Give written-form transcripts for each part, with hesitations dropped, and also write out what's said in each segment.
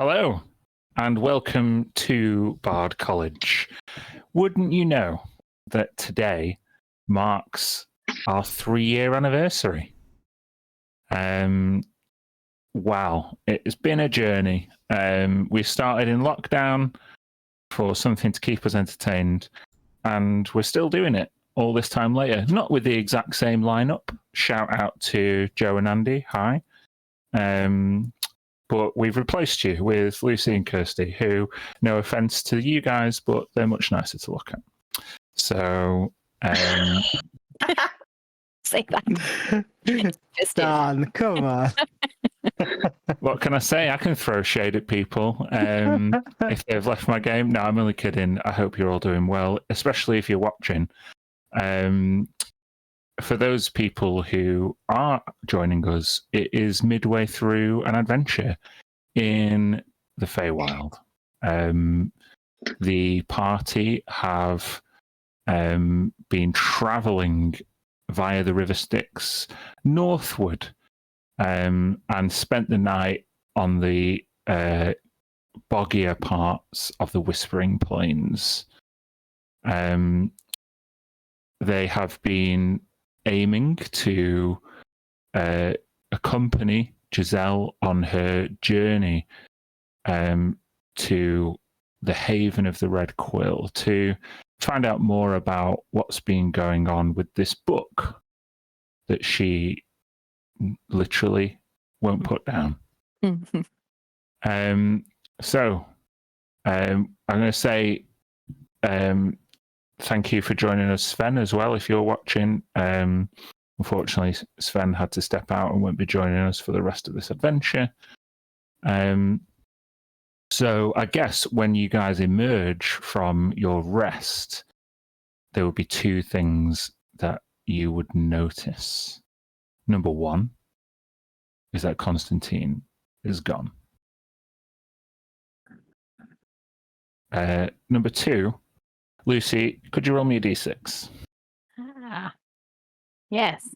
Hello, and welcome to Bard College. Wouldn't you know that today marks our 3-year anniversary? Wow, it's been a journey. We started in lockdown for something to keep us entertained, and we're still doing it all this time later. Not with the exact same lineup. Shout out to Joe and Andy. Hi. But we've replaced you with Lucy and Kirsty, who, no offense to you guys, but they're much nicer to look at. So, say that. Dan, come on. What can I say? I can throw shade at people if they've left my game. No, I'm only kidding. I hope you're all doing well, especially if you're watching. For those people who are joining us, it is midway through an adventure in the Feywild. The party have been travelling via the River Styx northward and spent the night on the boggier parts of the Whispering Plains. They have been aiming to accompany Giselle on her journey to the Haven of the Red Quill to find out more about what's been going on with this book that she literally won't put down. So I'm going to say thank you for joining us, Sven, as well, if you're watching. Unfortunately, Sven had to step out and won't be joining us for the rest of this adventure. So I guess when you guys emerge from your rest, there would be two things that you would notice. Number one is that Constantine is gone. Number two, Lucy, could you roll me a d6? Yes.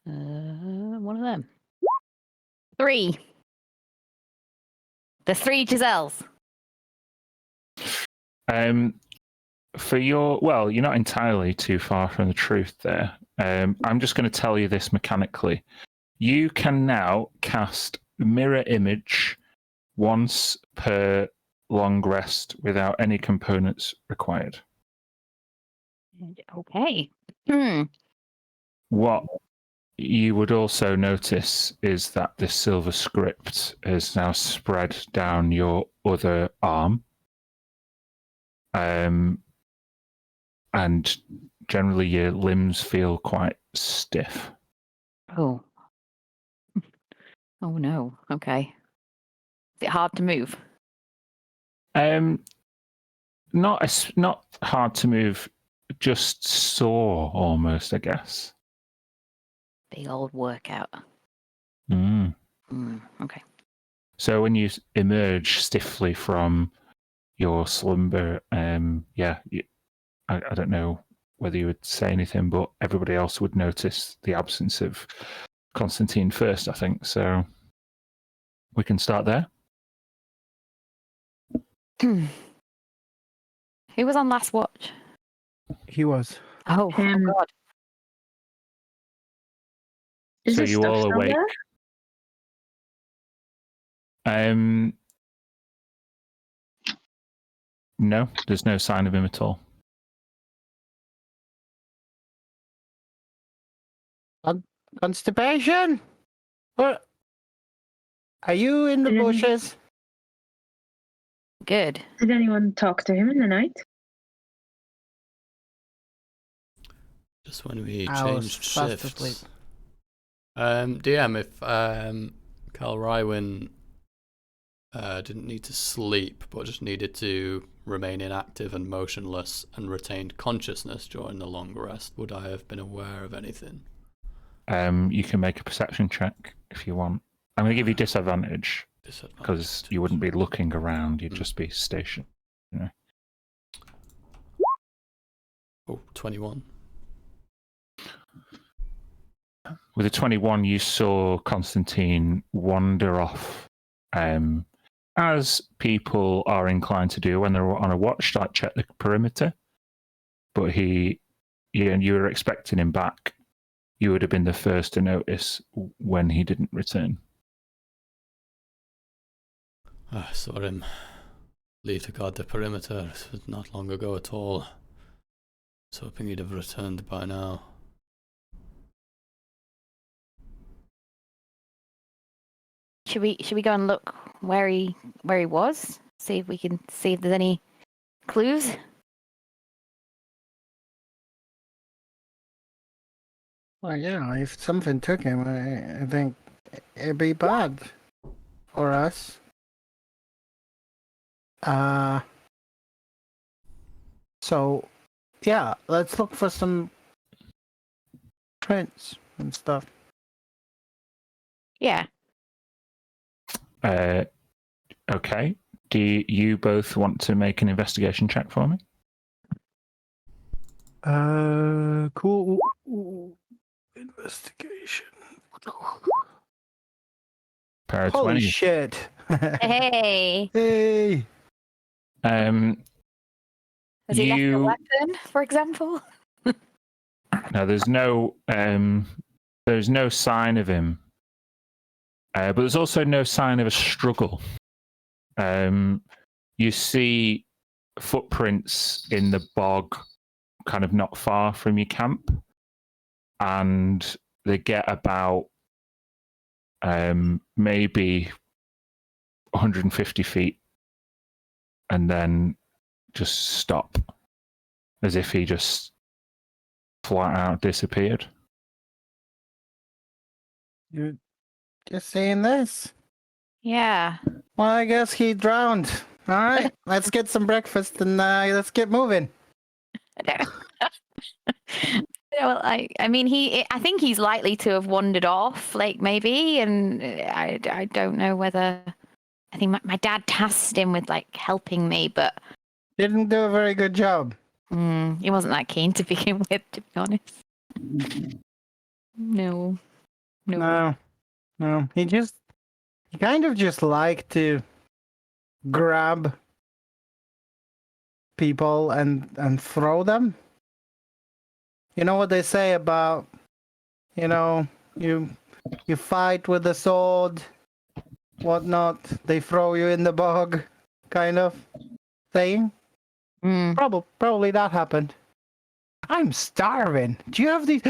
One of them. 3. The 3 Giselles. For your, well, you're not entirely too far from the truth there. I'm just going to tell you this mechanically. You can now cast mirror image once per long rest without any components required. Okay. What you would also notice is that this silver script is now spread down your other arm. And generally your limbs feel quite stiff. Oh. Oh no. Okay. Is it hard to move? Not hard to move, just sore almost, I guess. Big old workout. Okay. So when you emerge stiffly from your slumber, I don't know whether you would say anything, but everybody else would notice the absence of Constantine first, I think. So we can start there. Who was on last watch? He was. Oh, oh God. Is So this you stuff all still awake. there? No, there's no sign of him at all. Constipation? What? Are you in the bushes? Good. Did anyone talk to him in the night? Just when we I was changed fast shifts. asleep. DM, if Carl Rywin didn't need to sleep, but just needed to remain inactive and motionless and retained consciousness during the long rest, would I have been aware of anything? You can make a perception check if you want. I'm going to give you disadvantage because you wouldn't be looking around, you'd just be stationed. You know. Oh, 21. With a 21, you saw Constantine wander off as people are inclined to do when they're on a watch, like check the perimeter. But you were expecting him back. You would have been the first to notice when he didn't return. I saw him leave to guard the perimeter not long ago at all. I was hoping he'd have returned by now. Should we go and look where he was? See if we can see if there's any clues. Well, yeah, if something took him, I think it'd be bad for us. So, yeah, let's look for some prints and stuff. Yeah. Okay. Do you both want to make an investigation check for me? Cool. Investigation. Pair of Holy 20s. shit. Hey. Hey. Has he left a weapon, for example? No, there's no sign of him. But there's also no sign of a struggle. You see footprints in the bog, kind of not far from your camp, and they get about maybe 150 feet, and then just stop, as if he just flat out disappeared. You're just saying this? Yeah. Well, I guess he drowned. All right, let's get some breakfast and let's get moving. Well, I mean, I think he's likely to have wandered off, like maybe, and I don't know whether. I think my dad tasked him with like helping me, but Didn't do a very good job. he wasn't that keen to begin with, to be honest. No. No. He kind of just liked to grab people and throw them. You know what they say about, you fight with a sword, whatnot, they throw you in the bog, kind of thing. Probably that happened. I'm starving. Do you have these?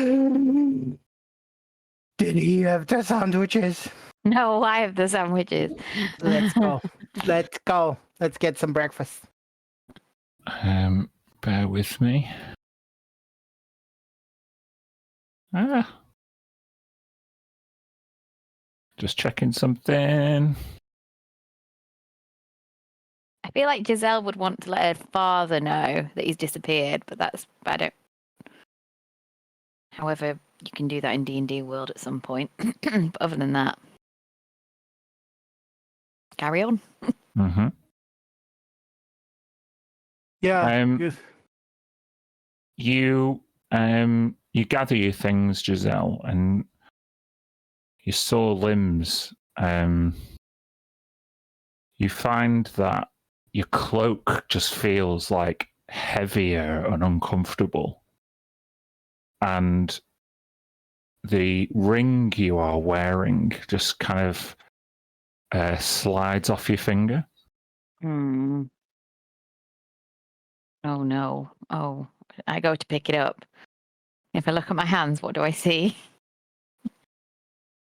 Did he have the sandwiches? No, I have the sandwiches. Let's go. Let's get some breakfast. Bear with me. Just checking something. I feel like Giselle would want to let her father know that he's disappeared, but I don't. However, you can do that in D&D world at some point. But other than that, carry on. Mm-hmm. Yeah. You you gather your things, Giselle, and your sore limbs. You find that your cloak just feels like heavier and uncomfortable, and the ring you are wearing just kind of slides off your finger. Oh no. Oh, I go to pick it up. If I look at my hands, what do I see?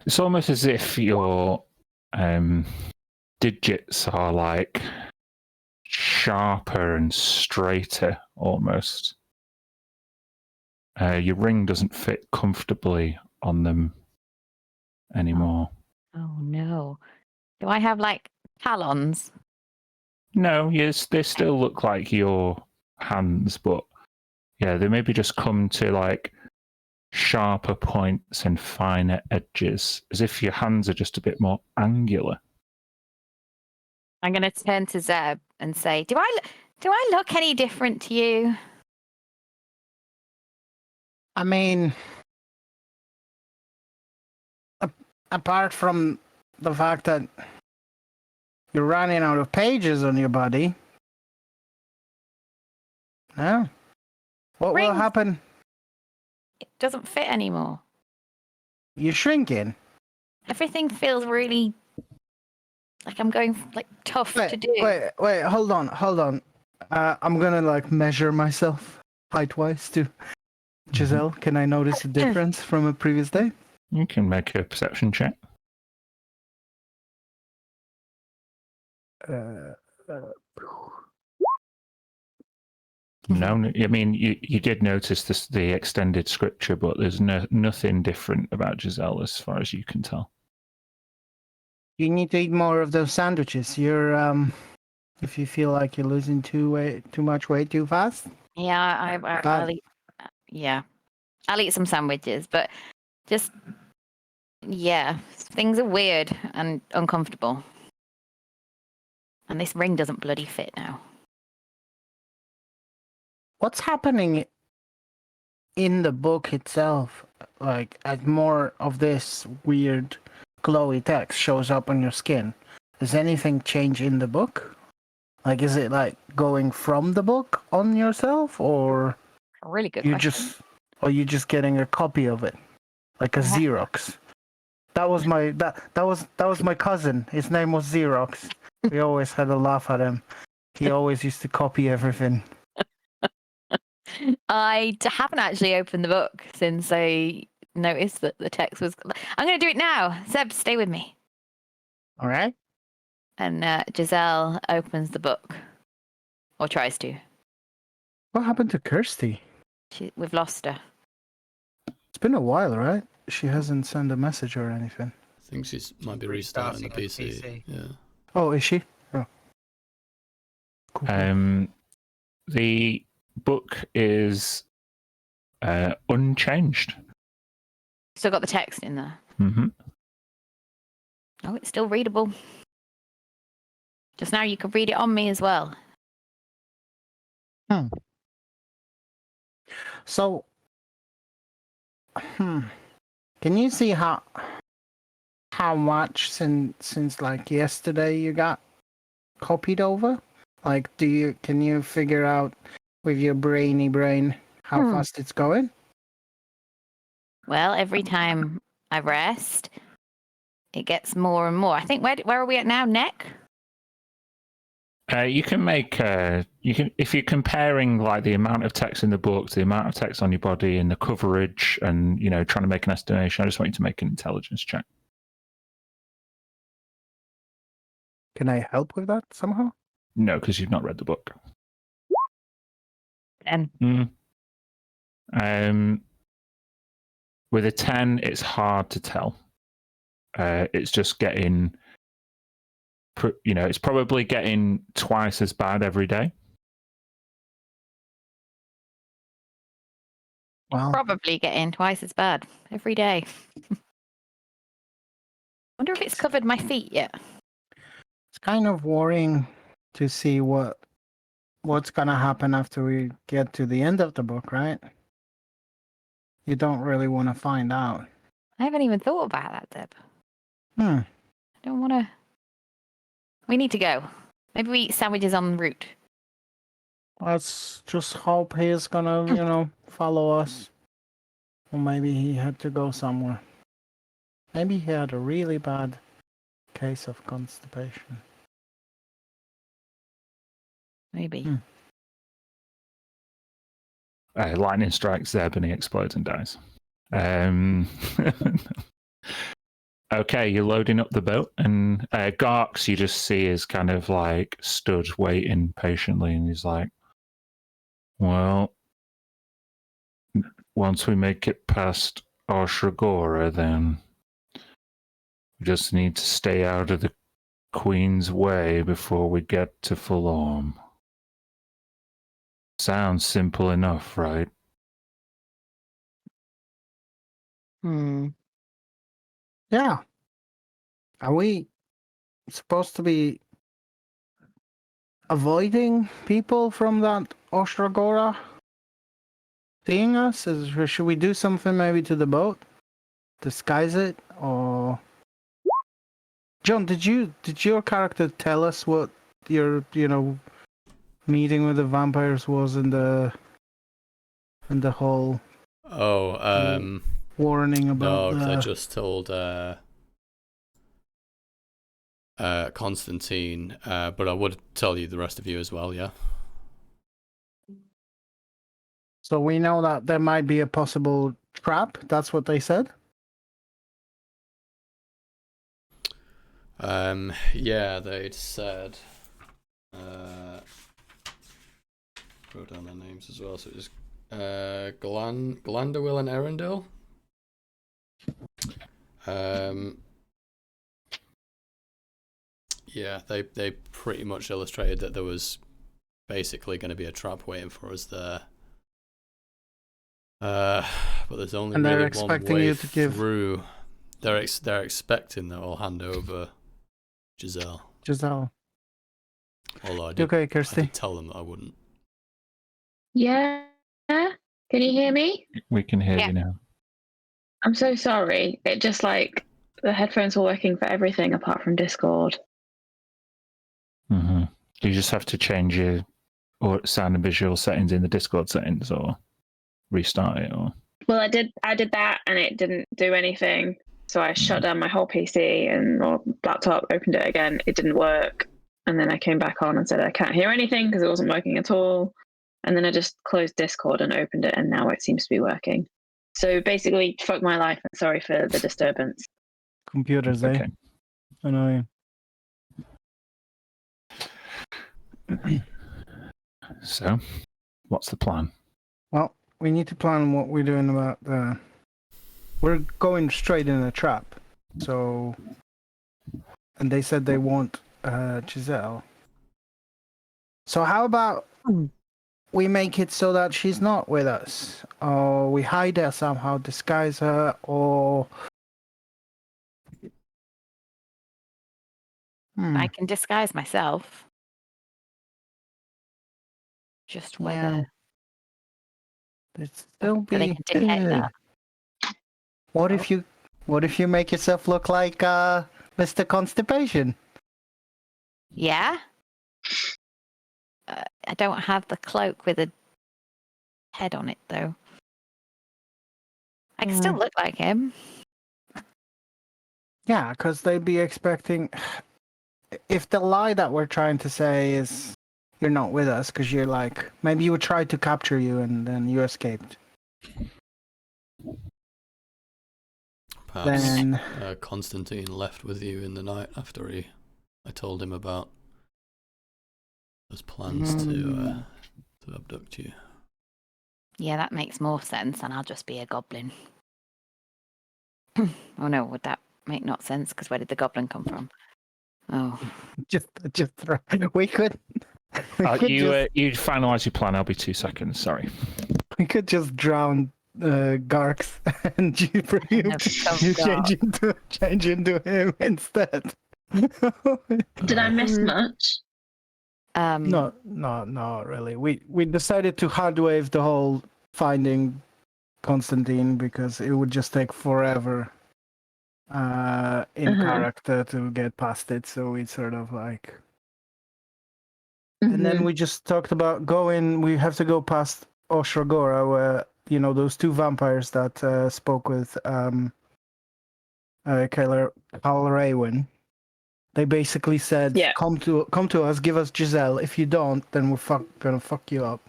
It's almost as if your digits are like sharper and straighter almost. Your ring doesn't fit comfortably on them anymore. Oh no. Do I have like talons? No, yes, they still look like your hands, but yeah, they maybe just come to like sharper points and finer edges, as if your hands are just a bit more angular. I'm going to turn to Zeb and say, do I look any different to you? I mean, apart from the fact that You're running out of pages on your body. No. What will Ring. happen? It doesn't fit anymore. You're shrinking. Everything feels really like I'm going like tough to do. Wait, hold on. I'm gonna like measure myself height-wise too. Giselle, can I notice a difference from a previous day? You can make a perception check. No, I mean you did notice this, the extended scripture, but there's nothing different about Giselle as far as you can tell. You need to eat more of those sandwiches. You're if you feel like you're losing too much weight too fast. Yeah, I'll eat. Yeah, I'll eat some sandwiches, but just yeah, things are weird and uncomfortable, and this ring doesn't bloody fit now. What's happening in the book itself? Like, as more of this weird glowy text shows up on your skin, does anything change in the book? Like, is it like going from the book on yourself, or A really good you question. you just getting a copy of it, like a Xerox? That was my cousin. His name was Xerox. We always had a laugh at him. He always used to copy everything. I haven't actually opened the book since I noticed that the text was. I'm going to do it now. Seb, stay with me. All right. And Giselle opens the book, or tries to. What happened to Kirsty? We've lost her. It's been a while, right? She hasn't sent a message or anything. I think she might be restarting the PC. Yeah. Oh, is she? Oh. Cool. The book is unchanged. Still got the text in there. Mm-hmm. Oh, it's still readable. Just now you could read it on me as well. So, can you see how much since like yesterday you got copied over? Like, can you figure out with your brainy brain how fast it's going? Well, every time I rest, it gets more and more. I think where are we at now? Neck? You can make if you're comparing like the amount of text in the book to the amount of text on your body and the coverage, and trying to make an estimation. I just want you to make an intelligence check. Can I help with that somehow? No, because you've not read the book. And With a 10, it's hard to tell. It's just getting, it's probably getting twice as bad every day. Well, probably getting twice as bad every day. Wonder if it's covered my feet yet. it's kind of worrying to see what's gonna happen after we get to the end of the book, right? You don't really want to find out. I haven't even thought about that, Deb. Hmm. I don't want to. We need to go. Maybe we eat sandwiches en route. Let's just hope he's gonna, follow us. Or maybe he had to go somewhere. Maybe he had a really bad case of constipation. Maybe. Lightning strikes Zeb and he explodes and dies. Okay, you're loading up the boat, and Garx you just see is kind of like stood waiting patiently, and he's like, well, once we make it past Oshragora, then we just need to stay out of the Queen's way before we get to Fulorm. Sounds simple enough, right? Yeah. Are we supposed to be avoiding people from that Oshragora seeing us? Should we do something maybe to the boat? Disguise it? Or John, did your character tell us what your meeting with the vampires was in the whole Oh, warning about no, because I the? just told Constantine, but I would tell you the rest of you as well, yeah. So we know that there might be a possible trap. That's what they said. Yeah, they'd said. Wrote down their names as well. So it was Glanderwill and Erendil. Yeah, they pretty much illustrated that there was basically going to be a trap waiting for us there. But there's only And they're really expecting one way you to give- through. They're expecting that I'll hand over Giselle. Giselle. Although I You did, okay, I Kirsty? did tell them that I wouldn't. Yeah. Can you hear me? We can hear Yeah. you now. I'm so sorry. It just like the headphones were working for everything apart from Discord. Hmm. You just have to change your or sound and visual settings in the Discord settings, or restart it, or Well, I did that and it didn't do anything. So I shut down my whole PC or laptop, opened it again. It didn't work. And then I came back on and said I can't hear anything because it wasn't working at all. And then I just closed Discord and opened it, and now it seems to be working. So basically, fuck my life. And sorry for the disturbance. Computers, okay. Annoying. So, what's the plan? Well, we need to plan what we're doing about the. We're going straight in a trap, so. And they said they want Giselle. So how about we make it so that she's not with us, or we hide her somehow, disguise her, or. I can disguise myself. Just whether There'd still they be. can detect that. What if you make yourself look like Mr. Constipation? Yeah. I don't have the cloak with a head on it, though. I can still look like him. Yeah, because they'd be expecting. If the lie that we're trying to say is you're not with us because you're like, maybe you tried to capture you and then you escaped. Perhaps Then Constantine left with you in the night after I told him about those plans to abduct you. Yeah, that makes more sense, and I'll just be a goblin. Oh no, would that make not sense? Because where did the goblin come from? Oh, just we could You finalise your plan. I'll be 2 seconds. Sorry. we could just drown Garx and you change into him instead. Did I miss much? No, not really. We decided to hard wave the whole finding Constantine because it would just take forever in character to get past it. So we sort of like, and then we just talked about going. We have to go past Oshragora, where those two vampires that spoke with Kyler Raywin. They basically said, "Come to us, give us Giselle. If you don't, then we're gonna fuck you up."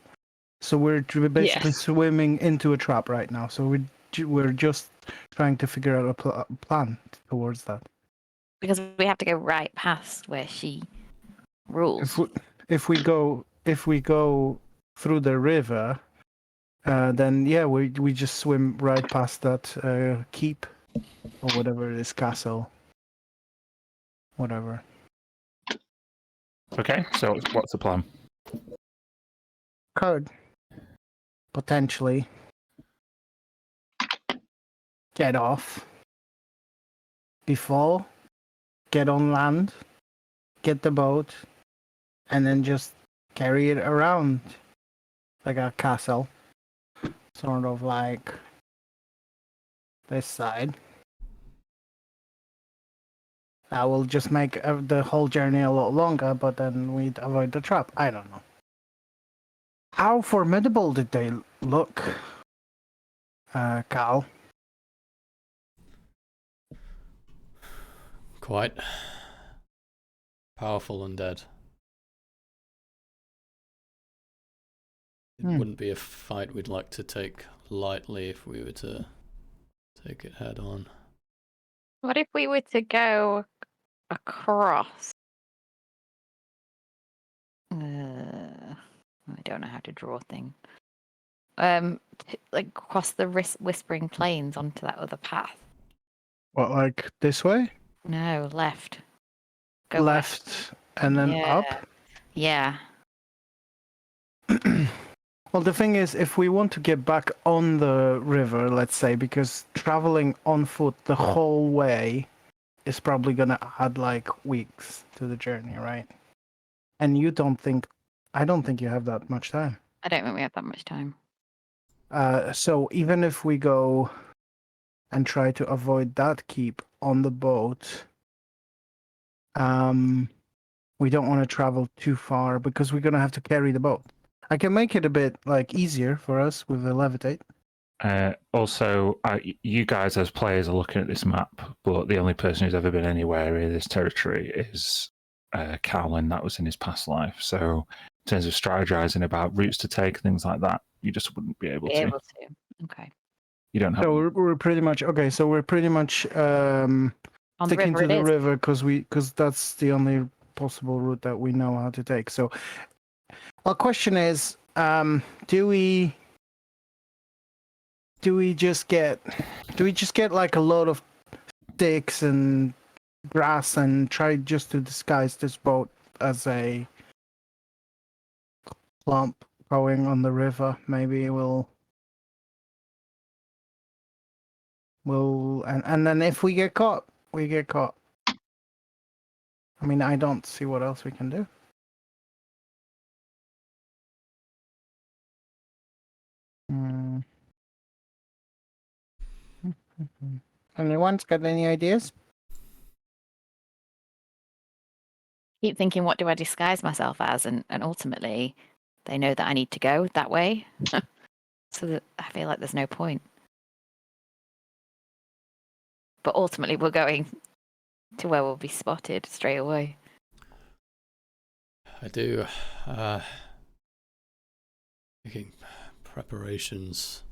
So we're basically swimming into a trap right now. So we're just trying to figure out a plan towards that. because we have to go right past where she rules. If we go through the river, then yeah, we just swim right past that keep or whatever it is, castle, whatever. Okay. So, what's the plan? Could potentially get off before, get on land, get the boat, and then just carry it around like a castle, sort of like this side. That will just make the whole journey a lot longer, but then we'd avoid the trap. I don't know. How formidable did they look, Cal? Quite powerful undead. It wouldn't be a fight we'd like to take lightly if we were to take it head on. What if we were to go across? I don't know how to draw things. Like across the Whispering Plains onto that other path. What, like this way? No, left. Go Left and then up? Yeah. Well, the thing is, if we want to get back on the river, let's say, because traveling on foot the whole way is probably going to add like weeks to the journey, right? And I don't think you have that much time. I don't think we have that much time. So even if we go and try to avoid that keep on the boat, we don't want to travel too far because we're going to have to carry the boat. I can make it a bit like easier for us with the levitate. Also, you guys as players are looking at this map, but the only person who's ever been anywhere in this territory is Calvin. That was in his past life. So in terms of strategizing about routes to take, things like that, you just wouldn't be able to. Okay. You don't have. So we're pretty much okay. So we're pretty much sticking to the river because that's the only possible route that we know how to take. So our question is, do we just get like a load of sticks and grass and try just to disguise this boat as a clump going on the river? Maybe we'll and then if we get caught, we get caught. I mean, I don't see what else we can do. Anyone's got any ideas? Keep thinking, what do I disguise myself as? And ultimately, they know that I need to go that way. So that I feel like there's no point. But ultimately, we're going to where we'll be spotted straight away. I do. Making preparations.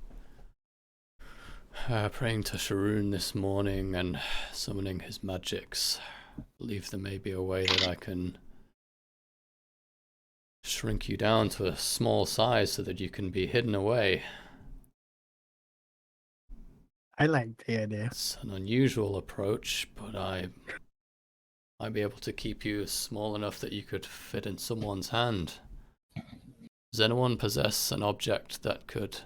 Praying to Sharoon this morning and summoning his magics. I believe there may be a way that I can shrink you down to a small size so that you can be hidden away. I like the idea. It's an unusual approach, but I might be able to keep you small enough that you could fit in someone's hand. Does anyone possess an object that could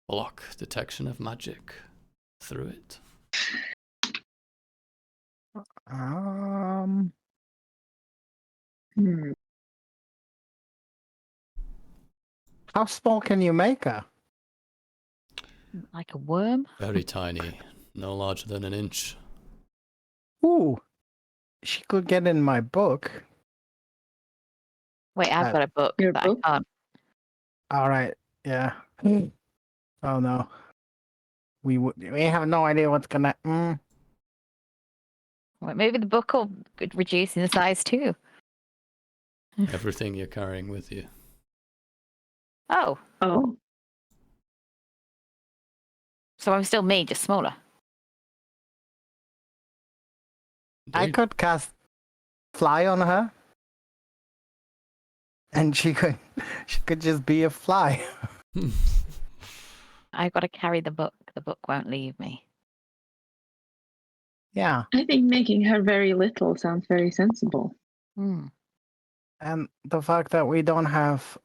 block detection of magic through it? How small can you make her? Like a worm? Very tiny, no larger than an inch. Ooh, she could get in my book. Wait, I've got a book Your that book? I can't. All right, yeah. Oh no, we have no idea what's gonna. Wait, maybe the book will reduce in size too. Everything you're carrying with you. Oh, Oh, so I'm still me, just smaller. I Indeed. could cast fly on her, and she could just be a fly. I've got to carry the book. The book won't leave me. Yeah, I think making her very little sounds very sensible. Hmm. and the fact that we don't have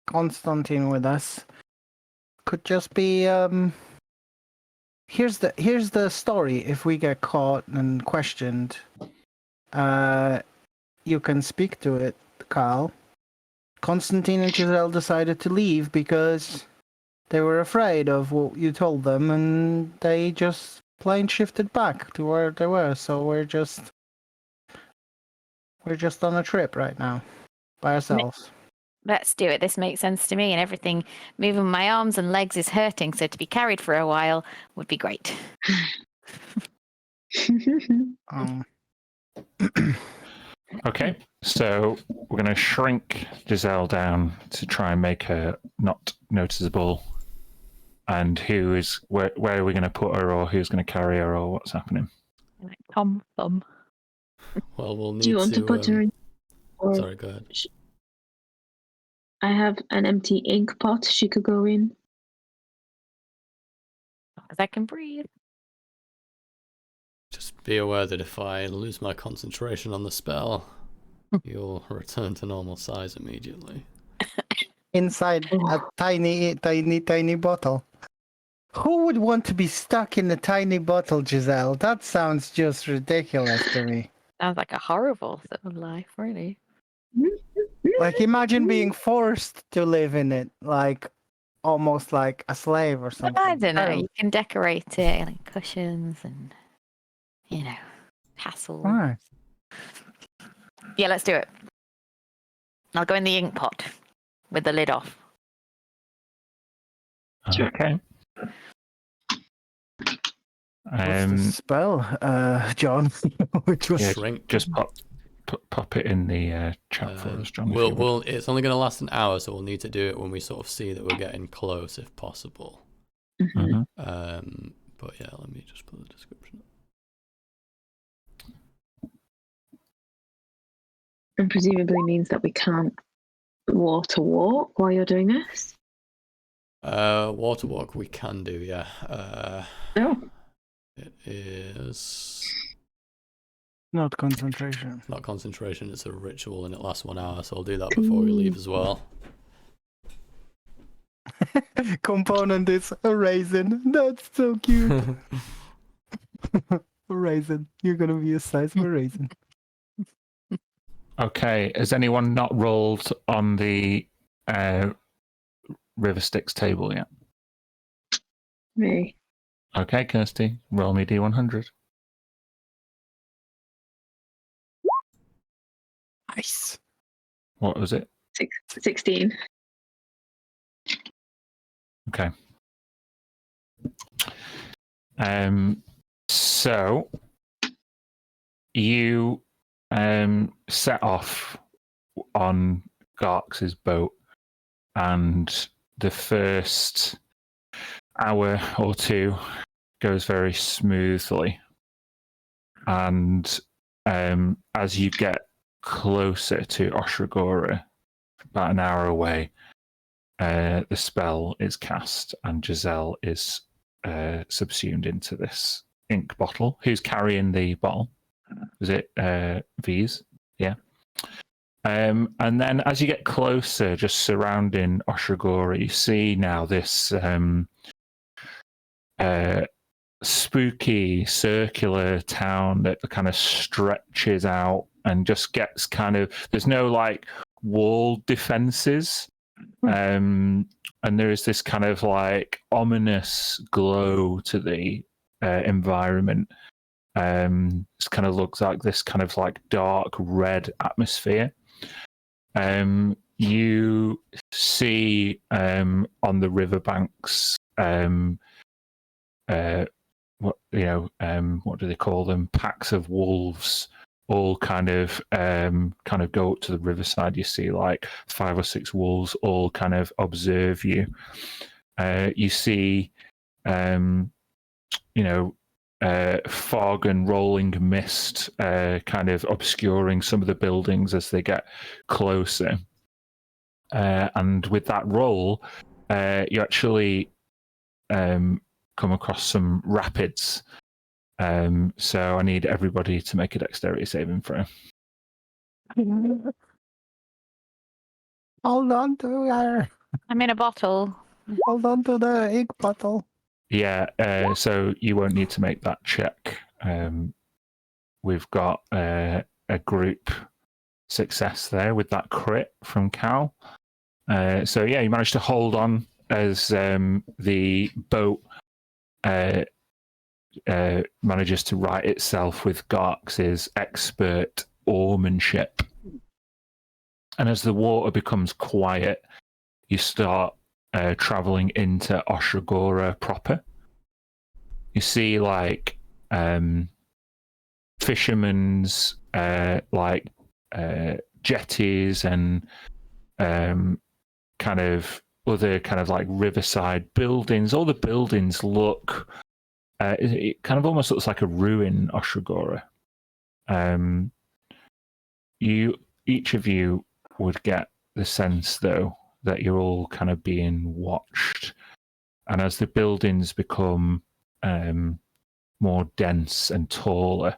Constantine with us could just be Here's the story. If we get caught and questioned, you can speak to it, Carl. Constantine and Giselle decided to leave because they were afraid of what you told them, and they just plane shifted back to where they were, so we're just on a trip right now by ourselves. Let's do it. This makes sense to me, and everything moving my arms and legs is hurting, so to be carried for a while would be great. Um, Okay, so we're going to shrink Giselle down to try and make her not noticeable. And where are we going to put her, or who's going to carry her, or what's happening? Like Tom Thumb. Well, we'll need Do you want to put her in? Or Sorry, go ahead. I have an empty ink pot she could go in. Because I can breathe. Just be aware that if I lose my concentration on the spell, you'll return to normal size immediately. inside a tiny bottle. Who would want to be stuck in a tiny bottle, Giselle? That sounds just ridiculous to me. Sounds like a horrible sort of life, really. Like, imagine being forced to live in it, like almost like a slave or something. I don't know. Oh, You can decorate it like cushions and, tassels. right. Yeah, let's do it. I'll go in the ink pot with the lid off. Okay. What's the spell, John? Which was Yeah, Shrink. just pop it in the chat for us, John. if you would. It's only going to last an hour, so we'll need to do it when we sort of see that we're getting close, if possible. Mhm. But yeah, let me just put the description up. And presumably means that we can't water walk while you're doing this. Water walk we can do, yeah. No. It is not concentration. not concentration, it's a ritual and it lasts 1 hour, so I'll do that before we leave as well. Component is a raisin. That's so cute. A raisin. You're gonna be a size of a raisin. Okay, has anyone not rolled on the River Styx table yet? Me. Okay, Kirsty, roll me D100. Nice. What was it? 16. Okay. So you set off on Garx's boat, and the first hour or two goes very smoothly. And as you get closer to Oshragora, about an hour away, the spell is cast and Giselle is subsumed into this ink bottle. Who's carrying the bottle? Is it V's? Yeah. And then as you get closer, just surrounding Oshragora, you see now this spooky circular town that kind of stretches out and just gets kind of, there's no like wall defenses. And there is this kind of like ominous glow to the environment. It kind of looks like this kind of like dark red atmosphere. You see on the riverbanks, what do they call them? Packs of wolves, all kind of go up to the riverside. You see like 5 or 6 wolves all kind of observe you. You see, fog and rolling mist kind of obscuring some of the buildings as they get closer. And with that roll, you actually come across some rapids. So I need everybody to make a dexterity saving throw. Hold on to her. I'm in a bottle. Hold on to the ink bottle. Yeah, so you won't need to make that check. We've got a group success there with that crit from Cal. So yeah, you managed to hold on as the boat manages to right itself with Garx's expert oarmanship. And as the water becomes quiet, you start traveling into Oshagora proper. You see like fishermen's jetties and kind of other kind of like riverside buildings. All the buildings look it kind of almost looks like a ruin, Oshagora. Each of you would get the sense though that you're all kind of being watched, and as the buildings become more dense and taller,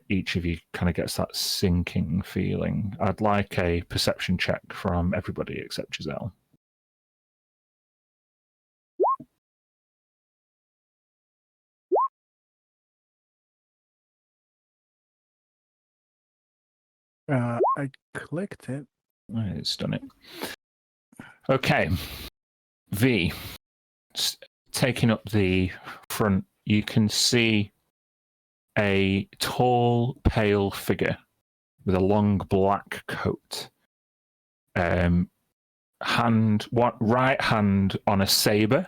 each of you kind of gets that sinking feeling. I'd like a perception check from everybody except Giselle. I clicked it. It's done it. Okay. V. Taking up the front, you can see a tall, pale figure with a long black coat. Right hand on a saber,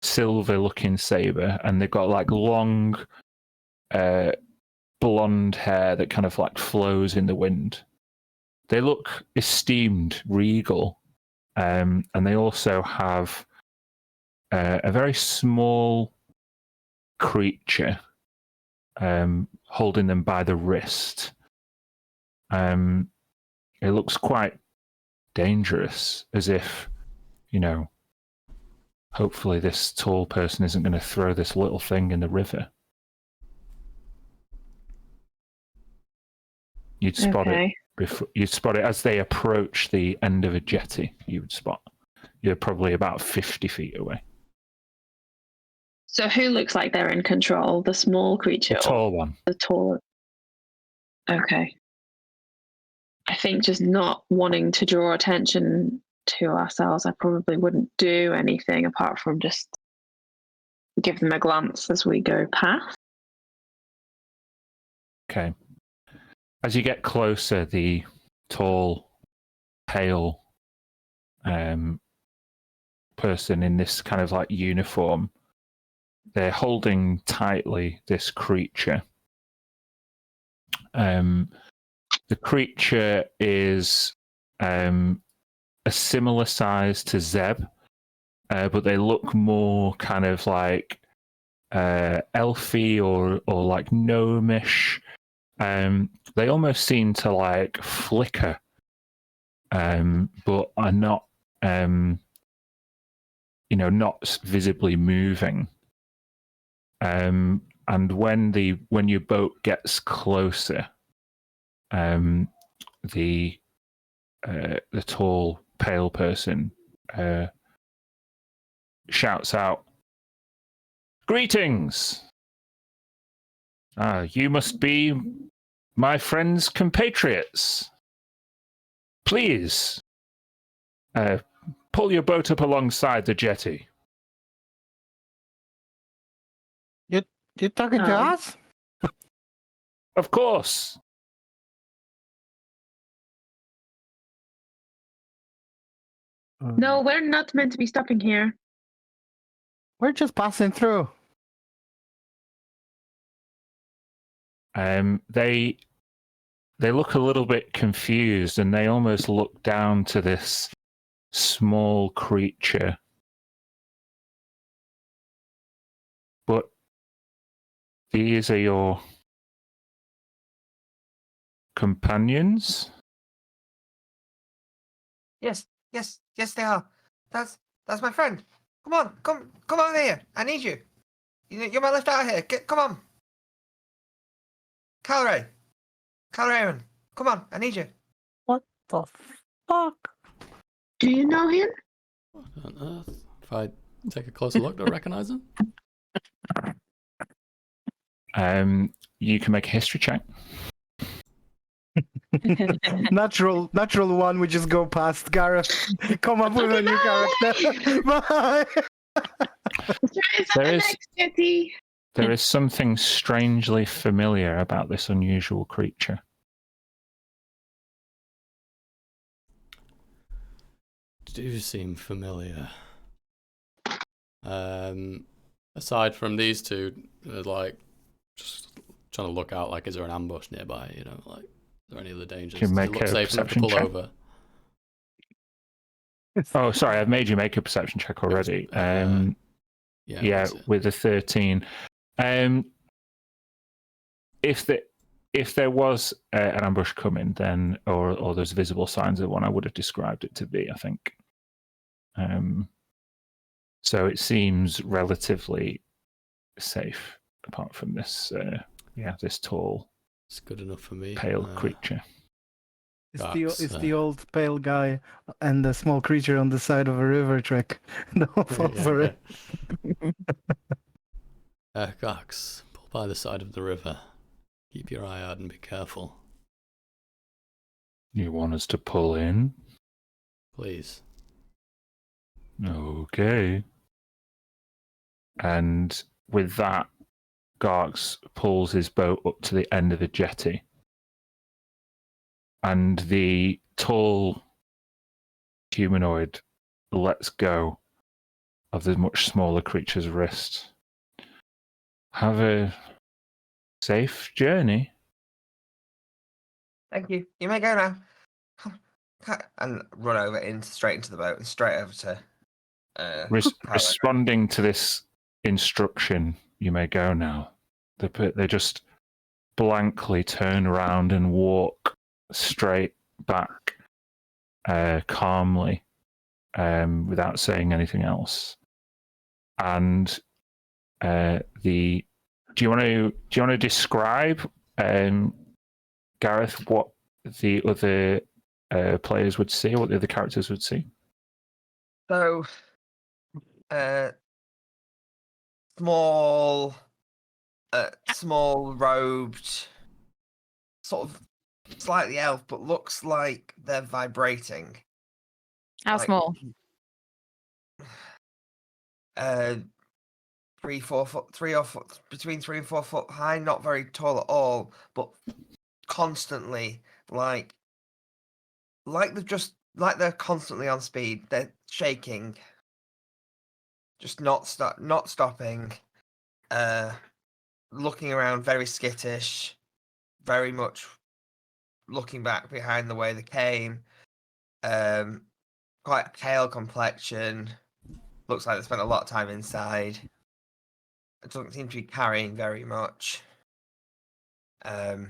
silver-looking saber, and they've got like long, blonde hair that kind of like flows in the wind. They look esteemed, regal, and they also have a very small creature holding them by the wrist. It looks quite dangerous, as if, hopefully this tall person isn't going to throw this little thing in the river. You'd spot it before. You'd spot it as they approach the end of a jetty. You would spot. You're probably about 50 feet away. So who looks like they're in control? The small creature? The tall one. The tall. Okay. I think just not wanting to draw attention to ourselves, I probably wouldn't do anything apart from just give them a glance as we go past. Okay. As you get closer, the tall, pale person in this kind of like uniform, they're holding tightly this creature. The creature is a similar size to Zeb, but they look more kind of like elfy or like gnomish. They almost seem to like flicker, but are not, not visibly moving. And when your boat gets closer, the tall, pale person shouts out, "Greetings! You must be my friend's compatriots. Please, pull your boat up alongside the jetty." You're talking to us? Of course. No, we're not meant to be stopping here. We're just passing through. They look a little bit confused, and they almost look down to this small creature. But these are your companions? Yes, they are. That's my friend. Come on here. I need you. You're my left out here. Come on. Calray, come on. I need you. What the fuck? Do you know him? What on earth? If I take a closer look, do I recognize him? You can make a history check. Natural one. We just go past Gareth. Come up with a new character. Bye. There is there is something strangely familiar about this unusual creature. Do seem familiar. Aside from these two, like just trying to look out. Like, is there an ambush nearby? You know, like, are there any other dangers? Can you Does it make look a safe enough to perception pull check? over? Oh, sorry, I've made you make a perception check already. Yeah, with a 13. If there was an ambush coming, then or there's visible signs of one, I would have described it to be, I think. So it seems relatively safe, apart from this, this tall, it's good enough for me. pale creature. It's the old pale guy and the small creature on the side of a river trick. Don't fall for it. Gox, pull by the side of the river. Keep your eye out and be careful. You want us to pull in? Please. Okay. And with that, Garx pulls his boat up to the end of the jetty. And the tall humanoid lets go of the much smaller creature's wrist. Have a safe journey. Thank you. You may go now. Come. And run over straight into the boat and straight over to. Responding to this instruction, you may go now. They just blankly turn around and walk straight back, calmly, without saying anything else. And do you want to describe, Gareth, what the other players would see, what the other characters would see? So, small robed, sort of slightly elf, but looks like they're vibrating. How Like, small? 3, 4 foot, between 3 and 4 foot high. Not very tall at all, but constantly like they're constantly on speed. They're shaking, just not stopping. Looking around, very skittish, very much looking back behind the way they came. Quite pale complexion. Looks like they spent a lot of time inside. It doesn't seem to be carrying very much. Yeah,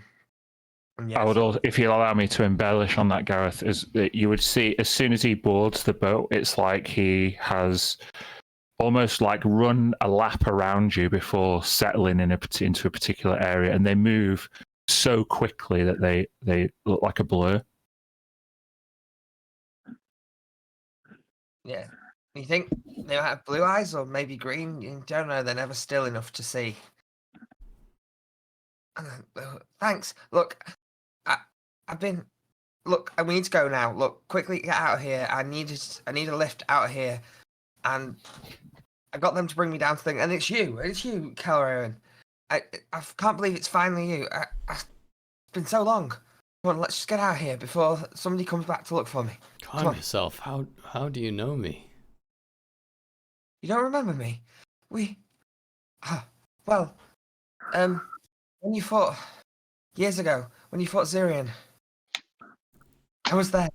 I would also, if you'll allow me to embellish on that, Gareth, is that you would see as soon as he boards the boat, it's like he has almost like run a lap around you before settling into a particular area, and they move so quickly that they look like a blur. Yeah. You think they might have blue eyes or maybe green? You don't know. They're never still enough to see. Thanks. Look, I've been. Look, we need to go now. Look, quickly get out of here. I need a lift out of here, and I got them to bring me down to the thing. And it's you, Calraven. I can't believe it's finally you. It's been so long. Come on, let's just get out of here before somebody comes back to look for me. Calm yourself. How do you know me? You don't remember me? When you fought years ago, when you fought Zirian, I was there.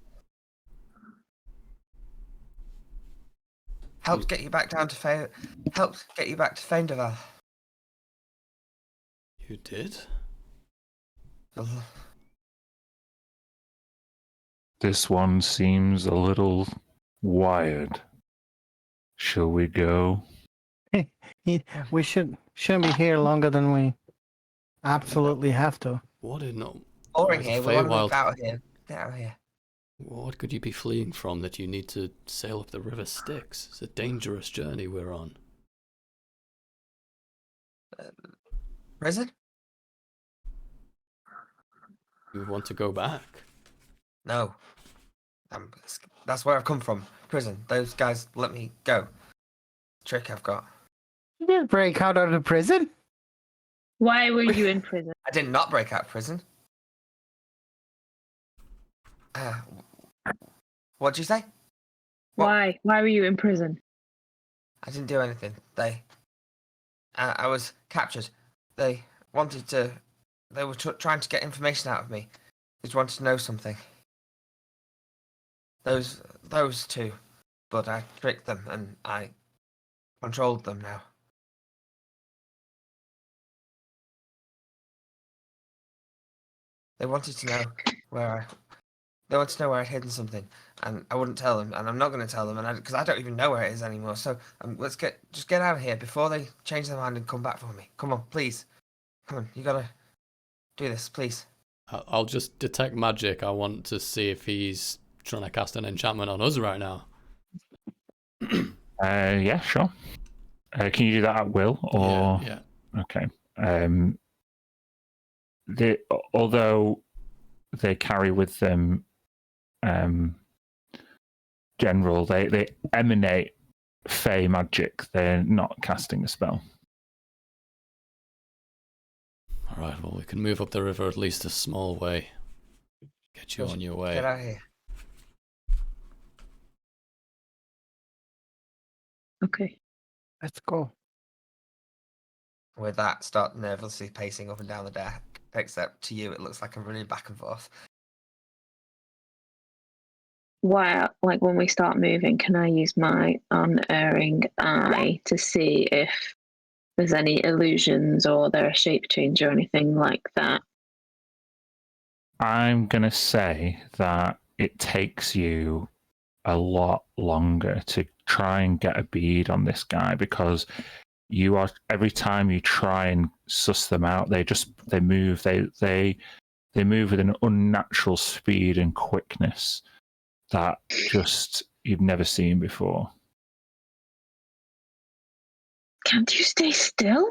Helped get you back to Fandeval. You did? This one seems a little wired. Shall we go? We shouldn't be here longer than we absolutely have to. What in no? Boring here. We want to move out of here. Get out of here. What could you be fleeing from that you need to sail up the River Styx? It's a dangerous journey we're on. Prison? You want to go back? No. That's where I've come from. Prison. Those guys let me go. trick I've got. You didn't break out of the prison. Why were you in prison? I did not break out of prison. What'd you say? What? Why? Why were you in prison? I didn't do anything. I was captured. They wanted to. They were trying to get information out of me. They just wanted to know something. Those two, but I tricked them and I controlled them now. They wanted to know where I'd hidden something, and I wouldn't tell them, and I'm not going to tell them, and because I don't even know where it is anymore. So let's get out of here before they change their mind and come back for me. Come on, please. Come on, you gotta do this, please. I'll just detect magic. I want to see if he's trying to cast an enchantment on us right now. Yeah, sure. Can you do that at will, or Yeah. okay? Although they carry with them general, they emanate fey magic. They're not casting a spell. All right. Well, we can move up the river at least a small way. Get you on your way. Get out of here. Okay. Let's go. With that, start nervously pacing up and down the deck. Except to you, it looks like I'm running back and forth. Why, like when we start moving, can I use my unerring eye to see if there's any illusions or there are shape change or anything like that? I'm gonna say that it takes you a lot longer to try and get a bead on this guy, because you are, every time you try and suss them out, they move with an unnatural speed and quickness that just you've never seen before. Can't you stay still?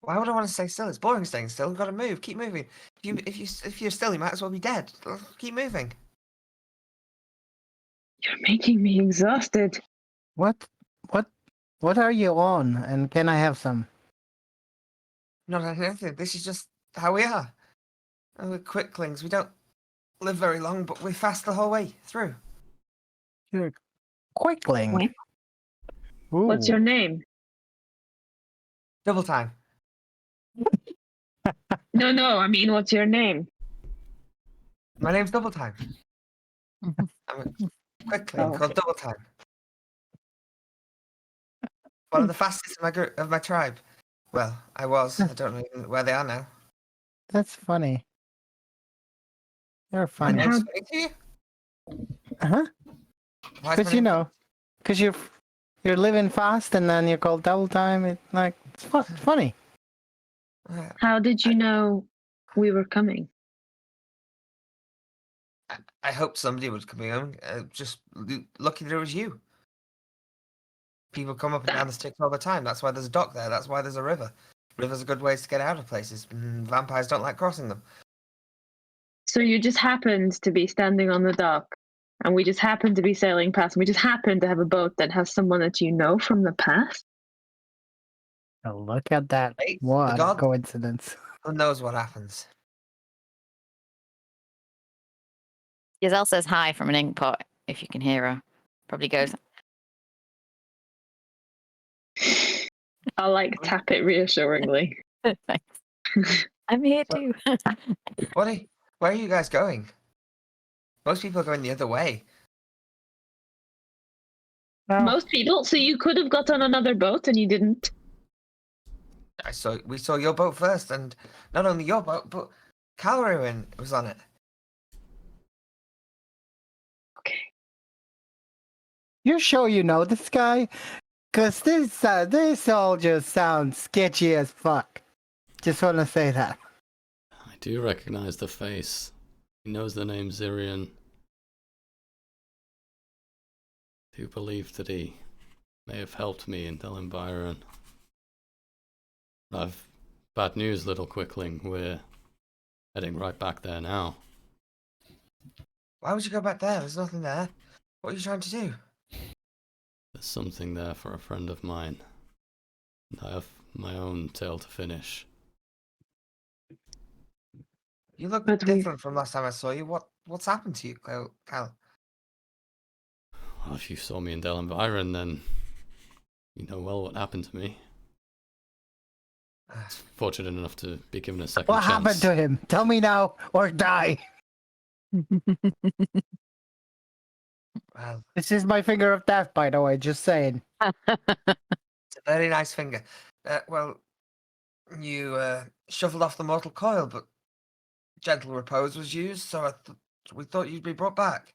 Why would I want to stay still? It's boring staying still. You've got to move. Keep moving. If you're still, you might as well be dead. Keep moving. You're making me exhausted. What are you on? And can I have some? Not anything. This is just how we are. And we're quicklings. We don't live very long, but we're fast the whole way through. You're quickling. What? Ooh. What's your name? Double time. No, I mean, what's your name? My name's Double Time. I'm a quickling called Double Time. One of the fastest of my tribe. Well, I was. I don't know where they are now. That's funny. You're My funny. name's funny to you? Uh-huh. Why is Because my name- because you're living fast and then you're called double time. It's funny. How did you know we were coming? I hoped somebody would come in. Just lucky there was you. People come up and down the sticks all the time. That's why there's a dock there. That's why there's a river. Rivers are good ways to get out of places. Vampires don't like crossing them. So you just happened to be standing on the dock, and we just happened to be sailing past, and we just happened to have a boat that has someone that you know from the past? Oh, look at that. Hey, the What a god- coincidence. Who knows what happens? Giselle says hi from an ink pot, if you can hear her. Probably goes, I'll like tap it reassuringly. thanks. I'm here too. Where are you guys going? Most people are going the other way. Well, Most people, so you could have got on another boat and you didn't. We saw your boat first, and not only your boat, but Calruin was on it. Okay. you're sure you know this guy? Because this all just sounds sketchy as fuck. Just want to say that. I do recognize the face. He knows the name Zirian. I do believe that he may have helped me in telling Byron. I've bad news, little quickling. We're heading right back there now. Why would you go back there? There's nothing there. What are you trying to do? There's something there for a friend of mine. And I have my own tale to finish. You look But we- different from last time I saw you. What's happened to you, Cal? Well, if you saw me in Del Byron, then you know well what happened to me. Fortunate enough to be given a second What chance. happened to him? Tell me now or die. Well, This is my finger of death, by the way, just saying. it's a very nice finger. Well, you shuffled off the mortal coil, but gentle repose was used, so we thought you'd be brought back.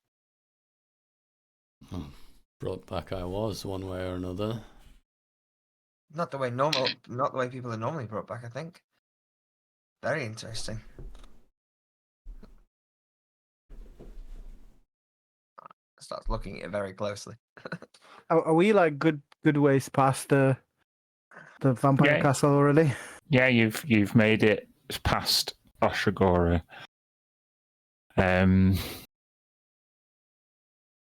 Well, brought back I was, one way or another. Not the way people are normally brought back, I think. Very interesting. Starts looking at it very closely. Are we like good ways past the vampire Yeah. castle already? Yeah, you've made it past Oshagora.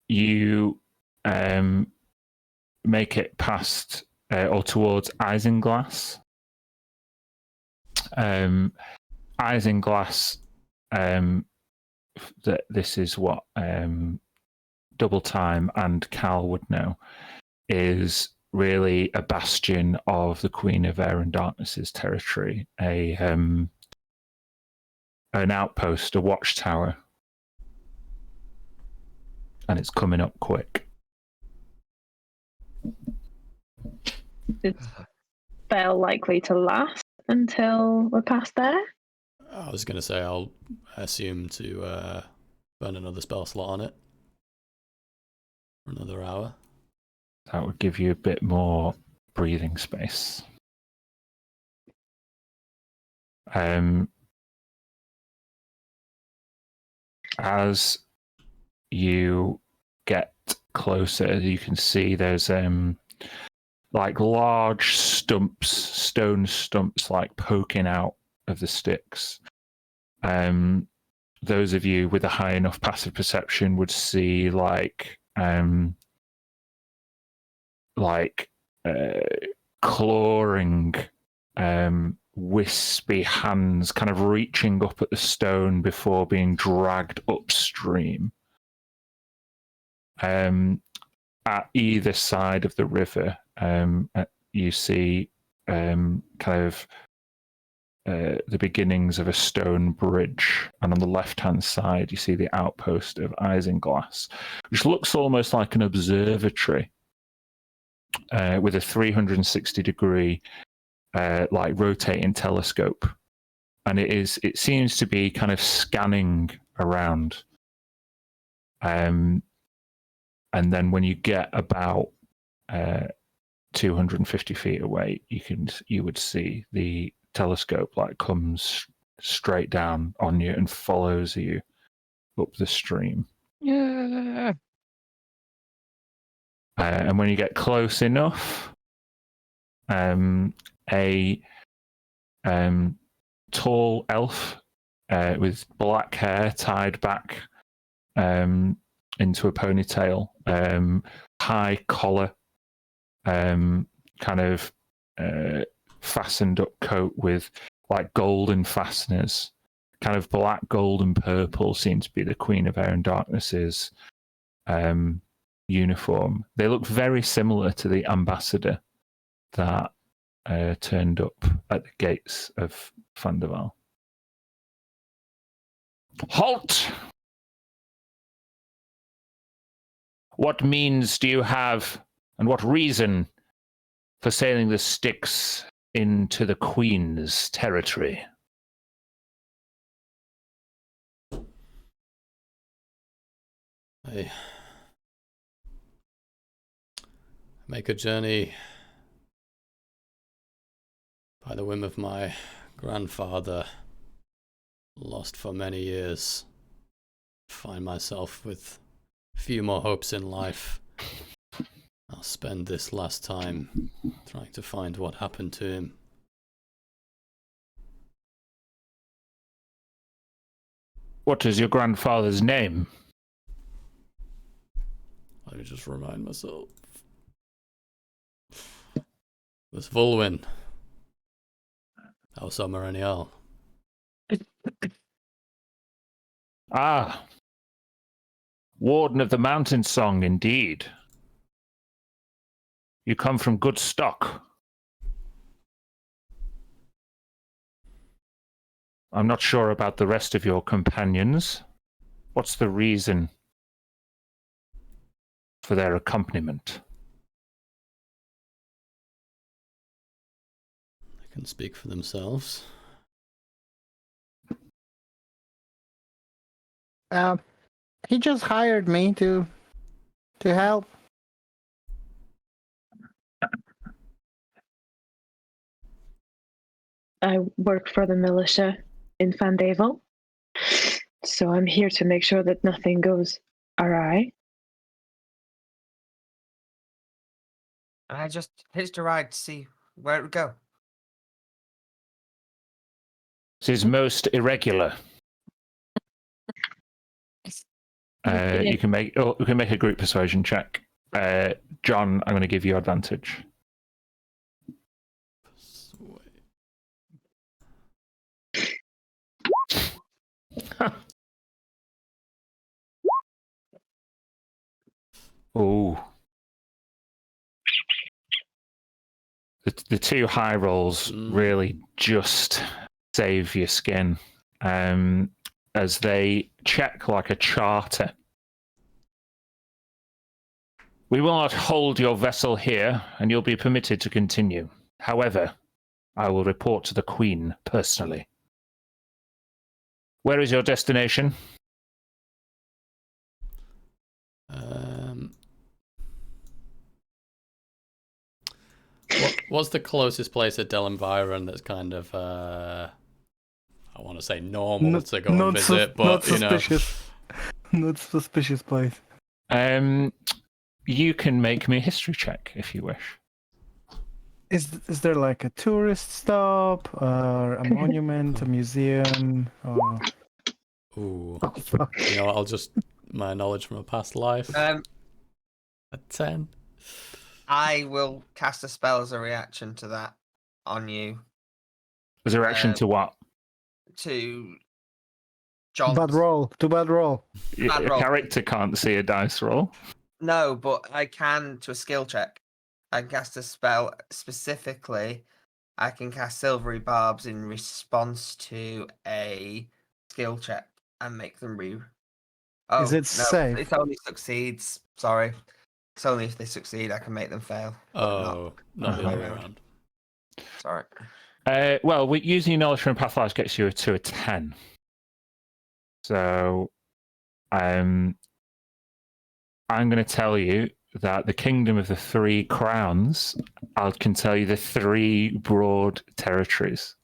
You make it past or towards Isinglass. Isinglass. That this is what Double Time and Cal would know is really a bastion of the Queen of Air and Darkness's territory, an outpost, a watchtower, and it's coming up quick. Is spell likely to last until we're past there? I was going to say I'll assume to burn another spell slot on it for another hour. That would give you a bit more breathing space. As you get closer, you can see there's like large stumps, stone stumps, like poking out of the sticks. Those of you with a high enough passive perception would see clawing, wispy hands kind of reaching up at the stone before being dragged upstream. At either side of the river, you see kind of the beginnings of a stone bridge, and on the left-hand side, you see the outpost of Isinglass, which looks almost like an observatory with a 360-degree like rotating telescope, and it seems to be kind of scanning around. And then when you get about 250 feet away, you would see the telescope like comes straight down on you and follows you up the stream. Yeah. And when you get close enough, a tall elf with black hair tied back into a ponytail, high collar, kind of fastened up coat with like golden fasteners, kind of black, gold, and purple seems to be the Queen of Air and Darkness's uniform. They look very similar to the ambassador that turned up at the gates of Fandeval. Halt! What means do you have, and what reason for sailing the Styx into the Queen's territory? I make a journey by the whim of my grandfather, lost for many years. Find myself with few more hopes in life. I'll spend this last time trying to find what happened to him. What is your grandfather's name? Let me just remind myself. was Volwyn. Our summer and all. Ah, Warden of the Mountain Song, indeed. You come from good stock. I'm not sure about the rest of your companions. What's the reason for their accompaniment? They can speak for themselves. He just hired me to help. I work for the militia in Fandeval, so I'm here to make sure that nothing goes awry. And I just hitched a ride to see where it would go. This is most irregular. You can make a group persuasion check. John, I'm going to give you advantage. Oh, the two high rolls really just save your skin, as they check like a charter. We will not hold your vessel here, and you'll be permitted to continue. However, I will report to the Queen personally. Where is your destination? What's the closest place at Del Environ that's kind of, I want to say normal to go and visit, but you know. Not suspicious place. You can make me a history check if you wish. Is there like a tourist stop, or a monument, a museum, or... Ooh. Oh, fuck. You know, I'll just, my knowledge from a past life. A 10. I will cast a spell as a reaction to that on you. As a reaction to what? To John. Bad roll. Too bad roll. Bad A roll. character can't see a dice roll. No, but I can to a skill check. I can cast a spell specifically. I can cast Silvery Barbs in response to a skill check and make them Oh, Is it no, safe? it only succeeds. Sorry. It's only if they succeed I can make them fail. Oh, not the other way around. Sorry. Well, using your knowledge from past lives gets you to a 10. So, I'm going to tell you that the Kingdom of the Three Crowns, I can tell you the three broad territories.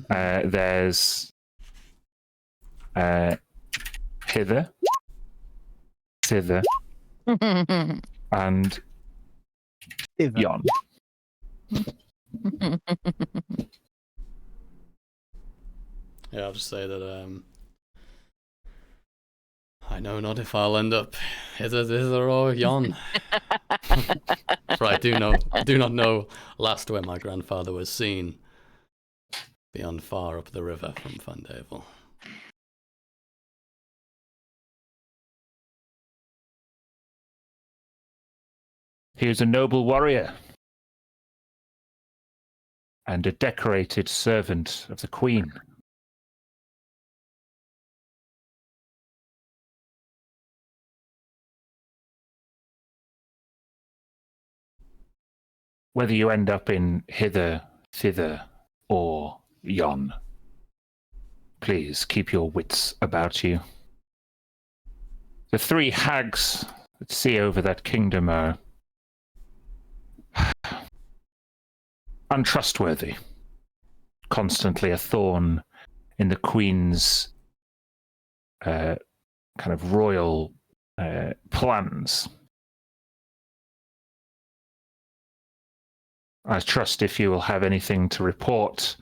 There's hither, thither, and yon. Yeah, I'll just say that I know not if I'll end up hither or yon. For I do not know last where my grandfather was seen, beyond far up the river from Fandeval. He was a noble warrior and a decorated servant of the Queen. Whether you end up in hither, thither, or yon, please keep your wits about you. The three hags that see over that kingdom are untrustworthy, constantly a thorn in the Queen's kind of royal plans. I trust if you will have anything to report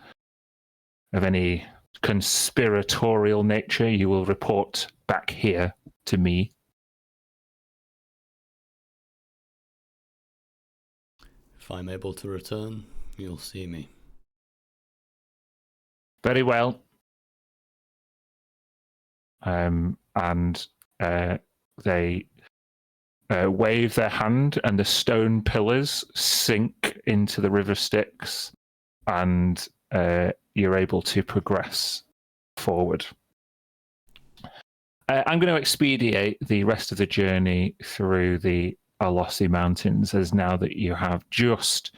of any conspiratorial nature, you will report back here to me. If I'm able to return, you'll see me. Very well. And they wave their hand, and the stone pillars sink into the river Styx, and you're able to progress forward. I'm going to expedite the rest of the journey through the Alossi Mountains, as now that you have just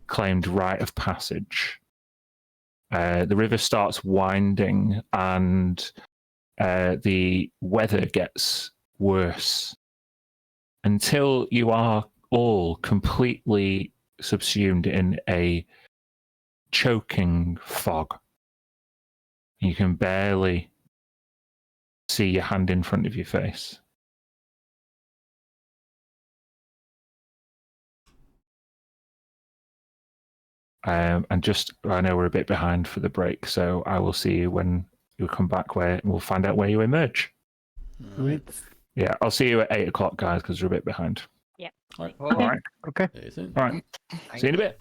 claimed rite of passage. The river starts winding, and the weather gets worse until you are all completely subsumed in a choking fog. You can barely see your hand in front of your face. And I know we're a bit behind for the break, so I will see you when you come back, where we'll find out where you emerge. Sweet. Yeah, I'll see you at 8 o'clock, guys, because we're a bit behind. All right. All right. Okay. See you soon. All right. See you in a bit.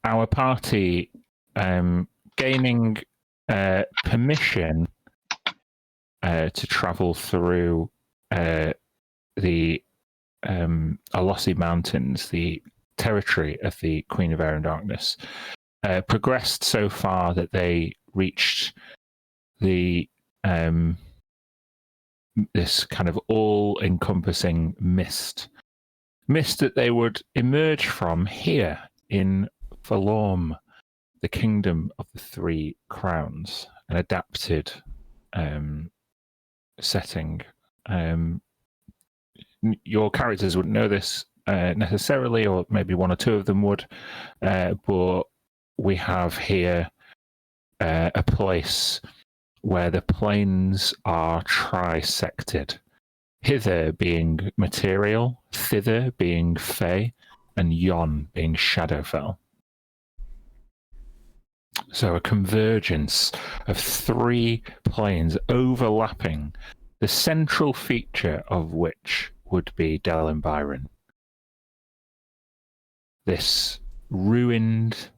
our party gaining permission to travel through the Alossi Mountains, the territory of the Queen of Air and Darkness, progressed so far that they reached the this kind of all-encompassing mist that they would emerge from here in Valorm, the Kingdom of the Three Crowns, an adapted setting. Your characters wouldn't know this necessarily, or maybe one or two of them would, but we have here a place where the planes are trisected. Hither being material, thither being Fey, and yon being Shadowfell. So a convergence of three planes overlapping, the central feature of which would be Delyn Byron. This ruined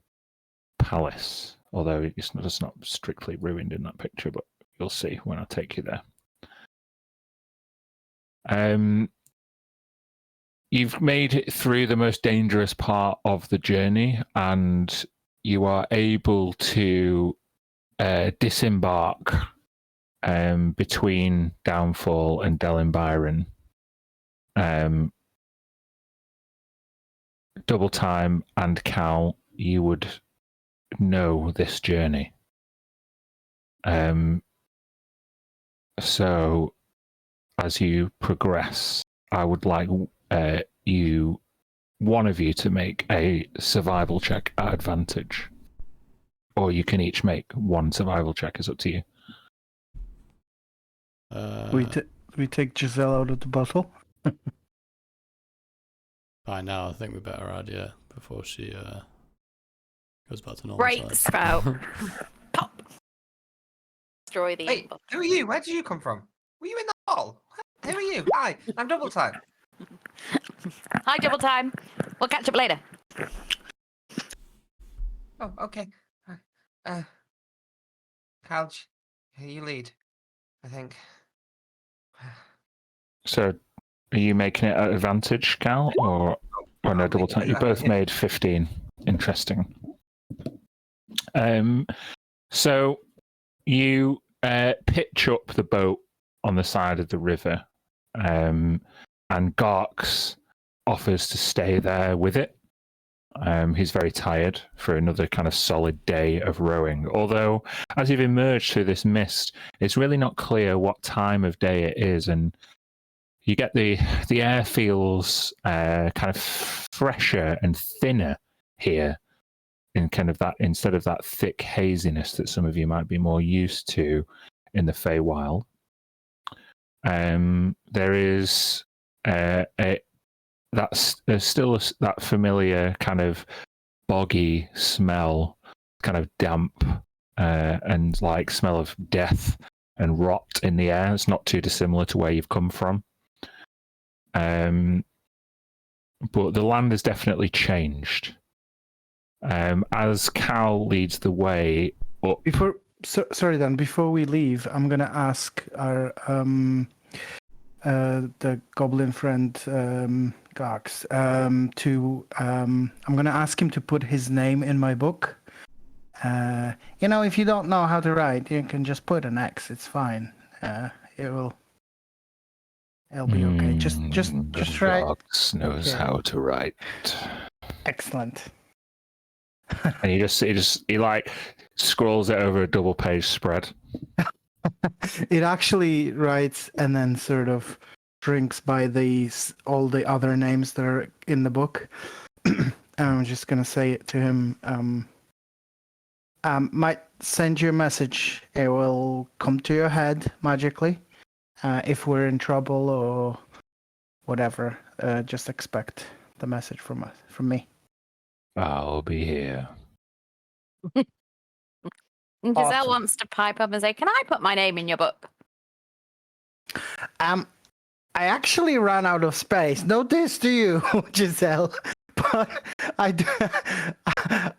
palace, although it's not strictly ruined in that picture, but you'll see when I take you there. You've made it through the most dangerous part of the journey, and you are able to disembark between Downfall and Delyn Byron. Double Time and Cal, you would know this journey. So as you progress, I would like one of you to make a survival check at advantage. Or you can each make one survival check, it's up to you. We take Giselle out of the bottle. By now, I think we better add, yeah, before she goes back to normal. Breaks spout. Pop. Destroy the. Wait, who are you? Where did you come from? Were you in the hall? Who are you? Hi, I'm Double Time. Hi, Double Time. We'll catch up later. Oh, okay. Calge, you lead, I think. So, are you making it at advantage, Cal, or no? Double Time. You both made 15. Interesting. So you pitch up the boat on the side of the river, and Garx offers to stay there with it. He's very tired for another kind of solid day of rowing. Although, as you've emerged through this mist, it's really not clear what time of day it is, and you get the air feels kind of fresher and thinner here, in kind of that, instead of that thick haziness that some of you might be more used to in the Feywild. There is there's still that familiar kind of boggy smell, kind of damp and like smell of death and rot in the air. It's not too dissimilar to where you've come from. But the land has definitely changed. As Cal leads the way up. Sorry, Dan. Before we leave, I'm gonna ask our the goblin friend Garx to I'm gonna ask him to put his name in my book. If you don't know how to write, you can just put an X. It's fine. It'll be okay. Just try. Garx knows how to write. Excellent. And he like scrolls it over a double page spread. It actually writes and then sort of drinks by all the other names that are in the book. I'm just gonna say it to him. Might send you a message. It will come to your head magically. If we're in trouble or whatever, just expect the message from me. I'll be here. Giselle Awesome. wants to pipe up and say, "Can I put my name in your book?" I actually ran out of space. No diss to you, Giselle, I, d-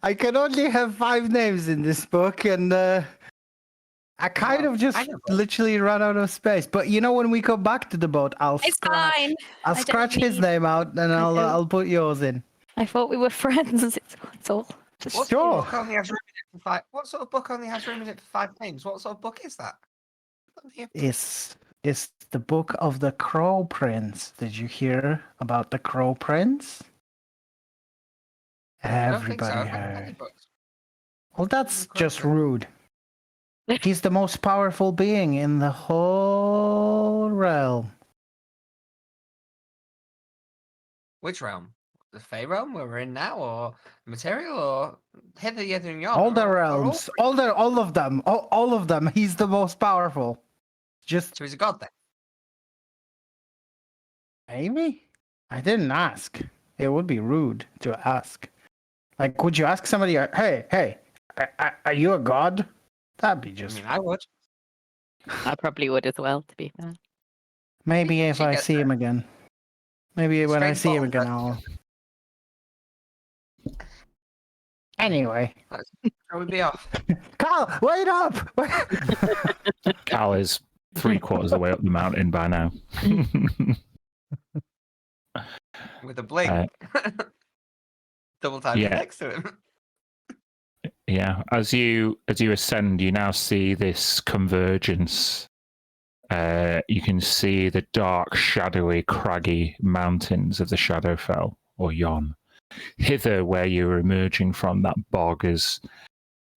I can only have 5 names in this book, and I kind Well, of just I know. literally ran out of space. But you know, when we come back to the boat, I'll It's scratch. fine. I'll I don't scratch his need- name out, and I don't- I'll put yours in. I thought we were friends. It's all. What sort Sure. of book only has room in it for 5? What sort of book only has room in it for 5 names? What sort of book is that? It's the book of the Crow Prince. Did you hear about the Crow Prince? I don't think so. Everybody I've read many heard. books. Well, that's Crow just Prince. rude. He's the most powerful being in the whole realm. Which realm? The Fey realm where we're in now, or the material, or hither, yether, and yon? All the or realms, all of them, all of them. He's the most powerful. Just So he's a god then. maybe. I didn't ask. It would be rude to ask. Like, would you ask somebody, hey, are you a god? That'd be I just. mean, I would. I probably would as well, to be fair. Maybe if should I get see him again. Maybe when I Strange see him bottle, again, I'll. Anyway, Shall we be off? Carl, wait up! Cal is 3/4 of the way up the mountain by now. With a blink. Double time yeah. next to him. Yeah, as you ascend, you now see this convergence. You can see the dark, shadowy, craggy mountains of the Shadowfell, or Yon. Hither, where you're emerging from, that bog is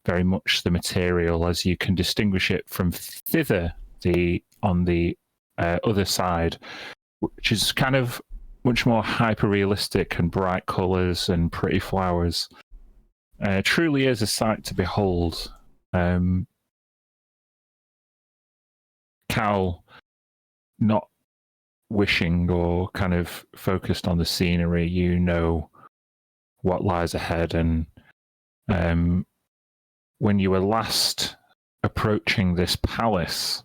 very much the material, as you can distinguish it from thither, on the other side, which is kind of much more hyper-realistic and bright colours and pretty flowers. Truly is a sight to behold. Cal, not wishing or kind of focused on the scenery, you know what lies ahead. And when you were last approaching this palace,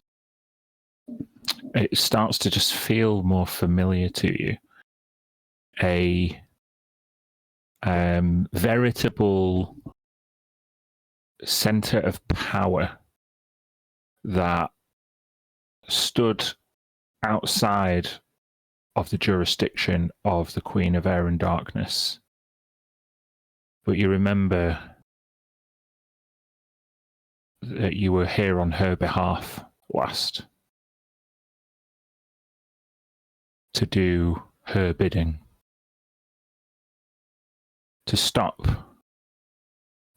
it starts to just feel more familiar to you. A veritable center of power that stood outside of the jurisdiction of the Queen of Air and Darkness. But you remember that you were here on her behalf last, to do her bidding, to stop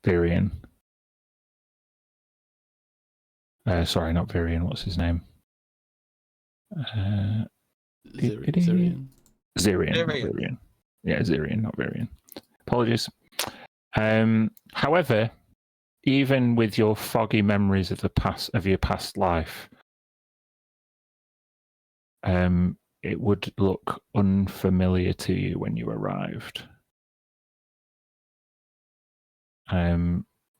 Virion. Sorry, not Virion, what's his name? Zirian. Zirian, not Virion. Virion. Yeah, Zirian, not Virion. Apologies. However, even with your foggy memories of your past life, it would look unfamiliar to you when you arrived.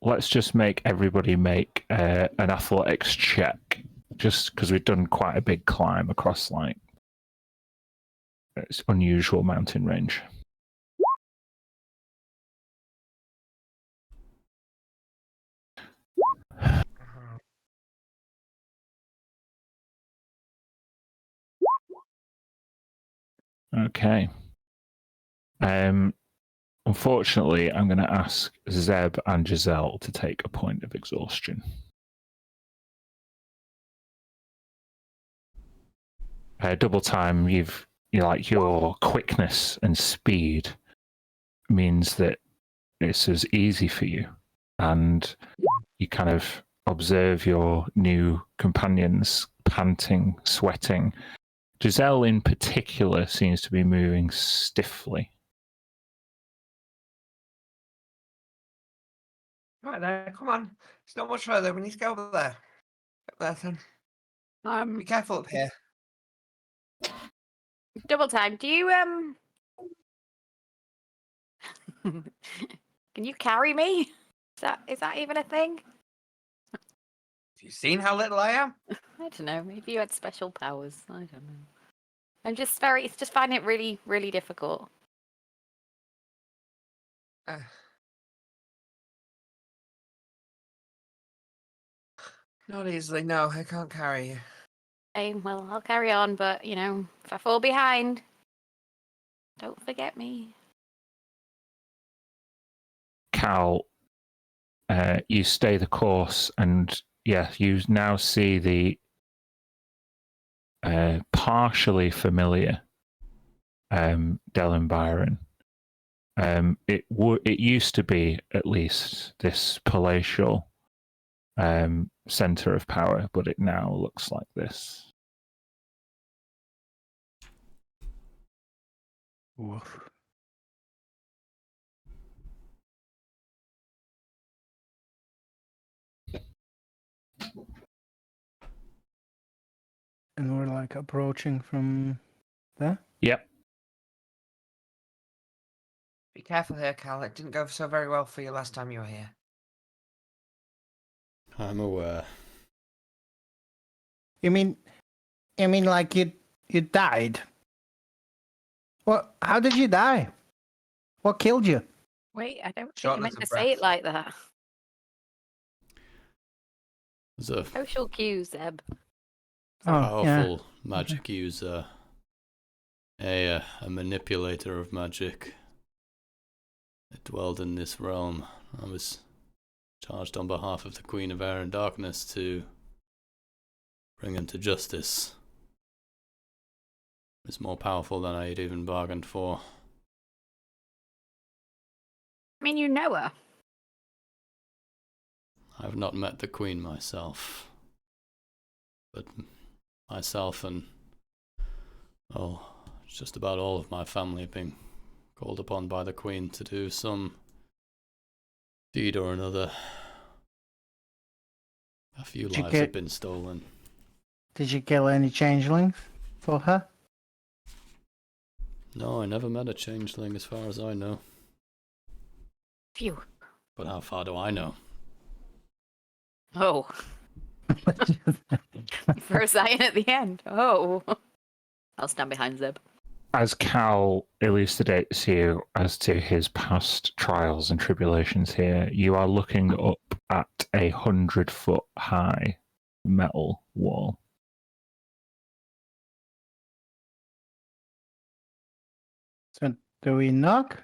Let's just make everybody make an athletics check, just because we've done quite a big climb across it's unusual mountain range. Okay. Unfortunately, I'm going to ask Zeb and Giselle to take a point of exhaustion. Double time, your quickness and speed means that it's as easy for you, and you kind of observe your new companions panting, sweating. Giselle in particular seems to be moving stiffly. Right there, come on. It's not much further. We need to go over there. Up there, then. Be careful up here. Double time. Do you can you carry me? Is that even a thing? Have you seen how little I am? I don't know. Maybe you had special powers. I don't know. I'm just finding it really, really difficult. Not easily. No, I can't carry you. Okay, well, I'll carry on, but, if I fall behind, don't forget me. Cal, you stay the course, and you now see the partially familiar Dylan Byron. It used to be at least this palatial center of power, but it now looks like this. Woof. And we're like approaching from there. Yep. Be careful here, Cal. It didn't go so very well for you last time you were here. I'm aware. You mean like you died? What? How did you die? What killed you? Wait, I don't think you Shortness meant of to say it breath. like that. There's a Social cues, Zeb. powerful magic user, a manipulator of magic. It dwelled in this realm. I was charged on behalf of the Queen of Air and Darkness to bring him to justice. It's more powerful than I had even bargained for. I mean, you know her. I have not met the Queen myself, but myself and just about all of my family have been called upon by the Queen to do some deed or another. A few lives have been stolen. Did you kill any changelings for her? No, I never met a changeling as far as I know. Phew. But how far do I know? Oh. For a sign at the end. Oh. I'll stand behind Zeb. As Cal elucidates you as to his past trials and tribulations here, you are looking up at 100-foot high metal wall. So do we knock?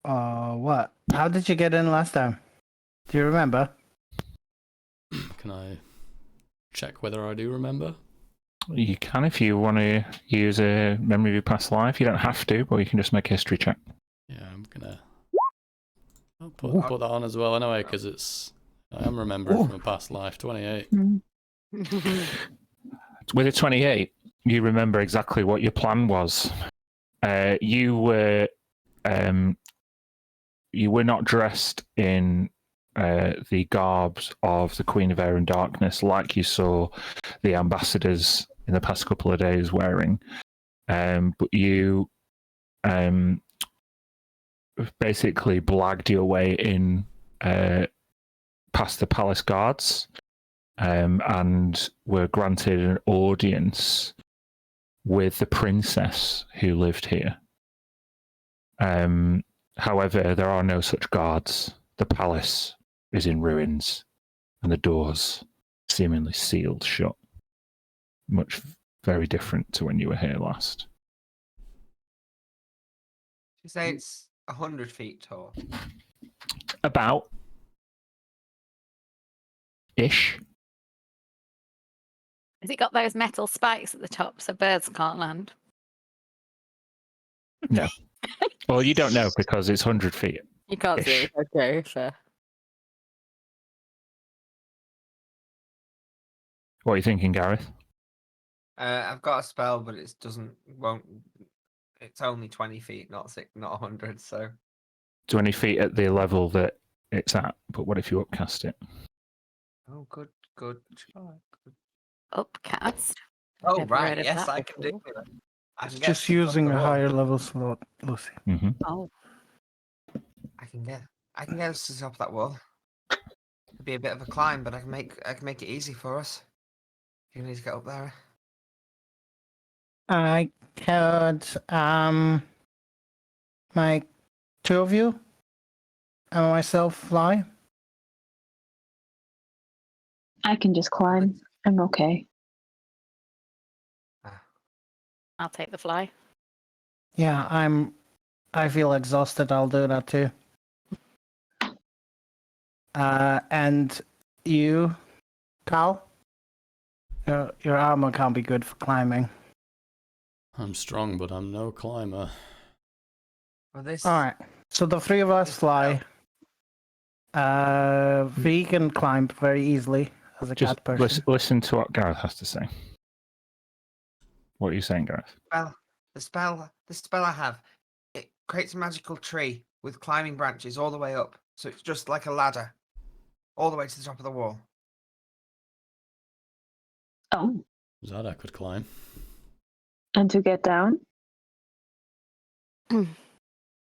What? How did you get in last time? Do you remember? Can I check whether I do remember? You can if you want to use a memory of your past life. You don't have to, but you can just make a history check. Yeah, I'm gonna put that on as well anyway, because I am remembering from a past life. 28. With a 28, you remember exactly what your plan was. You were not dressed in the garbs of the Queen of Air and Darkness like you saw the ambassadors in the past couple of days wearing. But you basically blagged your way in past the palace guards and were granted an audience with the princess who lived here. However, there are no such guards. The palace is in ruins, and the doors seemingly sealed shut. Very different to when you were here last. You say it's 100 feet tall. About. Ish. Has it got those metal spikes at the top so birds can't land? No. Well, you don't know because it's 100 feet. You can't see. Ish. Okay, fair. What are you thinking, Gareth? I've got a spell, but it won't. It's only 20 feet, not 100. So 20 feet at the level that it's at, but what if you upcast it? oh, good. Upcast. Oh Never right, heard of yes, that I can do before. it. I It's can get just stuff off using the a wall. higher level slot, Lucy. Mm-hmm. Oh. I can get us to the top of that wall. It'd be a bit of a climb, but I can make it easy for us. You need to get up there. I could my two of you and myself fly? I can just climb. I'm okay. I'll take the fly. Yeah, I feel exhausted. I'll do that too. And you, Carl? Your armor can't be good for climbing. I'm strong, but I'm no climber. Well, this. All right. So the three of us fly. V can climb very easily as a Just cat person. listen to what Gareth has to say. What are you saying, Gareth? Well, the spell I have, it creates a magical tree with climbing branches all the way up. So it's just like a ladder, all the way to the top of the wall. Oh, That I could climb. and to get down?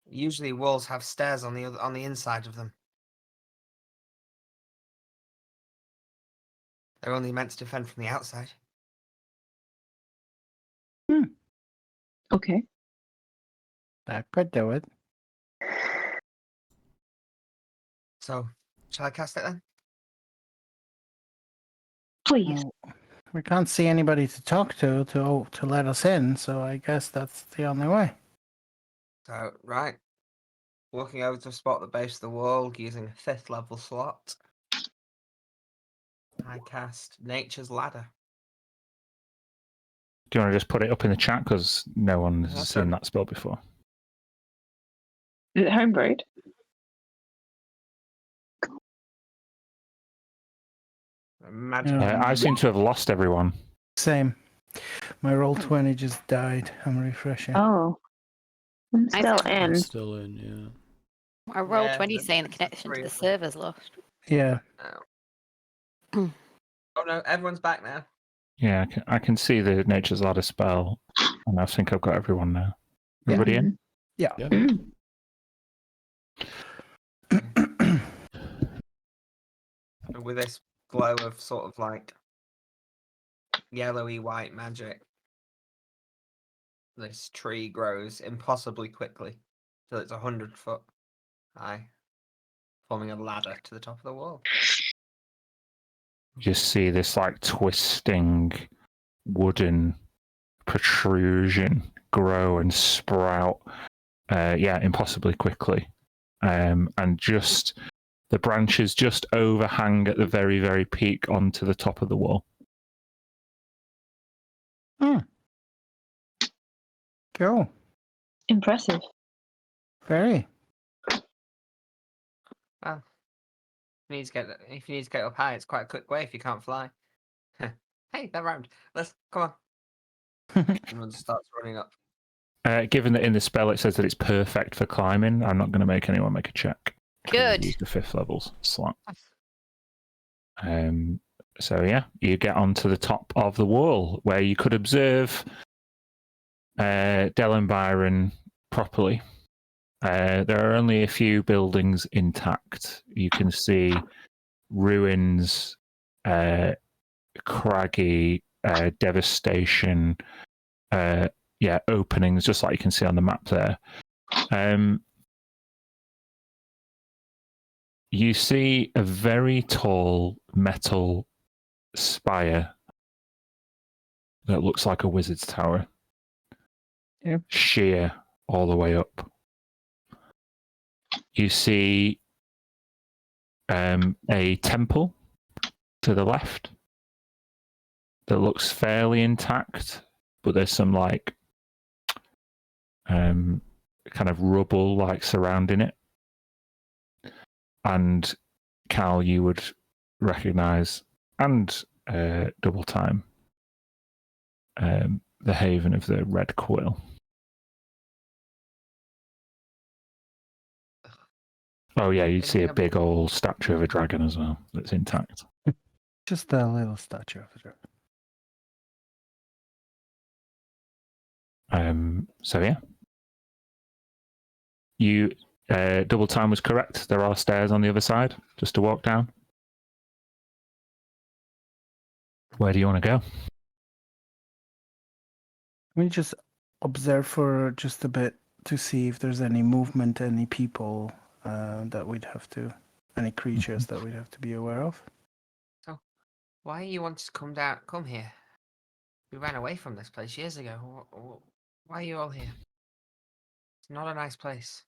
Usually, walls have stairs on the inside of them. They're only meant to defend from the outside. Okay. That could do it. So, shall I cast it then? Please. Well, we can't see anybody to talk to let us in, so I guess that's the only way. So, right. Walking over to a spot at the base of the wall using a 5th level slot. I cast Nature's Ladder. Do you want to just put it up in the chat because no one has That's seen right. that spell before? Is it homebrewed? Magic. I seem to have lost everyone. Same. My roll 20 just died. I'm refreshing. Oh. I'm I still said- I'm in. still in, yeah. I rolled Yeah, 20 the- saying the the connection to three the of them. server's lost. Yeah. Oh no, everyone's back now. Yeah, I can see the Nature's Ladder spell, and I think I've got everyone now. Everybody in? Yeah. Yeah. And with this glow of sort of like yellowy white magic, this tree grows impossibly quickly till it's 100 foot high, forming a ladder to the top of the wall. You just see this like twisting wooden protrusion grow and sprout. Impossibly quickly. And just the branches just overhang at the very, very peak onto the top of the wall. Cool. Impressive. Very. Well, if you need to get up high, it's quite a quick way if you can't fly. Hey, they're round. Let's come on. Everyone just starts running up. Given that in the spell it says that it's perfect for climbing, I'm not going to make anyone make a check. Good. Use the 5th levels slot. So yeah, you get onto the top of the wall where you could observe Del and Byron properly. There are only a few buildings intact. You can see ruins, craggy devastation, openings, just like you can see on the map there. You see a very tall metal spire that looks like a wizard's tower. Yep. Sheer all the way up. You see a temple to the left that looks fairly intact, but there's some like kind of rubble like surrounding it. And Cal, you would recognize, and Double Time, the haven of the Red Quill. Oh yeah, you'd see a big old statue of a dragon as well that's intact. Just a little statue of it. So yeah, you Double Time was correct. There are stairs on the other side, just to walk down. Where do you want to go? We just observe for just a bit to see if there's any movement, any people that we'd have to, any creatures that we'd have to be aware of. Why you want to come here? We ran away from this place years ago. Why are you all here? It's not a nice place.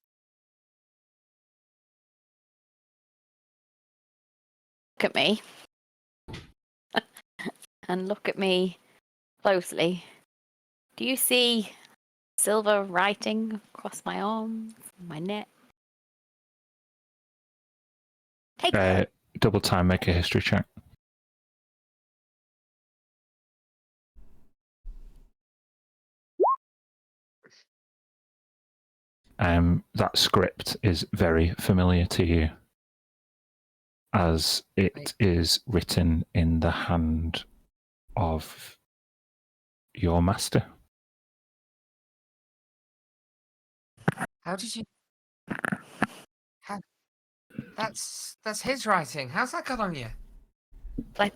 Look at me. And look at me closely. Do you see silver writing across my arms, my neck? Take it. Double time, make a history check. That script is very familiar to you, as it is written in the hand of your master. How did you? That's his writing. How's that got on you? I don't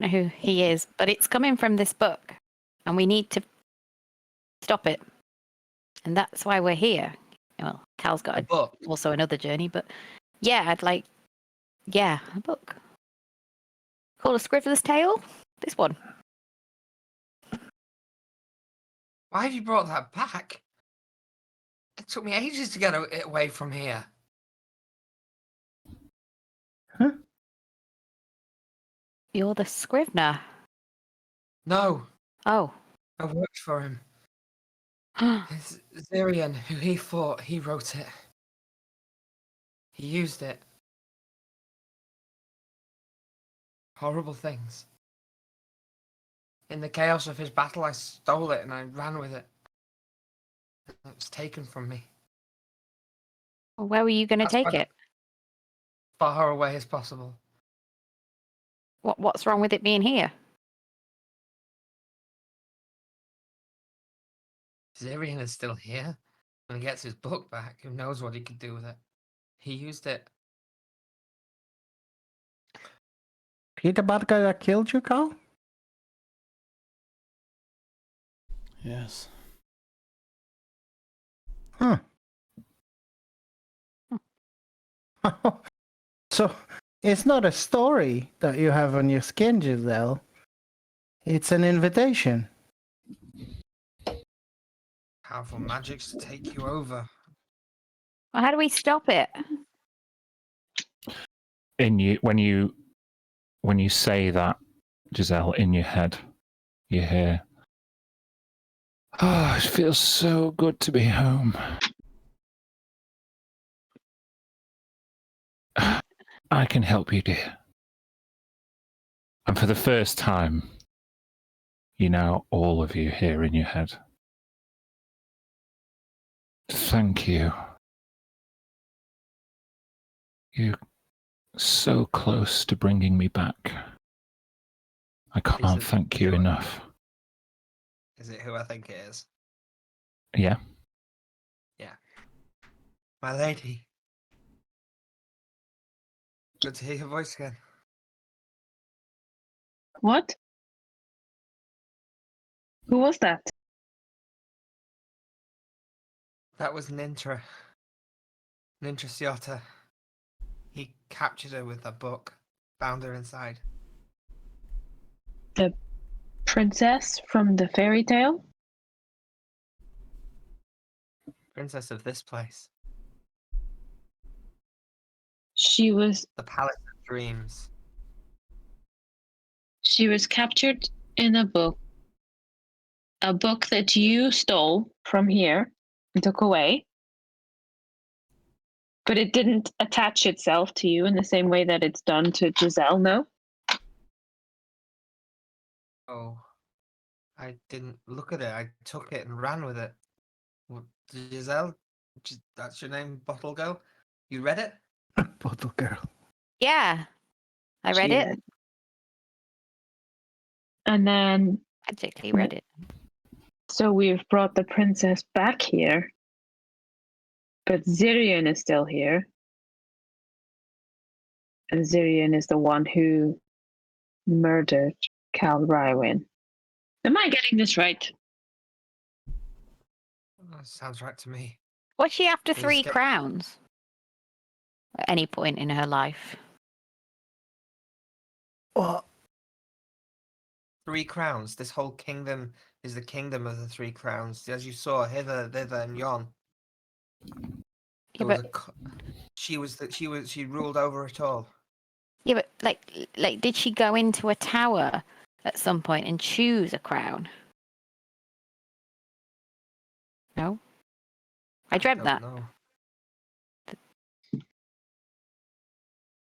know who he is, but it's coming from this book, and we need to stop it. And that's why we're here. Well, Cal's got Book. also another journey, but yeah, a book. Called A Scrivener's Tale? This one. Why have you brought that back? It took me ages to get it away from here. Huh? You're the Scrivener. No, Oh. I worked for him. It's Zirian, who he fought, he wrote it. He used it. Horrible things. In the chaos of his battle, I stole it and I ran with it. It was taken from me. Where were you going to That's take why- it? Far away as possible. What's wrong with it being here? Zirian is still here. When he gets his book back, who knows what he could do with it. He used it. He the bad guy that killed you, Carl? Yes. Huh. So it's not a story that you have on your skin, Giselle. It's an invitation. Powerful magics to take you over. Well, how do we stop it? When you say that, Giselle, in your head, you hear, "Oh, it feels so good to be home." I can help you, dear. And for the first time, you now all of you hear in your head, "Thank you. You're so close to bringing me back. I can't thank you enough." Is it who I think it is? Yeah. My lady. Good to hear your voice again. What? Who was that? That was Nintra. Nintra Ciota. He captured her with a book, found her inside. The princess from the fairy tale? Princess of this place. She was The Palace of Dreams. captured in a book that you stole from here and took away. But it didn't attach itself to you in the same way that it's done to Giselle, no? Oh. I didn't look at it. I took it and ran with it. Giselle? That's your name, Bottle Girl? You read it? Bottle girl. Yeah. I read it. And then, Magically read it. so we've brought the princess back here. But Zirian is still here. And Zirian is the one who murdered Cal Rywin. Am I getting this right? That sounds right to me. Was she after Please 3 get- crowns? At any point in her life? Well, 3 crowns. This whole kingdom is the kingdom of the 3 crowns. As you saw, hither, thither, and yon. Yeah, There was but, she ruled over it all. yeah, but like, did she go into a tower at some point and choose a crown? No? I dreamt that. No.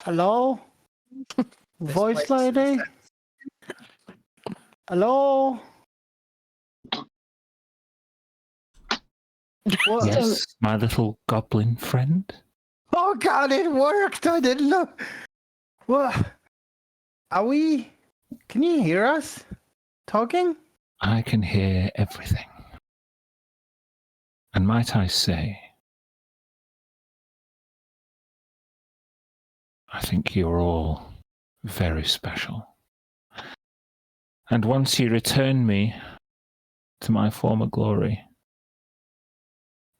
hello? This Voice place is lady? set- Hello? What? Yes, my little goblin friend. Oh god, it worked! I didn't know. What? Are we? Can you hear us talking? I can hear everything. And might I say, I think you're all very special. And once you return me to my former glory,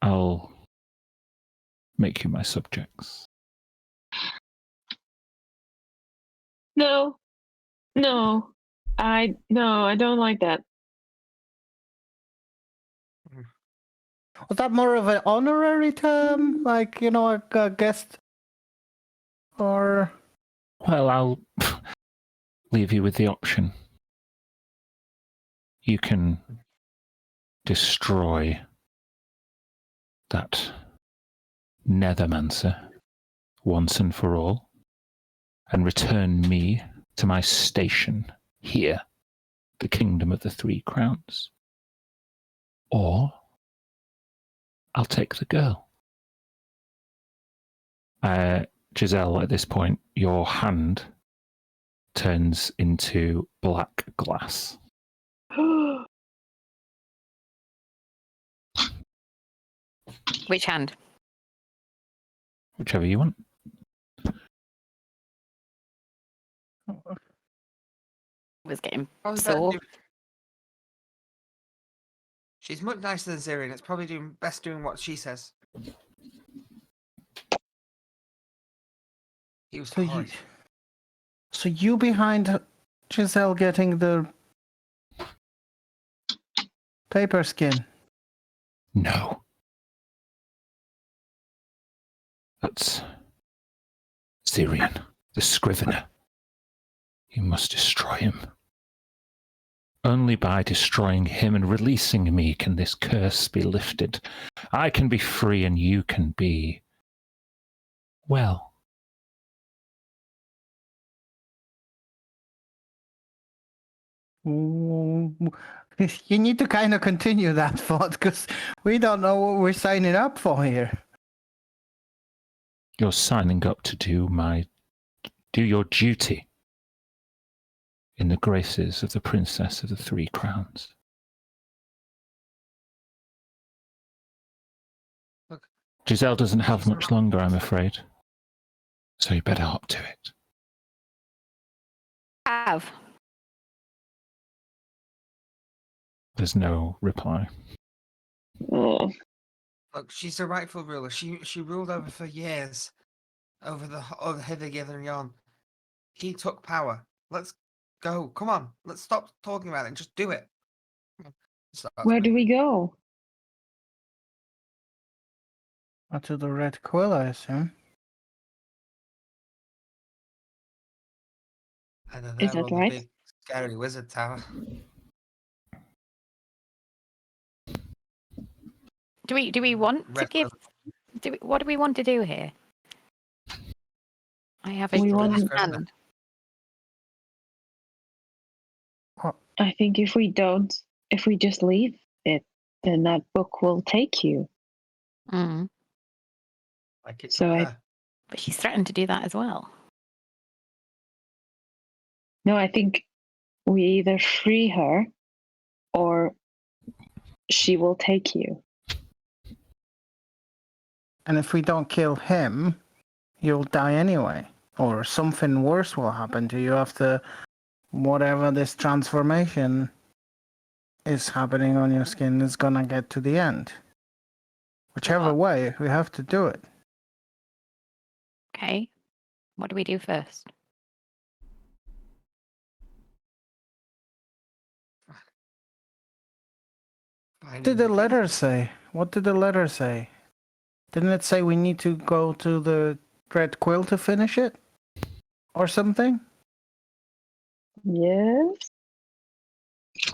I'll make you my subjects. No, I don't like that. Was that more of an honorary term? Like, a guest? Or. Well, I'll leave you with the option. You can destroy that Nethermancer once and for all, and return me to my station here, the kingdom of the 3 crowns. Or I'll take the girl. Giselle, at this point, your hand turns into black glass. Which hand? Whichever you want. Was getting Probably better sore. do- She's much nicer than Zirian. It's probably best doing what she says. He was So you, horrid. so you behind Giselle getting the paper skin? No. That's Zirian, the Scrivener. You must destroy him. Only by destroying him and releasing me can this curse be lifted. I can be free and you can be, well, Ooh, you need to kind of continue that thought because we don't know what we're signing up for here. you're signing up to do your duty in the graces of the Princess of the 3 Crowns. Look, Giselle doesn't have she's much not- longer, I'm afraid. So you better hop to it. Have. There's no reply. Oh, Look, she's the rightful ruler. She ruled over for years, over the hither, thither, and yon. He took power. Let's go. Come on. Let's stop talking about it and just do it. Come on. Starts where do we moving. go? To the Red Quill, I assume. Either Is there that or the right? big scary wizard tower. Do we want to Red give? What do we want to do here? I have a We want- hand. I think if we just leave it, then that book will take you. Mm. Like it's So her. But she's threatened to do that as well. No, I think we either free her or she will take you. And if we don't kill him, you'll die anyway. Or something worse will happen to you after whatever this transformation is happening on your skin is gonna get to the end. Whichever What? way, we have to do it. Okay. What do we do first? What did the letter say? What did the letter say? Didn't it say we need to go to the Red Quill to finish it? Or something? Yes.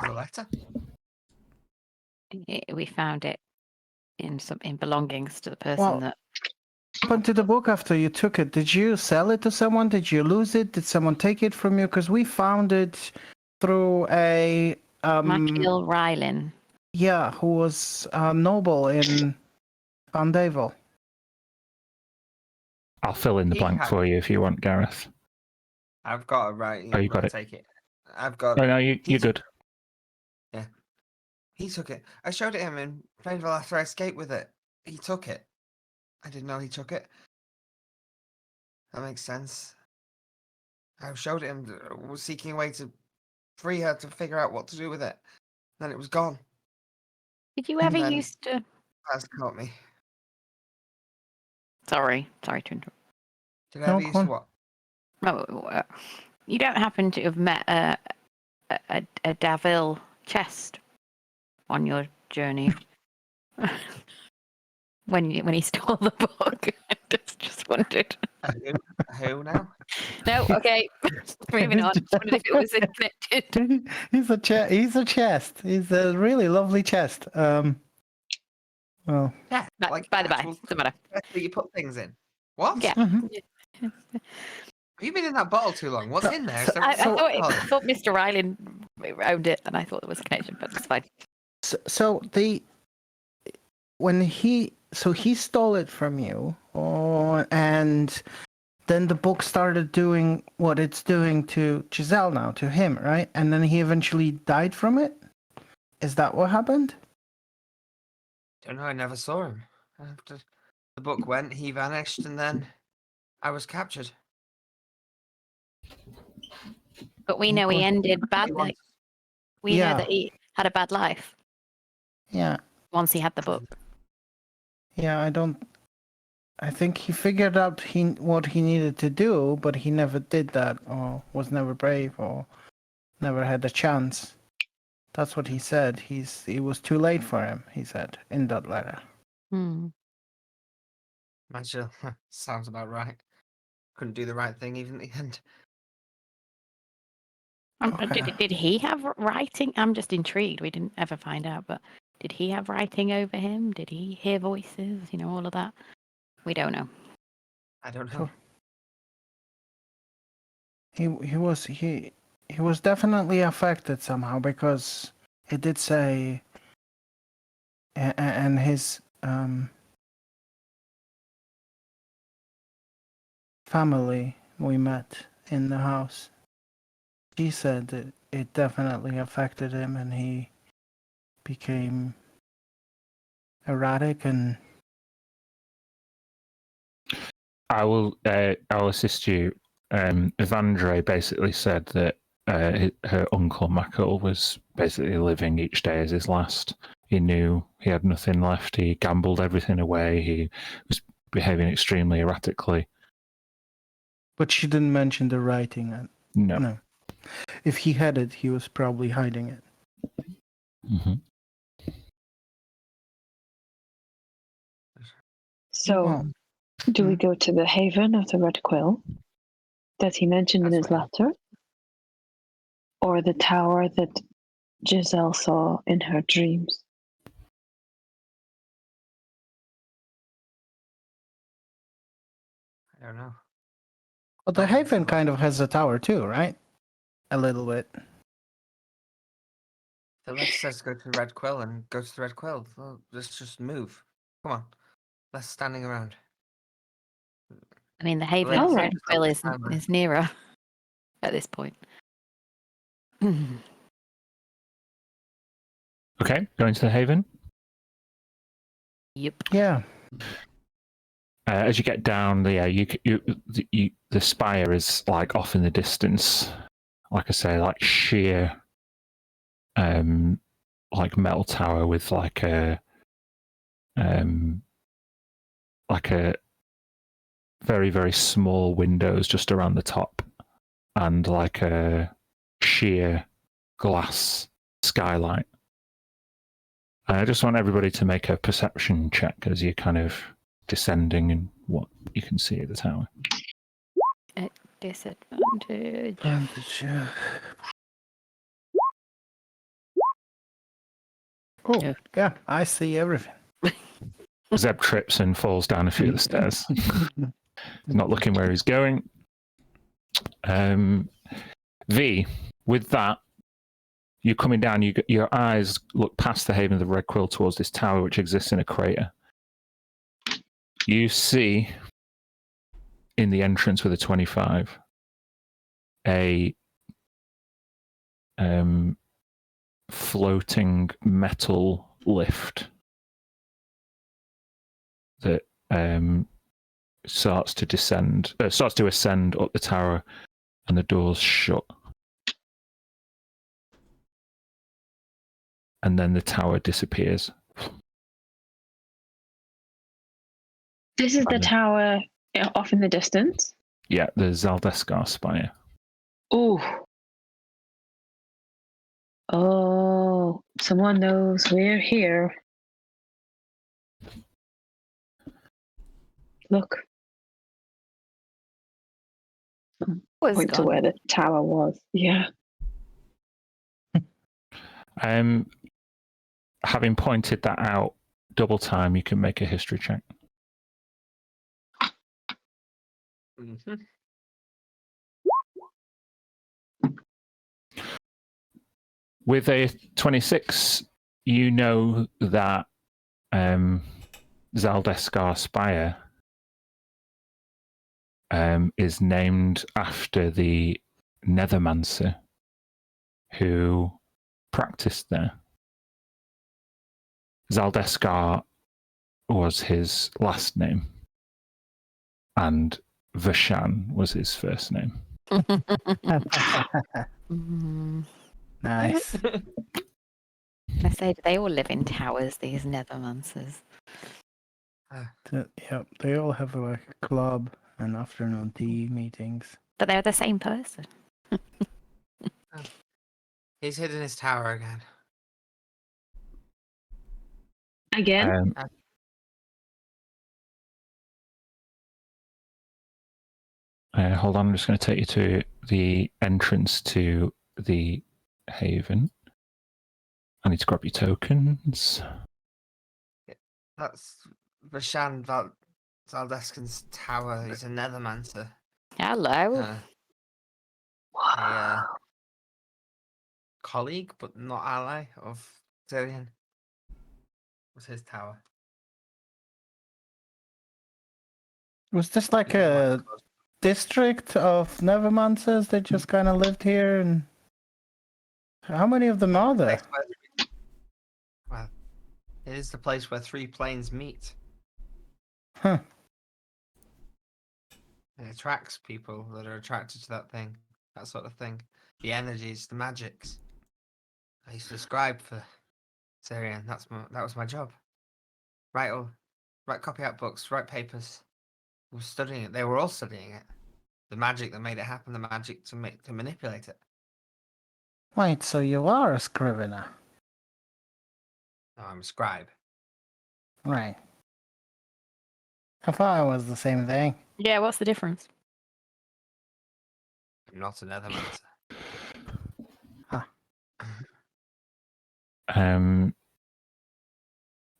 The letter. We found it in belongings to the person Well, that. What happened to the book after you took it? Did you sell it to someone? Did you lose it? Did someone take it from you? Because we found it through a Machil Rylin. yeah, who was a noble in Fandeval. I'll fill in the He blank had- for you if you want, Gareth. I've got it right. Oh, you got I'll it. Take it. I've got. Oh, no, you're He good. He took it. I showed it him in Fandeval after I escaped with it. He took it. I didn't know he took it. That makes sense. I showed it him. Was seeking a way to free her to figure out what to do with it. Then it was gone. Did you ever then- used to? That's caught me. Sorry to interrupt. Did I No, ever go use on. to what? No, you don't happen to have met a Davil chest on your journey when he stole the book? I just wondered. Who now? No, okay, moving on. Just wondered if it was connected. He's a chest. He's a really lovely chest. Well, Yeah. By the by, actual doesn't matter. chest that you put things in. What? Yeah. mhm. Have you been in that bottle too long? What's in there? Is there I alcohol? thought Mr. Rylin owned it, and I thought there was a connection, but it's fine. So he stole it from you, and then the book started doing what it's doing to Giselle now, to him, right? And then he eventually died from it. Is that what happened? Don't know. I never saw him. After the book went, he vanished, and then I was captured. But we know he ended He badly. wants- We know Yeah. that he had a bad life Yeah, once he had the book. yeah. I think he figured out what he needed to do, but he never did that, or was never brave, or never had a chance. That's what he said. It was too late for him. He said in that letter. Hmm. Imagine. Sounds about right. Couldn't do the right thing even at the end. Okay. Did he have writing? I'm just intrigued. We didn't ever find out, but did he have writing over him? Did he hear voices? You know, all of that. We don't know. I don't know. Sure. He was definitely affected somehow, because it did say, and his family we met in the house. She said that it definitely affected him, and he became erratic and I'll assist you. Evandre basically said that her uncle Makul was basically living each day as his last. He knew he had nothing left. He gambled everything away. He was behaving extremely erratically. But she didn't mention the writing. No. No. If he had it, he was probably hiding it. Mm-hmm. So, Well, do we go to the haven of the Red Quill that he mentioned in That's his what letter? Or the tower that Giselle saw in her dreams? I don't know. But the Oh, Haven sure. kind of has a tower too, right? A little bit. The letter says go to the Red Quill and go to the Red Quill. Well, let's just move. Come on. Less standing around. I mean, the Haven Well, of all Red right. Quill Timer. is nearer at this point. Okay, going to the Haven. Yep. Yeah. As you get down, the spire is like off in the distance. Like I say, like sheer, like metal tower with like a like a very, very small windows just around the top, and like a sheer glass skylight. I just want everybody to make a perception check as you're kind of descending and what you can see of the tower. At disadvantage. Oh, yeah, I see everything. Zeb trips and falls down a few of the stairs. He's not looking where he's going. V, with that, you're coming down. Your eyes look past the Haven of the Red Quill towards this tower, which exists in a crater. You see in the entrance with a 25 a floating metal lift that starts to ascend up the tower, and the doors shut. And then the tower disappears. This is the tower off in the distance. Yeah, the Zaldeskar spire. Oh, someone knows we're here. Look. Point to where the tower was. Yeah. Having pointed that out double time, you can make a history check. Mm-hmm. With a 26, you know that Zaldeskar Spire is named after the Nethermancer who practiced there. Zaldeskar was his last name, and Vashan was his first name. Nice. I say, do they all live in towers, these Nethermancers? Yep, they all have like a club and afternoon tea meetings. But they're the same person. He's hidden his tower again. Again? Hold on, I'm just going to take you to the entrance to the Haven. I need to grab your tokens. That's Vashan Zaldeskin's tower. He's a Nethermancer. Hello. A colleague, but not ally of Zillion. Was his tower. Was this like a district of Nevermancers that just kind of lived here? And how many of them are there? Well, it is the place where three planes meet. Huh. It attracts people that are attracted to that thing, that sort of thing. The energies, the magics. I used to scribe for Syrian. That was my job. Write copy out books, write papers. I was studying it. They were all studying it. The magic that made it happen, the magic to manipulate it. Wait, so you are a scrivener? No, I'm a scribe. Right. I thought it was the same thing. Yeah, what's the difference? I'm not a Nethermancer.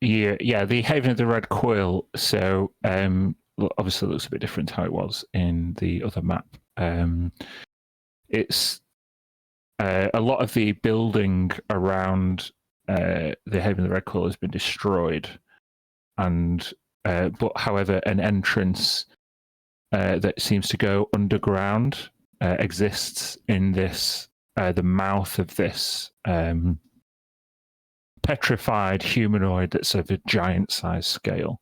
Yeah, the Haven of the Red Quill. So obviously it looks a bit different to how it was in the other map. It's a lot of the building around the Haven of the Red Quill has been destroyed, and but however, an entrance that seems to go underground exists in this the mouth of this petrified humanoid that's of a giant-sized scale.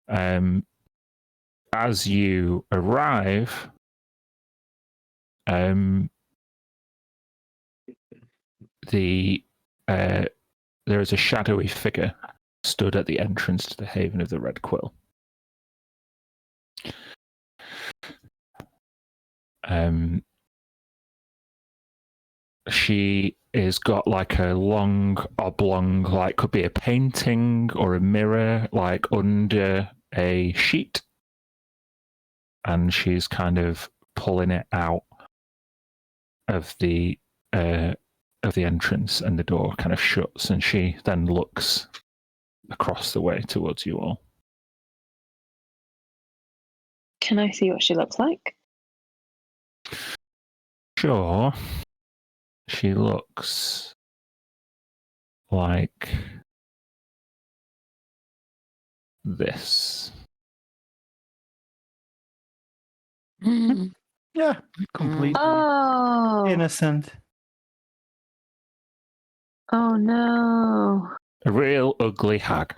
As you arrive, there is a shadowy figure stood at the entrance to the Haven of the Red Quill. She is got like a long oblong, like could be a painting or a mirror, like under a sheet, and she's kind of pulling it out of the entrance, and the door kind of shuts, and she then looks across the way towards you all. Can I see what she looks like? Sure. She looks like this. Mm. Yeah, completely Oh. innocent. Oh no. A real ugly hag.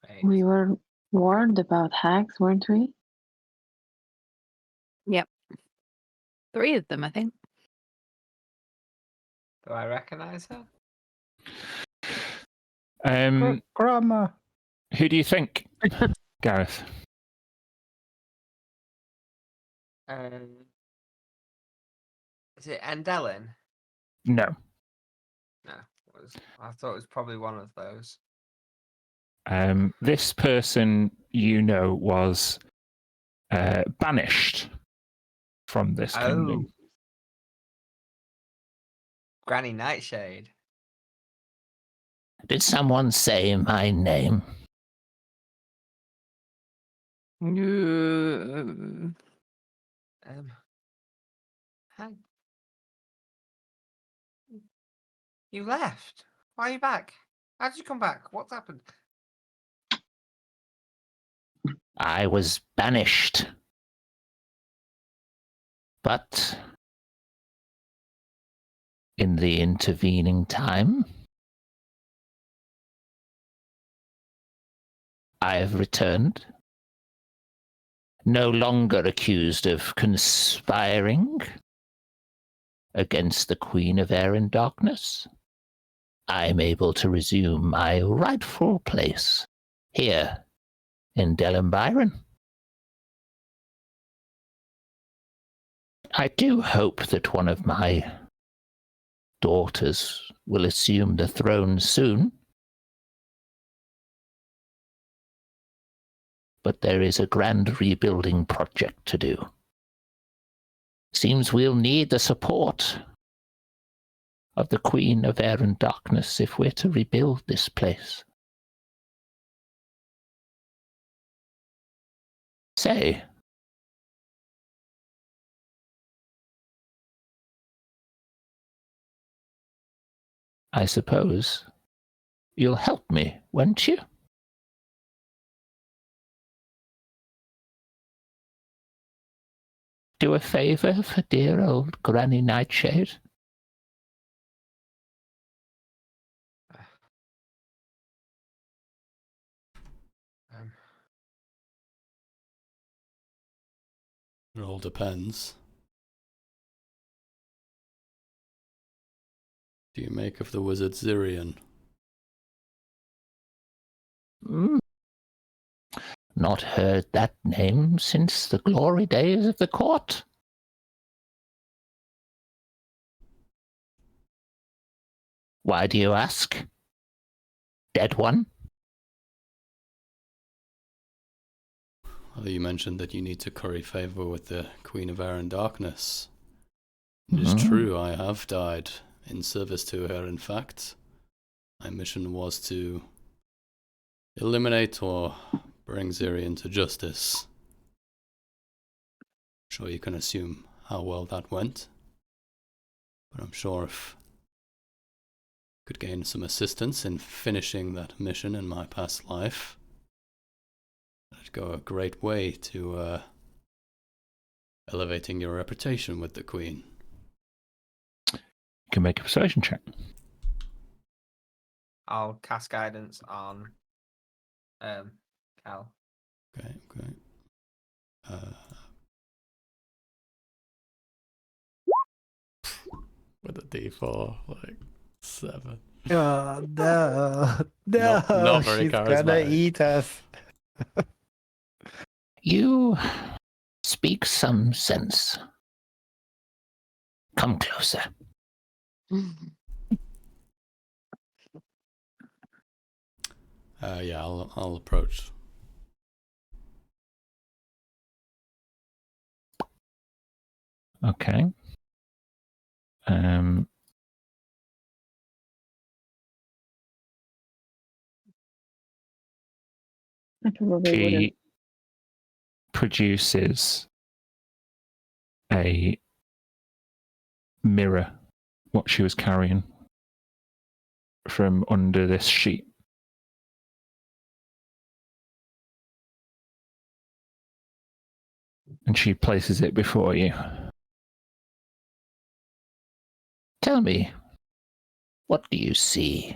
Wait, We were warned about hags, weren't we? Yep. 3 of them, I think. do I recognize her? Grandma. Who do you think, Gareth? Is it Endelin? No. No, I thought it was probably one of those. This person was banished from this kingdom. Granny Nightshade. Did someone say my name? Hi. You left. Why are you back? How did you come back? What's happened? I was banished. But in the intervening time, I have returned. No longer accused of conspiring against the Queen of Air and Darkness. I am able to resume my rightful place here in Byron. I do hope that one of my daughters will assume the throne soon. But there is a grand rebuilding project to do. Seems we'll need the support of the Queen of Air and Darkness if we're to rebuild this place. Say, I suppose you'll help me, won't you? Do a favour for dear old Granny Nightshade. It all depends. Do you make of the wizard Zirian? Not heard that name since the glory days of the court. Why do you ask? Dead one? Well, you mentioned that you need to curry favour with the Queen of Air and Darkness. It is true, I have died in service to her, in fact. My mission was to eliminate or bring Zirian to justice. I'm sure you can assume how well that went. But I'm sure if I could gain some assistance in finishing that mission in my past life, that'd go a great way to elevating your reputation with the Queen. You can make a persuasion check. I'll cast guidance on Cal. Okay. With a D4, like 7. Oh, no. Not very She's gonna charismatic. eat us. You speak some sense. Come closer. Yeah, I'll approach. Okay. I probably wouldn't. She produces a mirror, what she was carrying, from under this sheet. And she places it before you. Tell me, what do you see?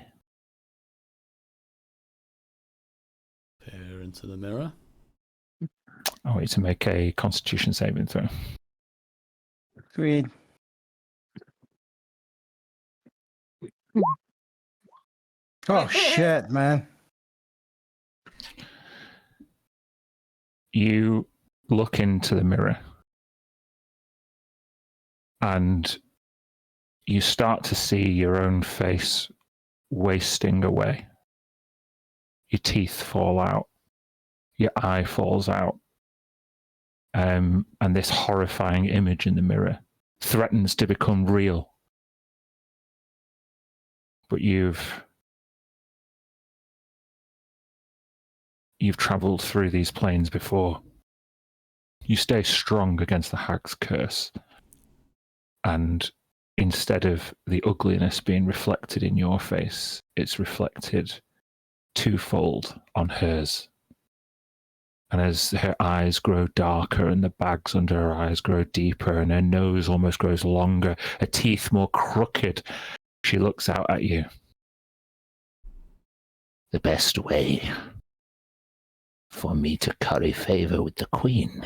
Peer into the mirror. I want you to make a Constitution saving throw. Sweet. Oh shit, man. You look into the mirror and you start to see your own face wasting away. Your teeth fall out. Your eye falls out. And this horrifying image in the mirror threatens to become real. But you've travelled through these planes before. You stay strong against the hag's curse. And instead of the ugliness being reflected in your face, it's reflected twofold on hers. And as her eyes grow darker and the bags under her eyes grow deeper and her nose almost grows longer, her teeth more crooked, she looks out at you. The best way for me to curry favor with the Queen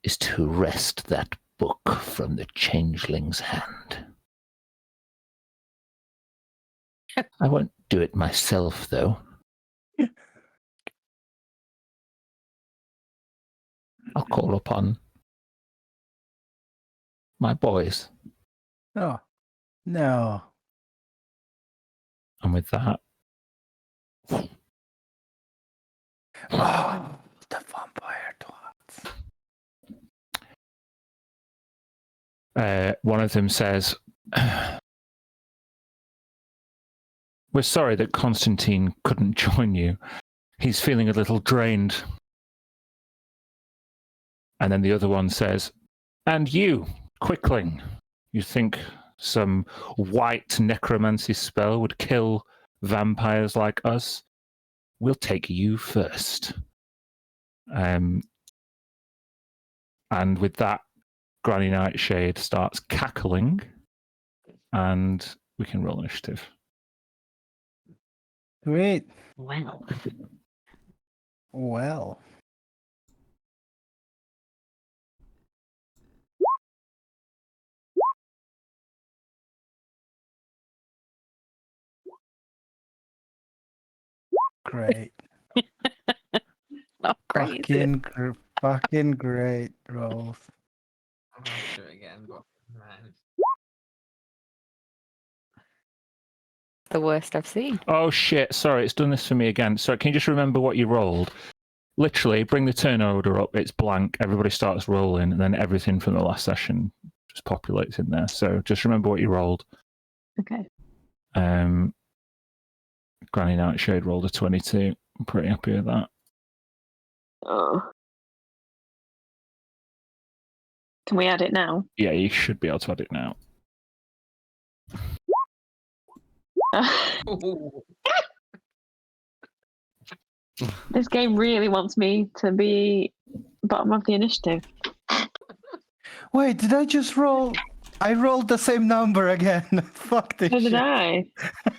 is to wrest that book from the changeling's hand. I won't do it myself, though. I'll call upon my boys. Oh, no. And with that, Oh, the vampire twats. one of them says, "We're sorry that Constantine couldn't join you. He's feeling a little drained." And then the other one says, "And you, Quickling, you think some white necromancy spell would kill vampires like us? We'll take you first." And with that, Granny Nightshade starts cackling, and we can roll initiative. Sweet. Well. Well. Great. Not great. Fucking great rolls. I'm gonna have to do it again, but man. The worst I've seen. Oh shit, sorry, it's done this for me again. So can you just remember what you rolled? Literally, bring the turn order up, it's blank, everybody starts rolling, and then everything from the last session just populates in there. So just remember what you rolled. Okay. Granny Nightshade rolled a 22. I'm pretty happy with that. Oh. Can we add it now? Yeah, you should be able to add it now. This game really wants me to be bottom of the initiative. Wait, did I just roll? I rolled the same number again. Fuck this So did shit. I.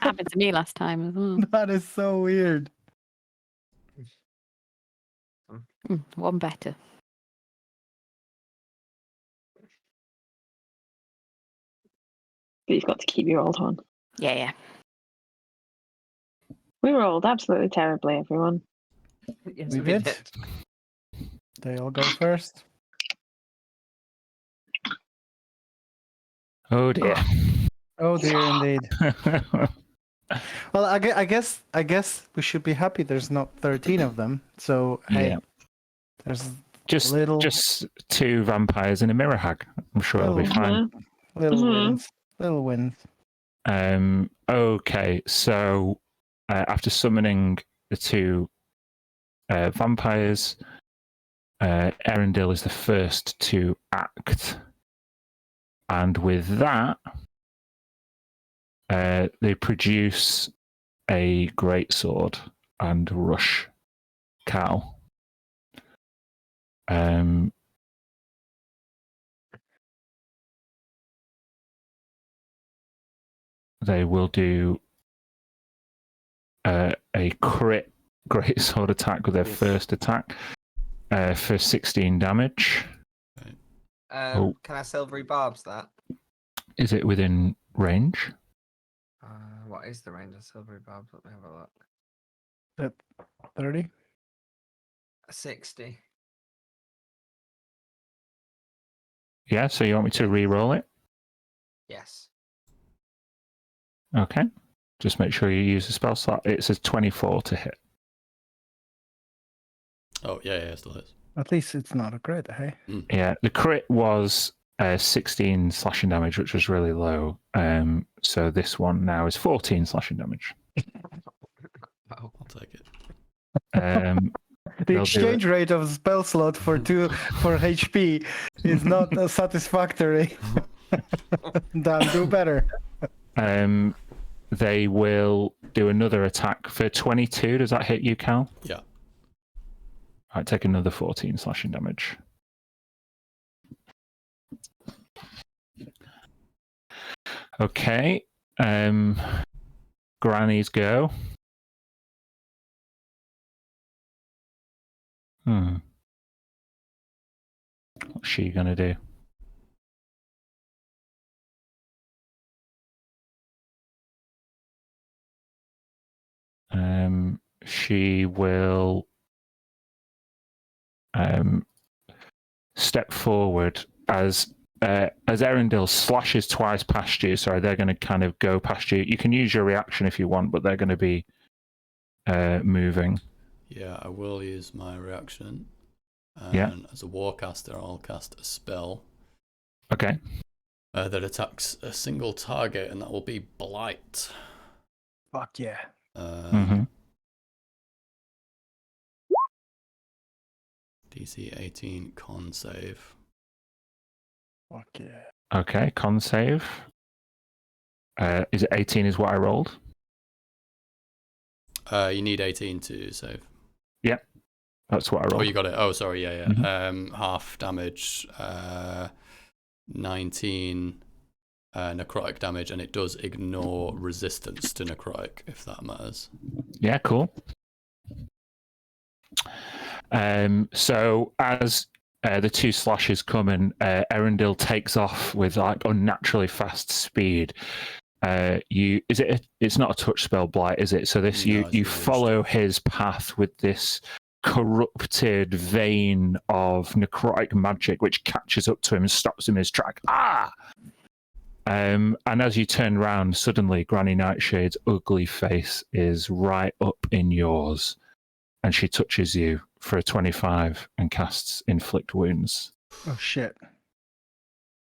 Happened to me last time as well. That is so weird. One better. But you've got to keep your old one. Yeah. We rolled absolutely terribly, everyone. Yes, We we did. did. They all go first. Oh dear. Oh dear, indeed. Well, I guess we should be happy. There's not 13 of them. So hey, Yeah. there's Just little 2 vampires and a mirror hag. I'm sure it'll be little, fine. little Mhm. wins. Little wins. Okay, so after summoning the 2 vampires, Erendil is the first to act. And with that, they produce a greatsword and rush Cal. They will do a crit greatsword attack with their first attack for 16 damage. Oh. Can I silvery barbs that? Is it within range? What is the range of silvery barbs? Let me have a look. 30. 60. Yeah, so you want me to re-roll it? Yes. Okay. Just make sure you use the spell slot. It says 24 to hit. Oh, yeah, it still is. At least it's not a crit, hey? Yeah, the crit was 16 slashing damage, which was really low. So this one now is 14 slashing damage. Oh. I'll take it. The They'll do exchange rate of spell slot for HP is not satisfactory. Dan, do better. They will do another attack for 22. Does that hit you, Cal? Yeah. Right, take another 14 slashing damage. Okay. Granny's go. What's she gonna do? She will step forward as Erendil slashes twice past you. Sorry, they're going to kind of go past you. You can use your reaction if you want, but they're going to be moving. Yeah, I will use my reaction. And Yeah. as a warcaster, I'll cast a spell. Okay. That attacks a single target, and that will be Blight. Fuck yeah. DC 18 con save. Fuck yeah. Okay, con save. Is it 18 is what I rolled? You need 18 to save. Yeah, that's what I rolled. Oh, you got it. Oh, sorry. Yeah, yeah. Mhm. Half damage, 19 necrotic damage, and it does ignore resistance to necrotic, if that matters. Yeah, cool. So as the 2 slashes come and Erendil takes off with like unnaturally fast speed. It's not a touch spell, Blight, is it? So this No, you it's ranged. follow his path with this corrupted vein of necrotic magic, which catches up to him and stops him in his track. And as you turn around, suddenly Granny Nightshade's ugly face is right up in yours, and she touches you for a 25 and casts Inflict Wounds. Oh shit.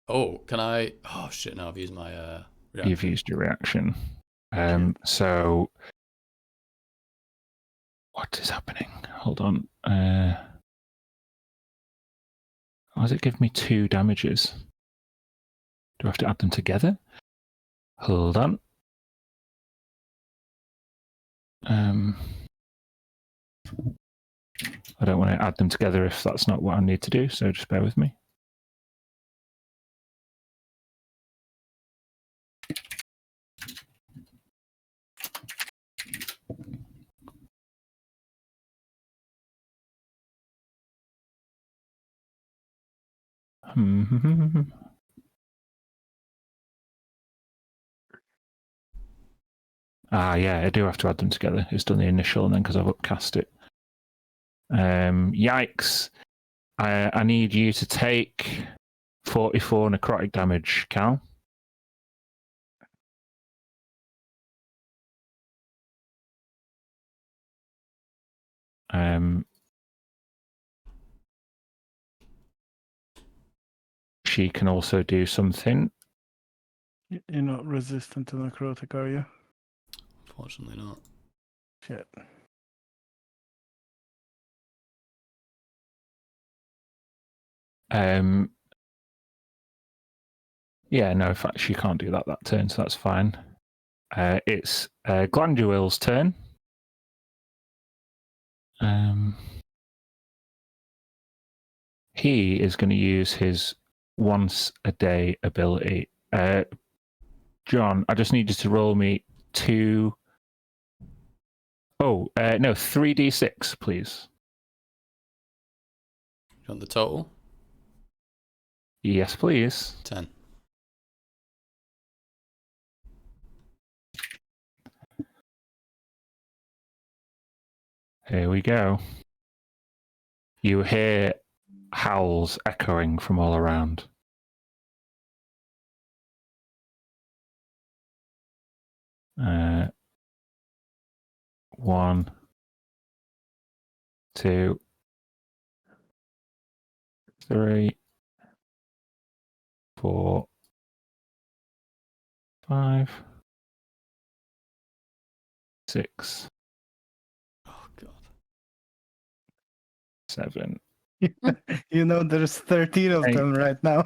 Oh, can I? Oh shit! No, I've used my reaction. You've used your reaction. So what is happening? Hold on. Why does it give me 2 damages? Do I have to add them together? Hold on. I don't want to add them together if that's not what I need to do, so just bear with me. Yeah, I do have to add them together. It's done the initial, and then because I've upcast it, Yikes. I need you to take 44 necrotic damage, Cal. She can also do something. You're not resistant to necrotic, are you? Unfortunately not. Shit. Yeah, no, in fact, she can't do that turn, so that's fine. It's Glanduil's turn. He is going to use his once a day ability. John, I just need you to roll me 3d6, please. You want the total? Yes, please. 10. Here we go. You hear howls echoing from all around. One, 2, 3, 4, 5, 6, Oh, God. 7. You know, there's 13 of them right now.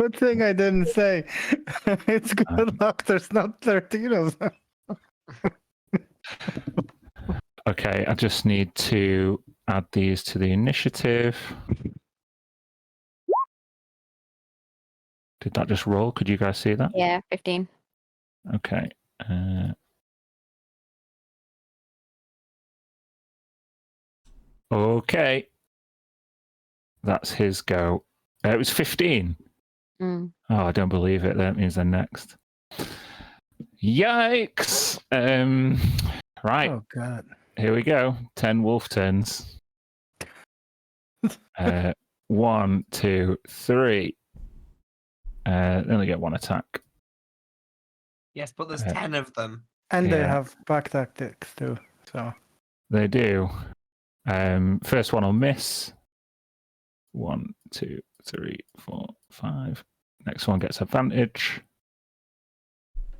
Good thing I didn't say. It's good luck there's not 13 of them. Okay, I just need to add these to the initiative. Did that just roll? Could you guys see that? Yeah, 15. Okay. Okay. That's his go. It was 15. Mm. Oh, I don't believe it. That means they're next. Yikes. Right. Oh, God. Here we go. 10 wolf turns. 1, 2, 3. They only get one attack. Yes, but there's 10 of them. And they Yeah. have back tactics too. So They do. First one will miss. 1, 2, 3, 4, 5. Next one gets advantage.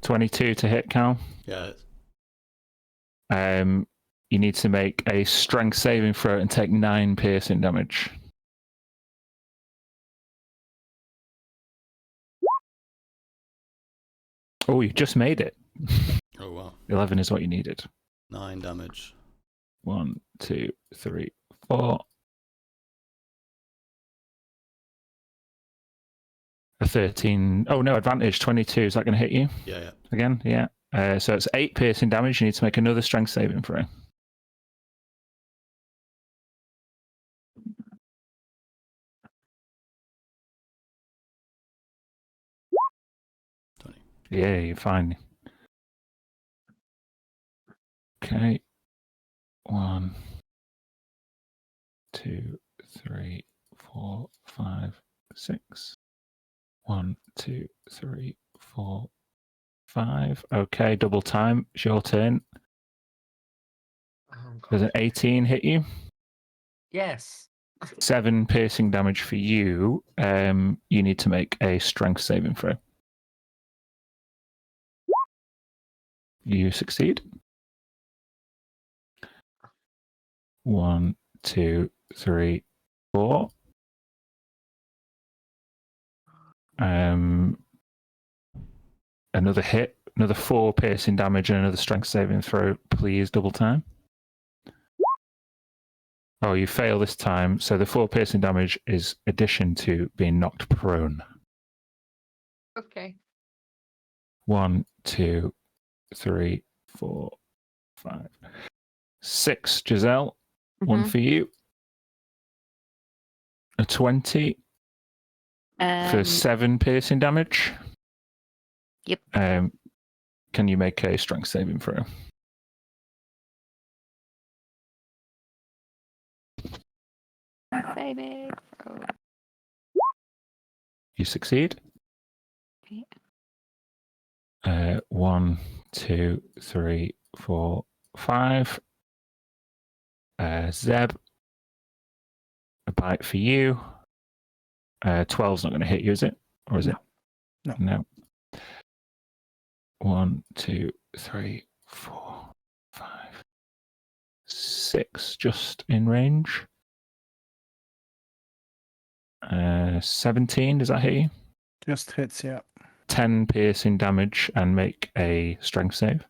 22 to hit, Cal. Yeah. You need to make a strength saving throw and take 9 piercing damage. Oh, you just made it. Oh, wow. 11 is what you needed. 9 damage. 1, 2, 3, 4. A 13. Oh, no, advantage. 22. Is that going to hit you Yeah, yeah. again? Yeah. So it's 8 piercing damage. You need to make another strength saving throw. Yeah, you're fine. Okay. 1, 2, 3, 4, 5, 6. 1, 2, 3, 4, 5. Okay, double time. It's your turn. Oh, God. Does an 18 hit you? Yes. 7 piercing damage for you. You need to make a strength saving throw. You succeed. 1, 2, 3, 4. Another hit, another 4 piercing damage, and another strength saving throw. Please, double time. Oh, you fail this time. So the 4 piercing damage is addition to being knocked prone. Okay. 1, 2, 3, 4, 5, 6. Giselle, one for you. A 20 for 7 piercing damage. Yep. Can you make a strength saving throw? Saving throw. You succeed. Okay. 1, 2, 3, 4, 5. Zeb, a bite for you. 12's not going to hit you, is it? Or is it? No. 1, 2, 3, 4, 5, 6, just in range. 17, does that hit you? Just hits, yeah. 10 piercing damage and make a strength save.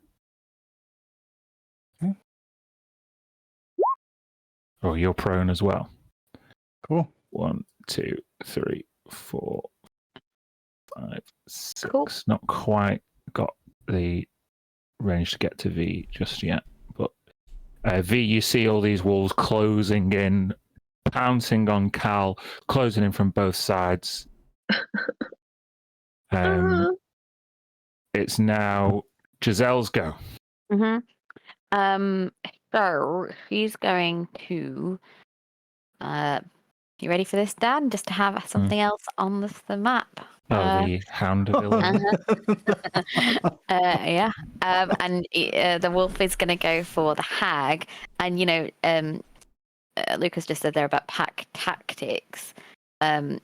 Okay. Oh, you're prone as well. Cool. 1, 2, 3, 4, 5, 6. Cool. Not quite got the range to get to V just yet. But V, you see all these walls closing in, pouncing on Cal, closing in from both sides. It's now Giselle's go. So he's going to. You ready for this, Dan? Just to have something else on the map. The Hound of Villain. Yeah. And the wolf is going to go for the hag. And, Lucas just said there about pack tactics. And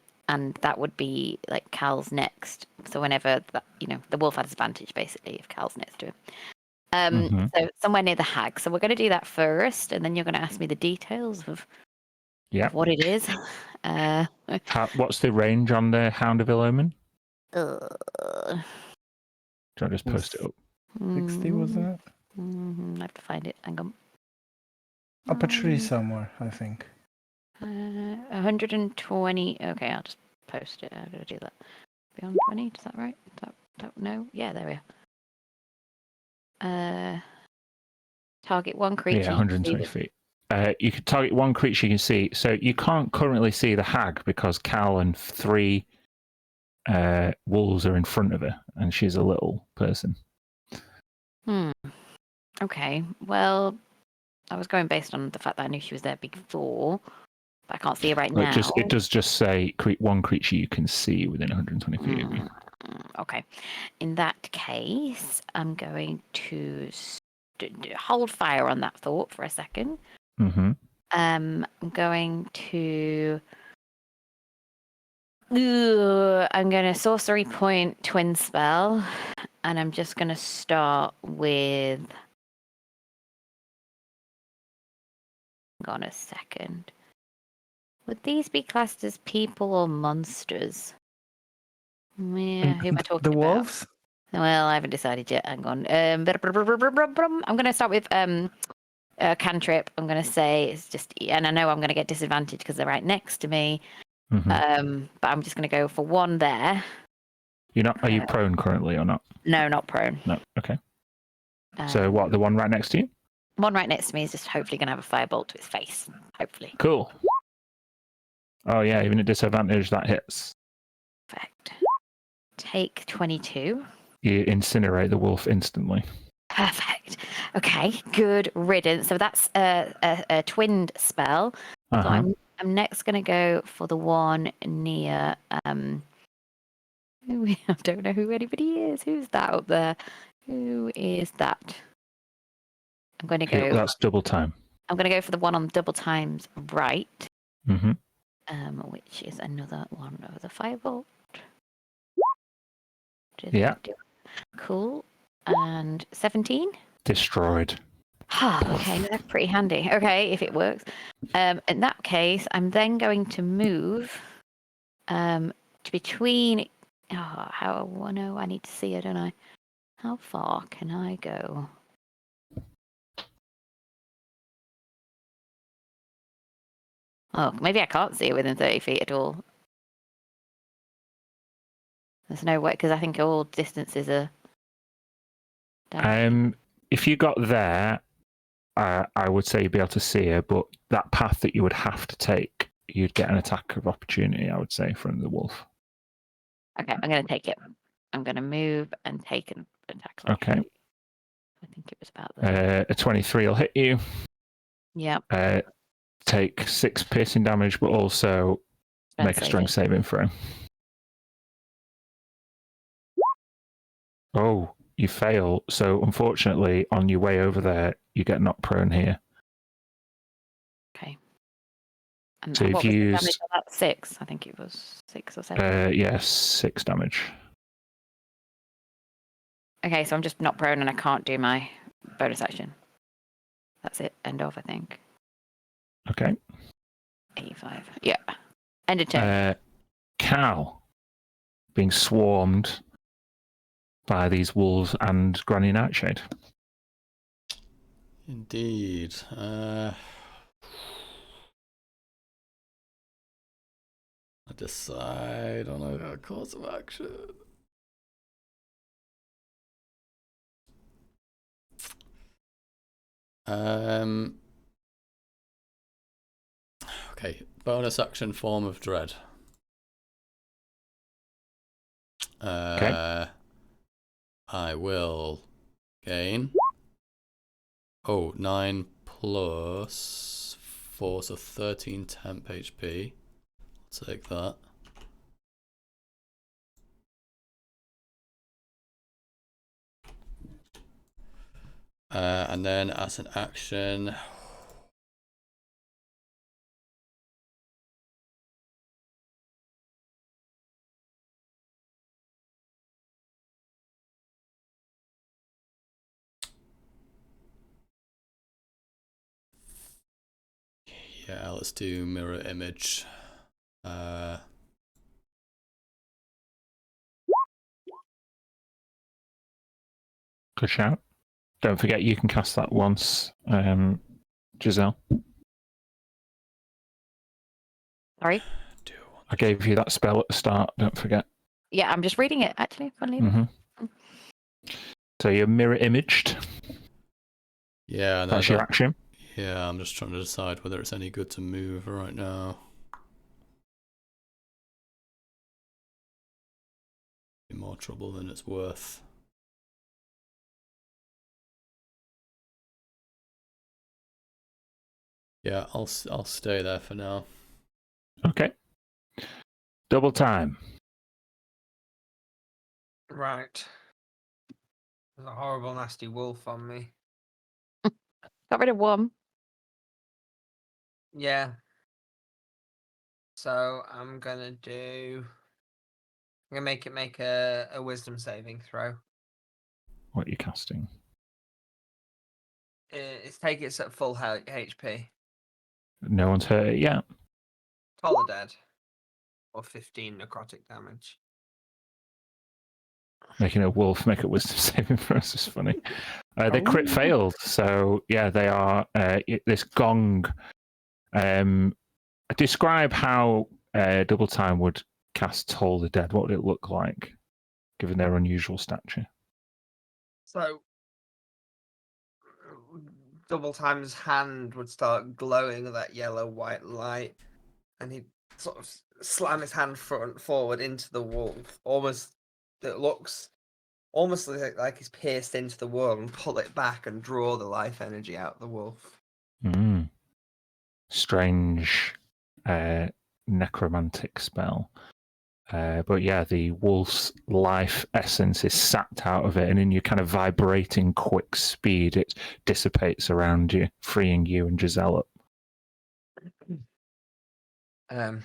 that would be like Cal's next. So whenever, the wolf has advantage, basically, if Cal's next to him. So somewhere near the hag. So we're going to do that first. And then you're going to ask me the details of what it is. What's the range on the Hound of Omen? Uh, Do I just post it up? 60, wasn't it? I have to find it. Hang on. Up a tree somewhere, I think. 120. Okay, I'll just post it. How do I do that? Beyond 20? Is that right? No? Yeah, there we are. Target one creature. Yeah, 120 feet. You can target one creature you can see. So you can't currently see the hag because Cal and 3 wolves are in front of her, and she's a little person. Okay. Well, I was going based on the fact that I knew she was there before, but I can't see her right now. It does just say one creature you can see within 120 feet of you. Okay. In that case, I'm going to hold fire on that thought for a second. I'm going to. I'm going to sorcery point twin spell, and I'm just going to start with. Hang on a second. Would these be classed as people or monsters? Yeah, who am I talking about? The wolves? Well, I haven't decided yet. Hang on. I'm going to start with cantrip. I'm going to say it's just, and I know I'm going to get disadvantage because they're right next to me. But I'm just going to go for one there. You're not? Are you prone currently or not? No, not prone. No. Okay. So what? The one right next to you? One right next to me is just hopefully going to have a firebolt to his face. Hopefully. Cool. Oh yeah, even at disadvantage that hits. Perfect. Take 22. You incinerate the wolf instantly. Perfect. Okay, good riddance. So that's a twinned spell. So I'm next going to go for the one near. I don't know who anybody is. Who's that up there? Who is that? I'm going to go. That's double time. I'm going to go for the one on double times right. Which is another one of the firebolt. Yeah. Cool. And 17? Destroyed. Okay, that's pretty handy. Okay, if it works. In that case, I'm then going to move to between. I need to see it, don't I? How far can I go? Oh, maybe I can't see it within 30 feet at all. There's no way, because I think all distances are. If you got there, I would say you'd be able to see her, but that path that you would have to take, you'd get an attack of opportunity, I would say, from the wolf. Okay, I'm going to take it. I'm going to move and take an attack. Okay. I think it was about that. A 23 will hit you. Yep. take 6 piercing damage, but also make a strength saving throw. Oh, you fail. So unfortunately, on your way over there, you get knocked prone here. Okay. And So what if was you the use, damage on that? 6. I think it was 6 or 7. yes, 6 damage. Okay, so I'm just not prone and I can't do my bonus action. That's it. End of, I think. Okay. 85. Yeah. End of turn. Cal being swarmed by these wolves and Granny Nightshade. Indeed. I decide on a course of action. Okay, bonus action form of dread. Okay. I will gain 9 plus 4, so 13 temp HP. I'll take that. And then as an action, yeah, let's do mirror image. Good shout. Don't forget you can cast that once, Giselle. Sorry? I gave you that spell at the start, don't forget. Yeah, I'm just reading it, actually. Funnily enough. So you're mirror imaged. Yeah, no, That's your action. Yeah, I'm just trying to decide whether it's any good to move right now. Be more trouble than it's worth. Yeah, I'll stay there for now. Okay. Double time. Right. There's a horrible, nasty wolf on me. Got rid of one. Yeah. So I'm gonna make it make a wisdom saving throw. What are you casting? It's take it at full HP. No one's hurt it yet. Toller dead. Or 15 necrotic damage. Making a wolf make a wisdom saving for us is funny. They crit failed, so yeah, they are this gong. Describe how Double Time would cast Toll the Dead. What would it look like, given their unusual stature? So Double Time's hand would start glowing with that yellow-white light, and he'd sort of slam his hand forward into the wolf. It looks almost like he's pierced into the wall, and pull it back and draw the life energy out of the wolf. Strange necromantic spell. But yeah, the wolf's life essence is sapped out of it, and in your kind of vibrating quick speed, it dissipates around you, freeing you and Giselle up. And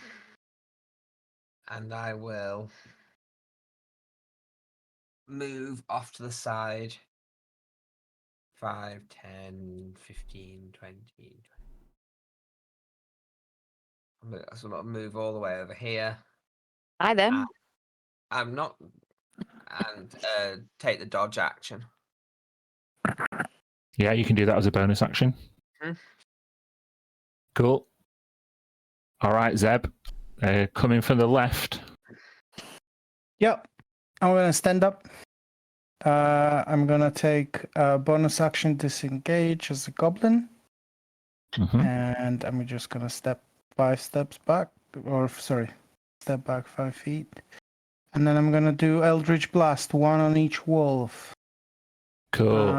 I will move off to the side. 5, 10, 15, 20. I'm going to move all the way over here. Hi then. I'm not... And take the dodge action. Yeah, you can do that as a bonus action. Cool. All right, Zeb. Coming from the left. Yep. I'm going to stand up. I'm going to take a bonus action disengage as a goblin. And I'm just going to step 5 steps back. Step back 5 feet. And then I'm going to do Eldritch Blast, 1 on each wolf. Cool.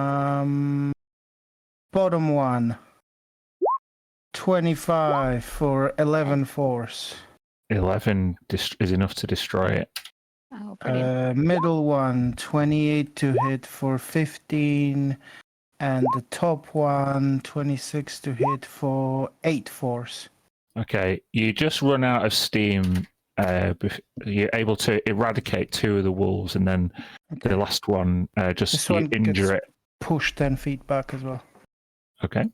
Bottom one. 25 for 11 force. 11 is enough to destroy it. Oh, brilliant. Middle one, 28 to hit for 15. And the top one, 26 to hit for 8 force. Okay, you just run out of steam. You're able to eradicate 2 of the wolves, and then the last one, just This you one injure gets it. push 10 feet back as well. Okay.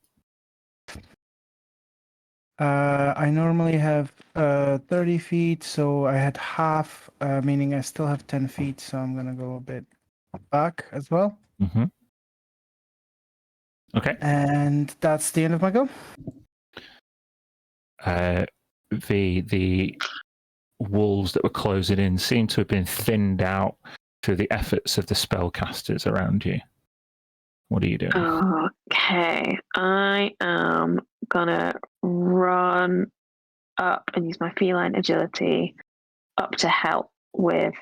I normally have 30 feet, so I had half, meaning I still have 10 feet, so I'm going to go a bit back as well. Mm-hmm. Okay. And that's the end of my go. The wolves that were closing in seem to have been thinned out through the efforts of the spellcasters around you. What are you doing? Okay, I am gonna run up and use my feline agility up to help with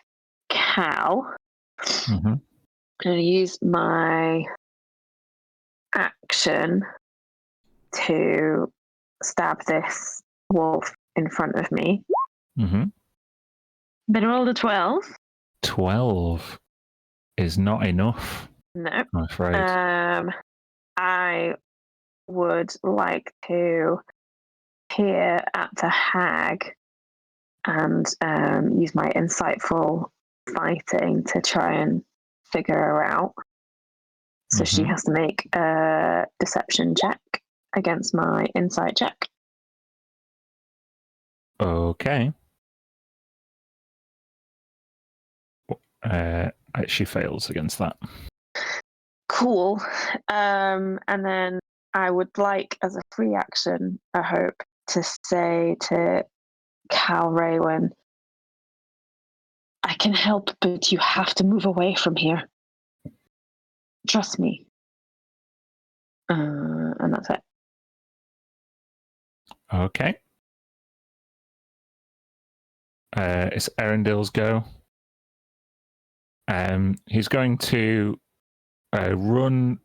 Cal. Mm-hmm. I'm gonna use my action to stab this wolf in front of me. Mm-hmm. But I rolled a 12. 12 is not enough, No. I'm afraid. I would like to peer at the hag and use my insightful fighting to try and figure her out. So she has to make a deception check against my insight check. Okay. She fails against that. Cool. And then I would like, as a free action, I hope, to say to Cal Raywin, I can help, but you have to move away from here. Trust me. And that's it. Okay. It's Erendil's go. He's going to run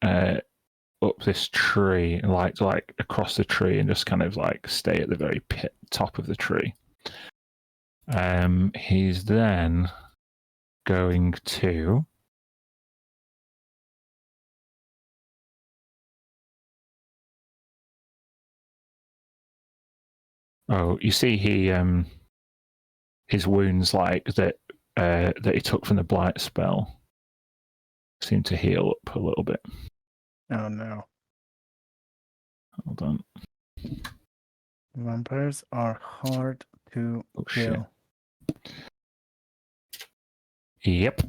up this tree, like across the tree, and just kind of like stay at the very top of the tree. He's then going to you see his wounds like that he took from the blight spell seem to heal up a little bit. Oh no. Hold on. Vampires are hard to kill. Yep.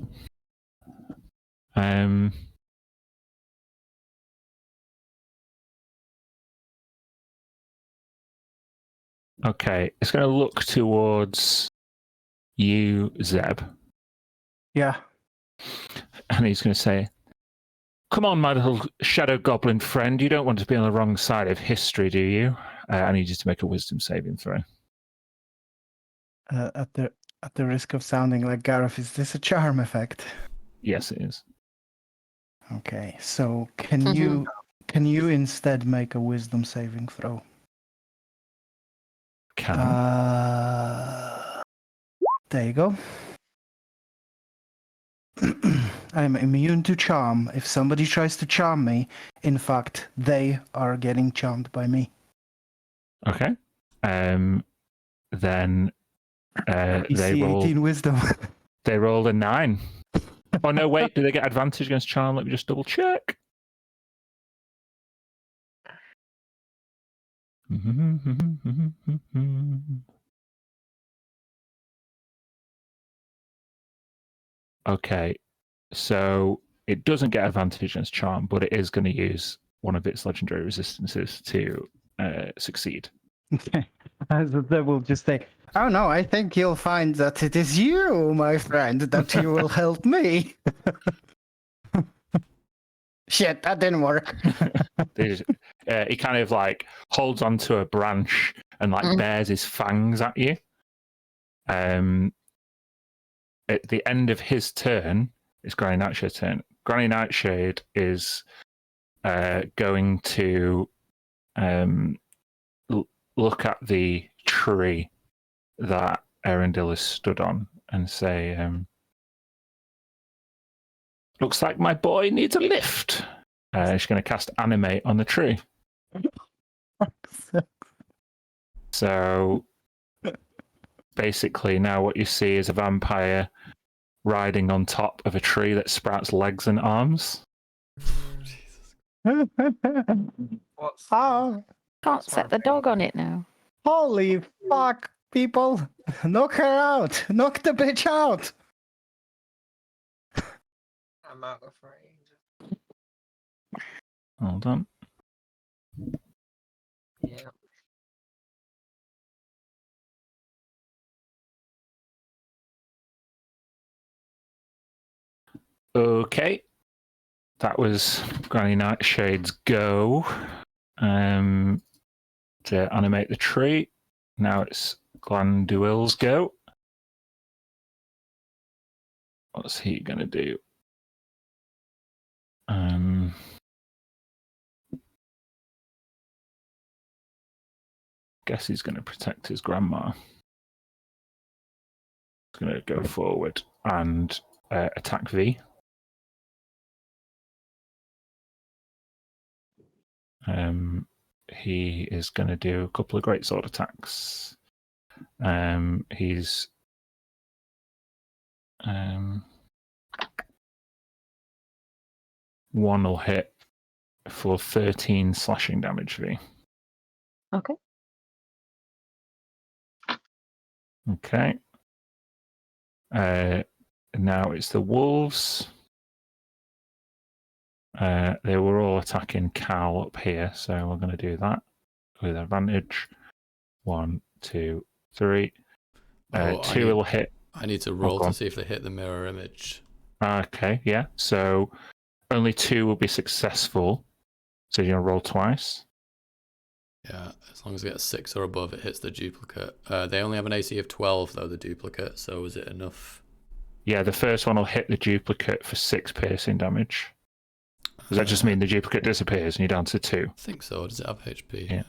Okay, it's going to look towards you, Zeb. Yeah. And he's going to say, "Come on, my little shadow goblin friend. You don't want to be on the wrong side of history, do you? I need you to make a wisdom saving throw." At the risk of sounding like Gareth, is this a charm effect? Yes, it is. Okay, so can you instead make a wisdom saving throw? Can. There you go. I'm immune to charm. If somebody tries to charm me, in fact, they are getting charmed by me. Okay. Then they roll. 18 wisdom. They rolled a 9. Oh no! Wait, do they get advantage against charm? Let me just double check. Okay, so it doesn't get advantage against charm, but it is going to use one of its legendary resistances to succeed. Okay. As they will just say, "Oh no, I think you'll find that it is you, my friend, that you will help me." Shit, that didn't work. He kind of like holds onto a branch and like bares his fangs at you. At the end of his turn, it's Granny Nightshade's turn. Granny Nightshade is going to look at the tree that Erendil is stood on and say, looks like my boy needs a lift. She's going to cast Animate on the tree. So basically now what you see is a vampire riding on top of a tree that sprouts legs and arms. What's Oh, Can't set the dog on it now. holy fuck, people. Knock her out. Knock the bitch out. I'm out of range. Hold on. Yeah. Okay. That was Granny Nightshade's go. To animate the tree. Now it's Glanduil's go. What's he gonna do? Guess he's gonna protect his grandma. He's gonna go forward and attack V. He is going to do a couple of great sword attacks. He's one will hit for 13 slashing damage. V. Okay. Okay. Now it's the wolves. They were all attacking Cal up here, so we're going to do that with advantage. 1, 2, 3. Two will hit. I need to roll to see if they hit the mirror image. Okay, yeah. So only 2 will be successful. So you're going to roll twice. Yeah, as long as it gets 6 or above, it hits the duplicate. They only have an AC of 12, though, the duplicate, so is it enough? Yeah, the first one will hit the duplicate for 6 piercing damage. Does that just mean the duplicate disappears and you're down to 2? I think so. Does it have HP? Yeah.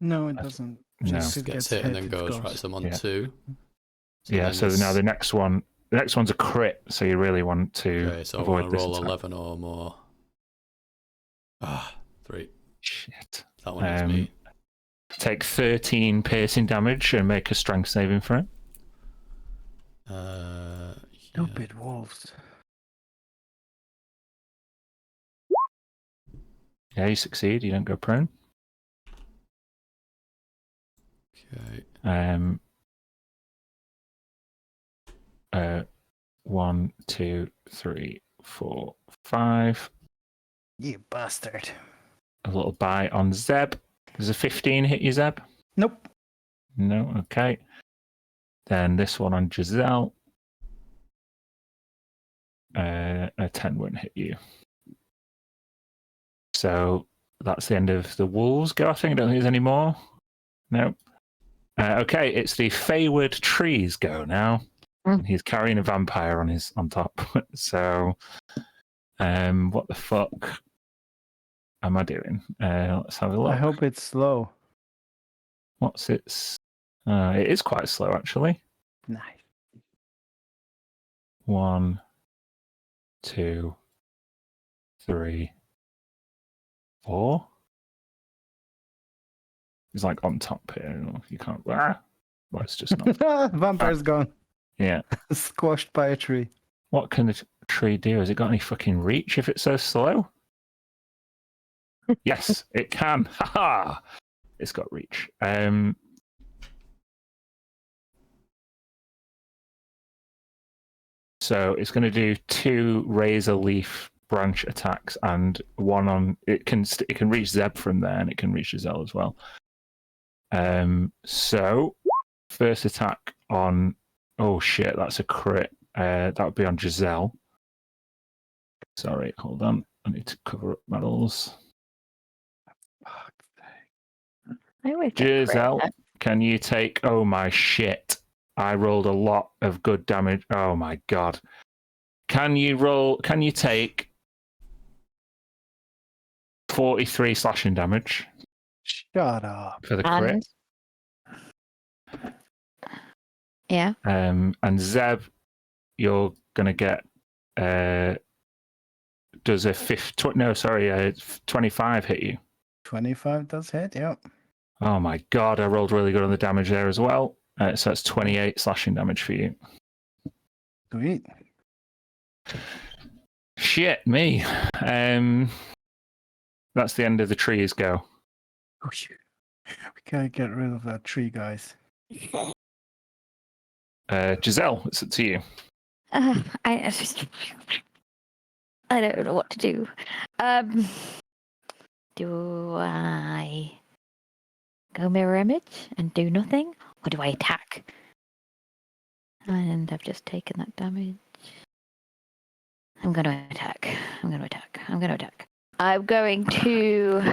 No, it doesn't. No. Just Gets hit and then it goes. Right, so I'm on Yeah. 2. So now the next one's a crit, so you really want to Okay, so I avoid want to this roll attack. 11 or more. 3. Shit. That one hits me. Take 13 piercing damage and make a strength saving for it. Yeah. Stupid wolves. Yeah, you succeed. You don't go prone. Okay. 1, 2, 3, 4, 5. You bastard. A little bite on Zeb. Does a 15 hit you, Zeb? Nope. No. Okay. Then this one on Giselle. A 10 won't hit you. So that's the end of the wolves go. I think I don't think there's any more. No. Okay, it's the Feyward trees go now. He's carrying a vampire on top. So, what the fuck am I doing? Let's have a look. I hope it's slow. What's its? It is quite slow actually. Nice. 1, 2, 3, 4. He's like on top here. You can't. Well, it's just not. Vampire's gone. Yeah. Squashed by a tree. What can the tree do? Has it got any fucking reach if it's so slow? Yes, it can. Haha! It's got reach. So it's going to do 2 razor leaf branch attacks and one on. It can reach Zeb from there and it can reach Giselle as well. So first attack on. Oh shit, that's a crit. That would be on Giselle. Sorry, hold on. I need to cover up medals. I always get crit. Giselle, can you take? Oh my shit! I rolled a lot of good damage. Oh my god! Can you take 43 slashing damage? Shut up. for the crit. Yeah. And Zeb, you're gonna get does a 25 hit you? 25 does hit, yep. Oh my god, I rolled really good on the damage there as well. So that's 28 slashing damage for you. Sweet. Shit, me. That's the end of the trees go. Oh, shit. We gotta get rid of that tree, guys. Giselle, it's up to you. I don't know what to do. Do I go mirror image and do nothing, or do I attack? And I've just taken that damage. I'm going to attack. I'm going to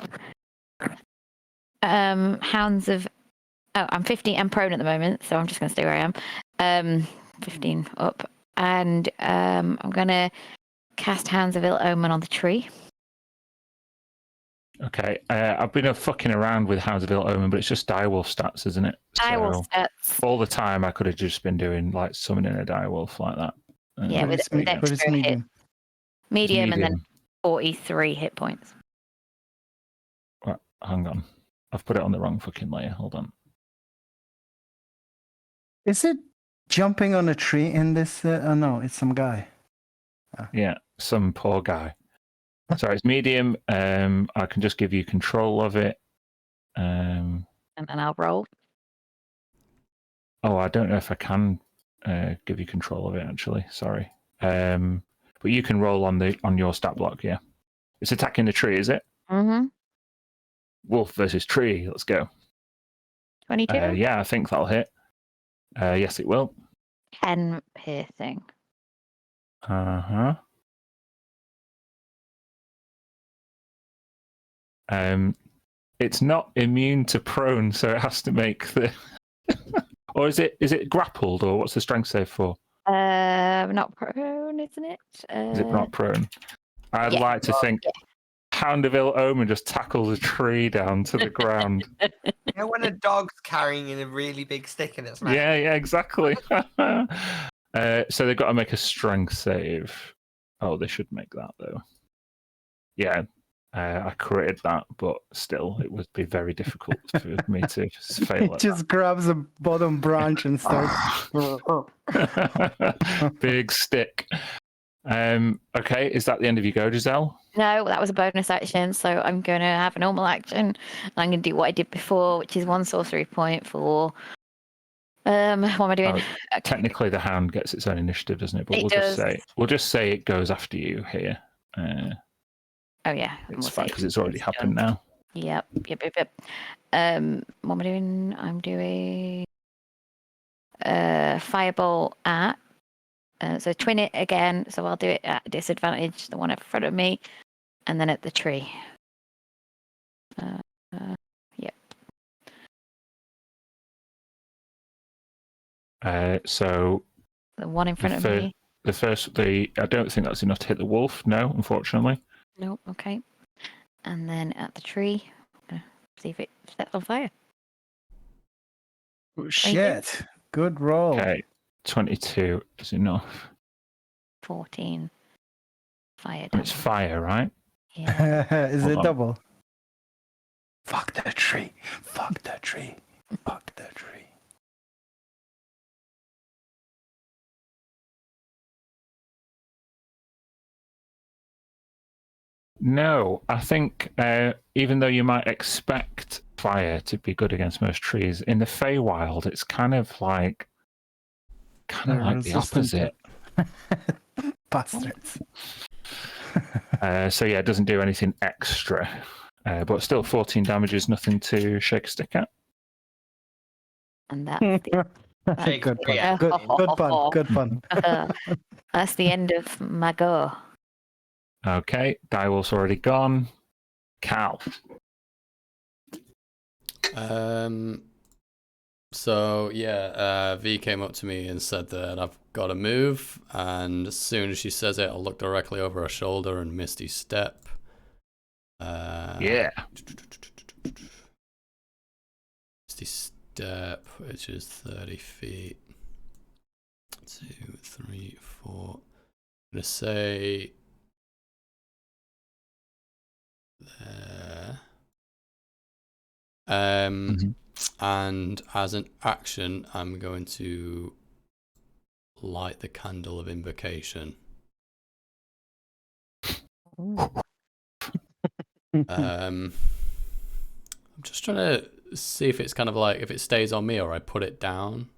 Hounds of. Oh, I'm 15. I'm prone at the moment, so I'm just going to stay where I am. 15 up, and I'm going to cast Hounds of Ill Omen on the tree. Okay, I've been fucking around with Hounds of Ill Omen, but it's just direwolf stats, isn't it? Direwolf stats. All the time, I could have just been doing like summoning a direwolf like that. Yeah, with extra hit. Medium, and then 43 hit points. Right, hang on, I've put it on the wrong fucking layer. Hold on. Is it jumping on a tree in this? Oh no, it's some guy. Yeah, some poor guy. Sorry, it's medium. I can just give you control of it. And then I'll roll. Oh, I don't know if I can give you control of it. Actually, sorry. But you can roll on your stat block. Yeah, it's attacking the tree, is it? Mm-hmm. Wolf versus tree. Let's go. 22. Yeah, I think that'll hit. Yes, it will. 10 piercing. Uh-huh. It's not immune to prone, so it has to make the. Or is it grappled, or what's the strength save for? Not prone, isn't it? Is it not prone? I'd yeah, like to think Hound of Ill Omen just tackles a tree down to the ground. You know when a dog's carrying in a really big stick in its mouth? Yeah, exactly. So they've got to make a strength save. Oh, they should make that though. Yeah, I created that, but still, it would be very difficult for me to fail at Just grabs a bottom branch and starts. Big stick. Okay, is that the end of your go, Giselle? No, that was a bonus action, so I'm going to have a normal action. And I'm going to do what I did before, which is 1 sorcery point for. What am I doing? Okay. Technically, the hound gets its own initiative, doesn't it? But It we'll just say it goes after you here. Oh yeah, It's fine because it's already happened now. Yep. What am I doing? I'm doing Fireball at. So twin it again. So I'll do it at disadvantage, the one in front of me, and then at the tree. Yep. So The one in front of me. I don't think that's enough to hit the wolf. No, unfortunately. Nope. Okay. And then at the tree, see if it sets on fire. Oh, shit. Good roll. Okay, 22 is enough. 14 fire And damage. it's fire, right? Yeah. Is Hold it on. double? Fuck that tree. Fuck that tree. Fuck that tree. No, I think even though you might expect fire to be good against most trees, in the Feywild, it's kind of like the opposite. Bastards. So yeah, it doesn't do anything extra, but still 14 damage is nothing to shake a stick at. And that's the, Good pun. Yeah. Good pun. Good pun. that's the end of my go. Okay, Direwolf's already gone. Cal. So yeah, V came up to me and said that I've got to move, and as soon as she says it, I'll look directly over her shoulder and Misty step. Yeah. 60 step, which is 30 feet. 2, 3, 4. I'm gonna say there. And as an action, I'm going to light the candle of invocation. I'm just trying to see if it's kind of like if it stays on me or I put it down.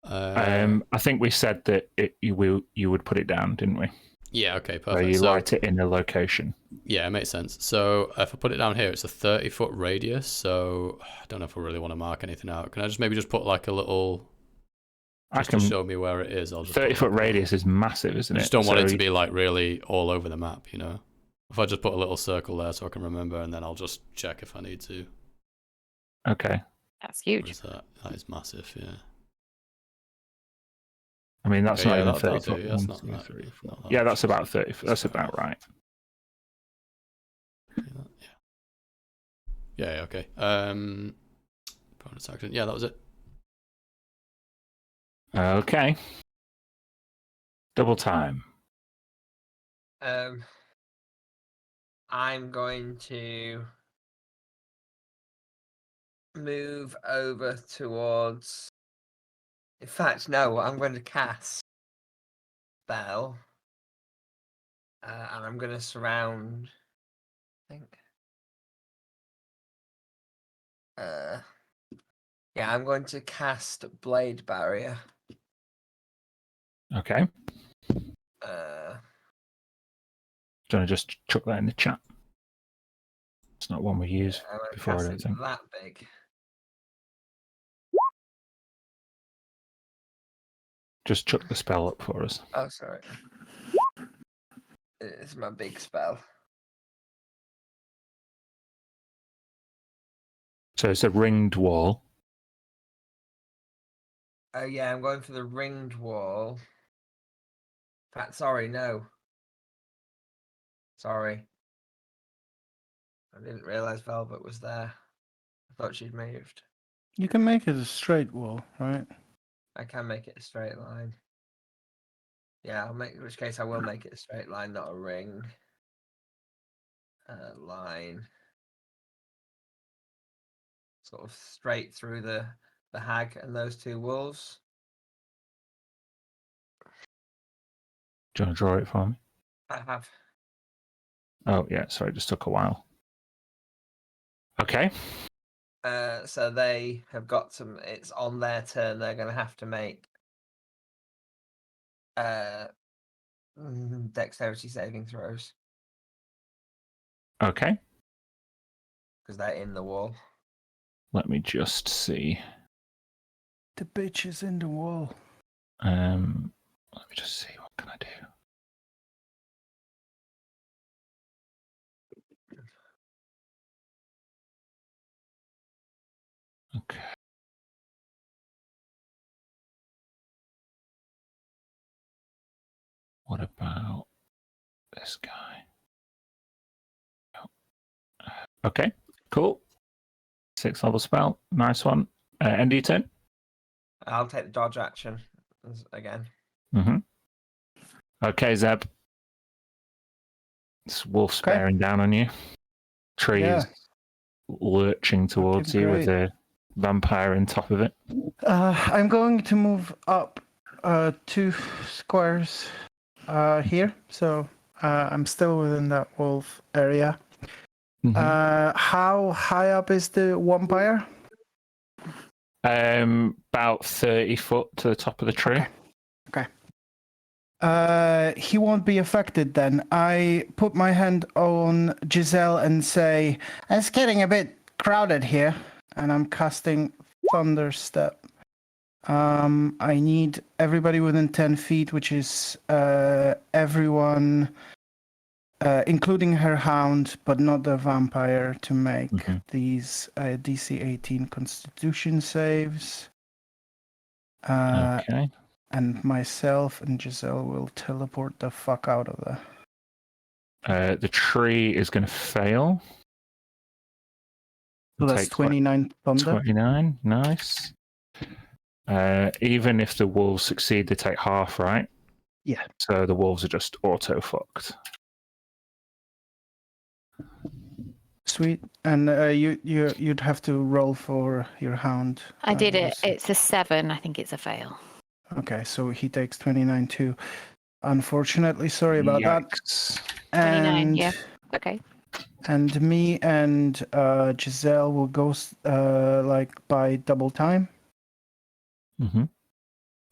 I think we said that you would put it down, didn't we? Yeah, okay, So perfect. you light it in a location. Yeah, it makes sense. So if I put it down here, it's a 30-foot radius. So I don't know if I really want to mark anything out. Can I just maybe just put like a little, just to show me where it is? I'll just 30-foot radius is massive, isn't it? I just don't want it to be like really all over the map, you know? If I just put a little circle there so I can remember, and then I'll just check if I need to. Okay. That's huge. What is that? That is massive, yeah. I mean, that's Okay, not yeah, even 30 foot. Yeah, that's not that, 3, 4. Yeah, that's about 30. That's about right. Yeah, okay. Bonus action. Yeah, that was it. Okay. Double time. I'm going to move over towards. In fact, no. I'm going to cast spell, and I'm going to surround. I think. Yeah, I'm going to cast Blade Barrier. Okay. Do you want to just chuck that in the chat? It's not one we use before, I don't think. That big. Just chuck the spell up for us. Oh, sorry. It's my big spell. So it's a ringed wall. Oh yeah, I'm going for the ringed wall. In fact, sorry, no. Sorry. I didn't realise Velvet was there. I thought she'd moved. You can make it a straight wall, right? I can make it a straight line. Yeah, in which case I will make it a straight line, not a ring. Line. Sort of straight through the hag and those two wolves. Do you want to draw it for me? I have. Oh, yeah, sorry, it just took a while. Okay. So they have got some. It's on their turn. They're going to have to make dexterity saving throws. Okay. Because they're in the wall. Let me just see. The bitch is in the wall. Let me just see. What can I do? Okay. What about this guy? Okay, cool. 6th level spell. Nice one. End of your turn. I'll take the dodge action again. Mm-hmm. Okay, Zeb. This wolf's bearing down on you. Tree is lurching towards you with a vampire on top of it. I'm going to move up 2 squares here, so I'm still within that wolf area. Mm-hmm. How high up is the vampire? About 30 foot to the top of the tree. Okay. He won't be affected then. I put my hand on Giselle and say, it's getting a bit crowded here, and I'm casting Thunderstep. I need everybody within 10 feet, which is everyone, including her hound, but not the vampire, to make these DC 18 Constitution saves. Okay. And myself and Giselle will teleport the fuck out of there. The tree is going to fail. So that's Take 29 thunder. 29. Nice. Even if the wolves succeed, they take half, right? Yeah. So the wolves are just auto fucked. Sweet. And you'd have to roll for your hound. I did it. Lucy. It's a 7. I think it's a fail. Okay, so he takes 29 too. Unfortunately, sorry about Yikes. that. 29, And yeah. Okay. and me and Giselle will go like by double time. Mm-hmm.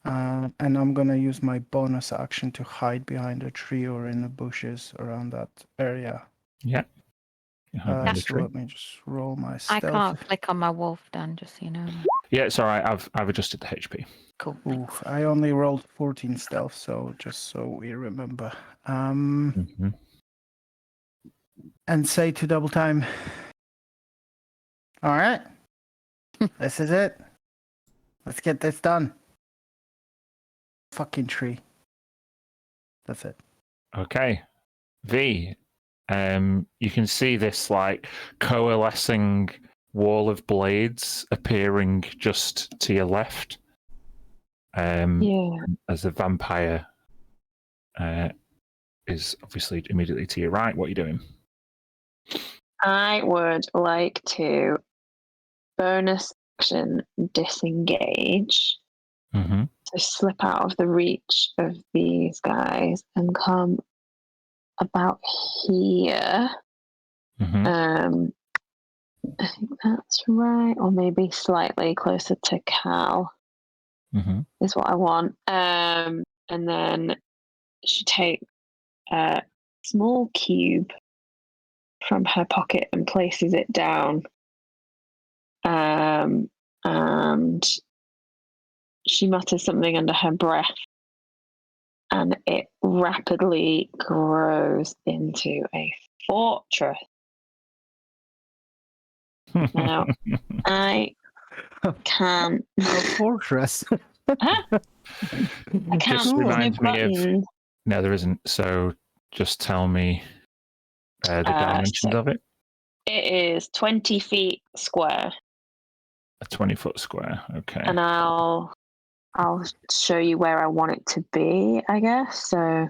And I'm gonna use my bonus action to hide behind a tree or in the bushes around that area. Yeah. You hide behind the So tree. let me just roll my I stealth. can't click on my wolf, Dan, just so you know. Yeah, it's all right. I've adjusted the HP. Cool. Oof, I only rolled 14 stealth, so just so we remember. Mm-hmm. And say to double time. All right. This is it. Let's get this done. Fucking tree. That's it. Okay. V. You can see this like coalescing wall of blades appearing just to your left. Yeah. As the vampire is obviously immediately to your right. What are you doing? I would like to bonus action disengage Mm-hmm. to slip out of the reach of these guys and come about here. Mm-hmm. I think that's right, or maybe slightly closer to Cal Mm-hmm. is what I want. And then she take a small cube from her pocket and places it down. And she mutters something under her breath, and it rapidly grows into a fortress. Now, I can't. A fortress. Huh? I can't. Just There's no reminds me of. button. No, there isn't. So just tell me the dimensions So of it. it is 20 feet square, A 20-foot square. Okay. and I'll show you where I want it to be, I guess. So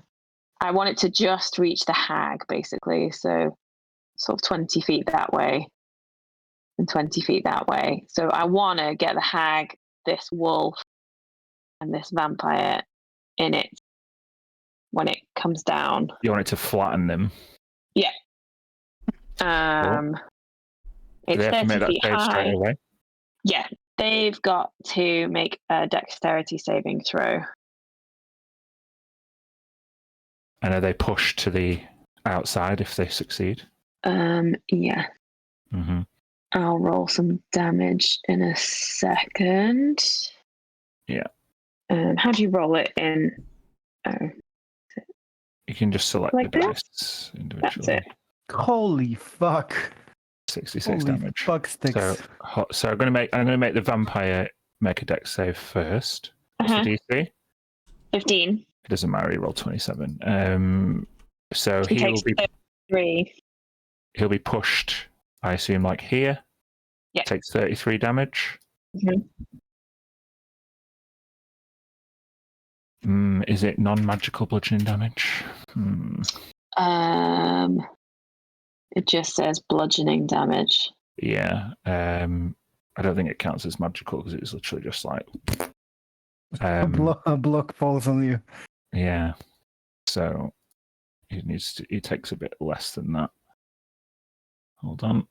I want it to just reach the hag, basically. So sort of 20 feet that way and 20 feet that way. So I want to get the hag, this wolf, and this vampire in it when it comes down. You want it to flatten them. Yeah. Do It's they have to 30 make that feet save straight high. away? Yeah. They've got to make a dexterity saving throw. And are they pushed to the outside if they succeed? Yeah. Mm-hmm. I'll roll some damage in a second. Yeah. How do you roll it in? Oh, You can just select Like the this? dice individually. That's it. Holy fuck. 66 Holy damage. fuck sticks. So I'm gonna make the vampire make a dex save first. What's the DC? 15. It doesn't matter. He rolled 27. So He takes 3. he'll be pushed. I assume like here. Yeah. Takes 33 damage. Is it non-magical bludgeoning damage? It just says bludgeoning damage. Yeah. I don't think it counts as magical because it's literally just like. A block falls on you. Yeah. So he takes a bit less than that. Hold on.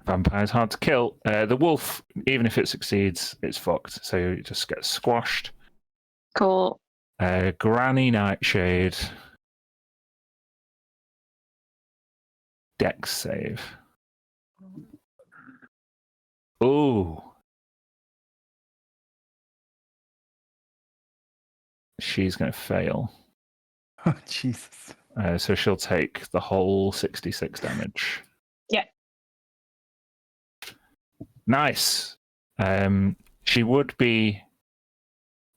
Vampire's hard to kill. The wolf, even if it succeeds, it's fucked. So it just gets squashed. Cool. Granny Nightshade. Dex save. Ooh. She's going to fail. Oh, Jesus. So she'll take the whole 66 damage. Yeah. Nice. She would be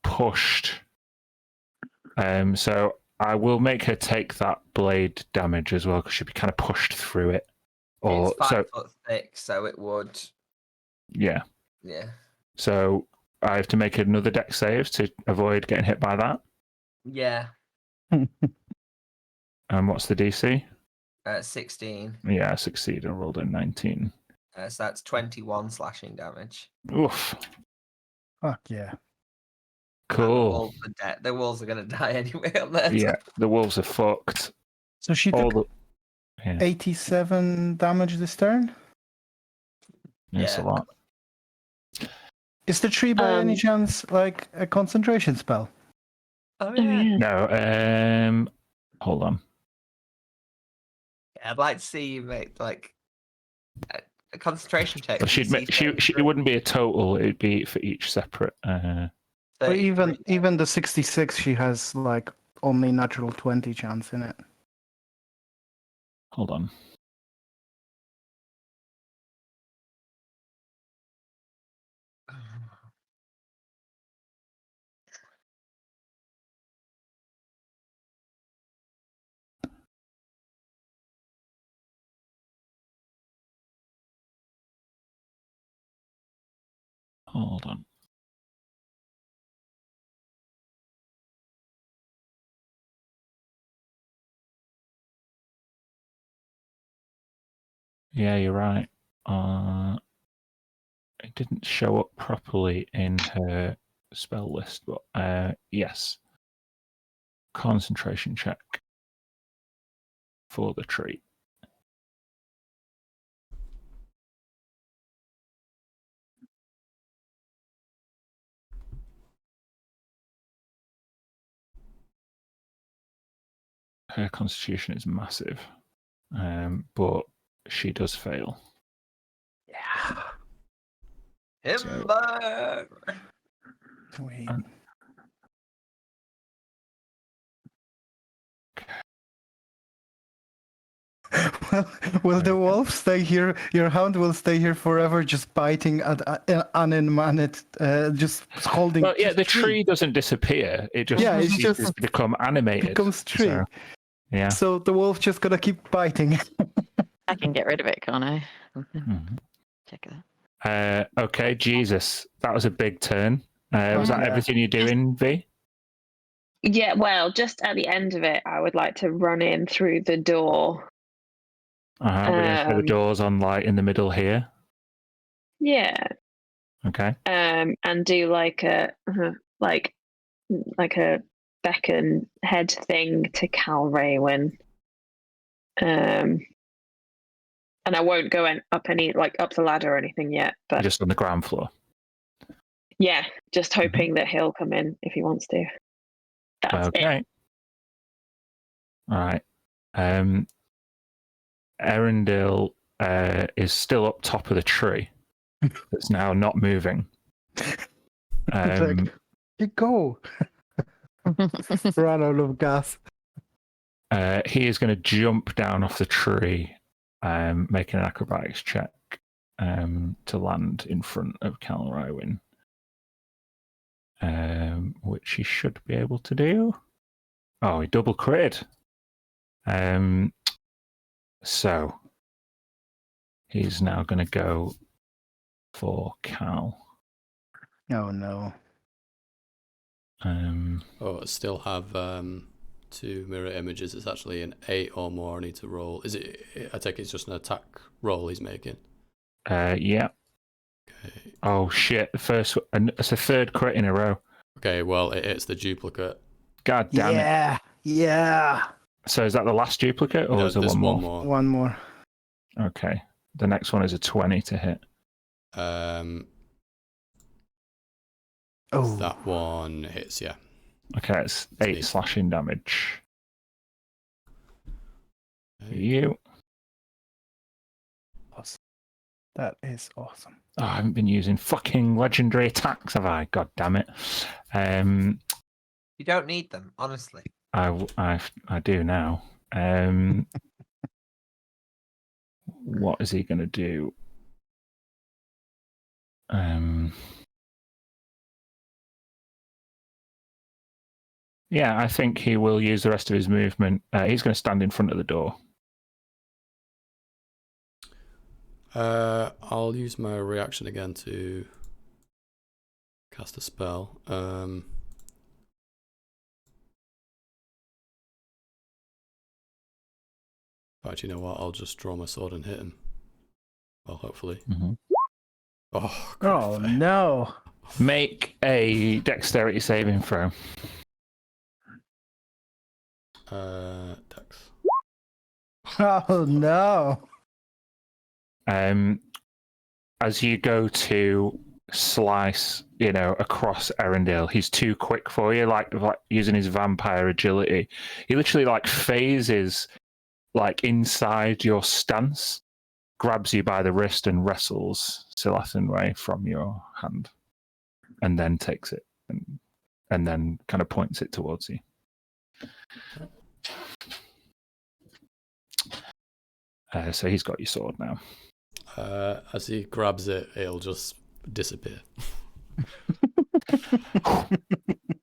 pushed. So I will make her take that blade damage as well because she'll be kind of pushed through it. Or It's 5 so foot thick, so it would. yeah. Yeah. So I have to make another dex save to avoid getting hit by that. Yeah. And what's the DC? 16. Yeah, I succeed and rolled a 19. So that's 21 slashing damage. Oof. Fuck yeah. And Cool. the wolves are going to die anyway on that. Yeah, the wolves are fucked. So she All took the... Yeah, 87 damage this turn. it's a Yeah. lot. Is the tree by any chance like a concentration spell? Oh, Oh, yeah. yeah. No, hold on. I'd like to see you make like a concentration check. Well, she wouldn't be a total, it'd be for each separate. Or even the 66, she has like only natural 20 chance in it. Hold on. Hold on. Yeah, you're right. It didn't show up properly in her spell list, but yes. Concentration check for the tree. Her constitution is massive, but she does fail. Yeah. So- Timber. Sweet. Um, Will the wolf stay here? Your hound will stay here forever, just biting at unanimated, just holding. Well, yeah, just the tree doesn't disappear. It just Yeah, it's ceases just to become animated. becomes tree. So, yeah. So the wolf just gonna keep biting. I can get rid of it, can't I? Mhm. Check that. Okay, Jesus, that was a big turn. Was that Yeah. everything you're doing, V? Yeah, well, just at the end of it, I would like to run in through the door. We're going to show the doors on light in the middle here. Yeah, Okay. and do like a beckon head thing to Cal Raywin. And I won't go up the ladder or anything yet, but Just on the ground floor. yeah, just hoping that he'll come in if he wants to. That's Okay. it. All right. Erendil is still up top of the tree. It's now not moving. It's like, you go. Run out of gas. He is going to jump down off the tree, making an acrobatics check to land in front of Cal Rywin, which he should be able to do. Oh, he double crit. So he's now going to go for Cal. Oh no. I still have 2 mirror images. It's actually an 8 or more. I need to roll. Is it? I take it's just an attack roll he's making. Yeah. Okay. Oh shit! It's a third crit in a row. Okay. Well, it's the duplicate. God damn it! Yeah. So is that the last duplicate, or No, is there there's one more? One more. Okay. The next one is a 20 to hit. Oh. That one hits. Yeah. Okay, it's 8 Sneak. slashing damage. For Okay. you. Awesome. That is awesome. Oh, I haven't been using fucking legendary attacks, have I? God damn it. You don't need them, honestly. I do now. What is he going to do? Yeah, I think he will use the rest of his movement. He's going to stand in front of the door. I'll use my reaction again to cast a spell. But you know what? I'll just draw my sword and hit him. Well, hopefully. Mm-hmm. Oh, Oh no! Make a dexterity saving throw. Dex. Oh no! As you go to slice, across Erindale, he's too quick for you. Like using his vampire agility, he literally phases inside your stance, grabs you by the wrist and wrestles Silathan away from your hand, and then takes it and then kind of points it towards you. So he's got your sword now. As he grabs it, it'll just disappear.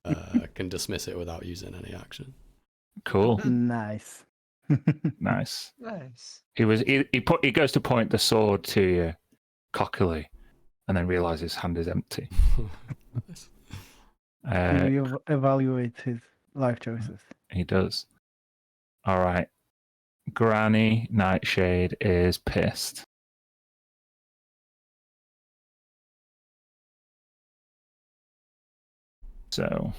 I can dismiss it without using any action. Cool. Nice. Nice. Nice. He goes to point the sword to you cockily, and then realizes his hand is empty. And we evaluate his life choices. He does. All right. Granny Nightshade is pissed. So.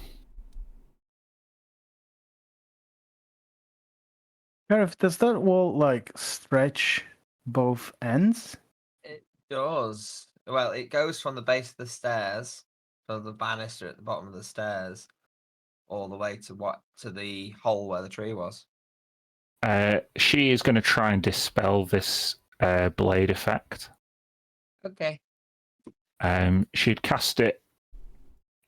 Sheriff, does that wall stretch both ends? It does. Well, it goes from the base of the stairs, from the banister at the bottom of the stairs, all the way to the hole where the tree was. She is going to try and dispel this blade effect. Okay. She'd cast it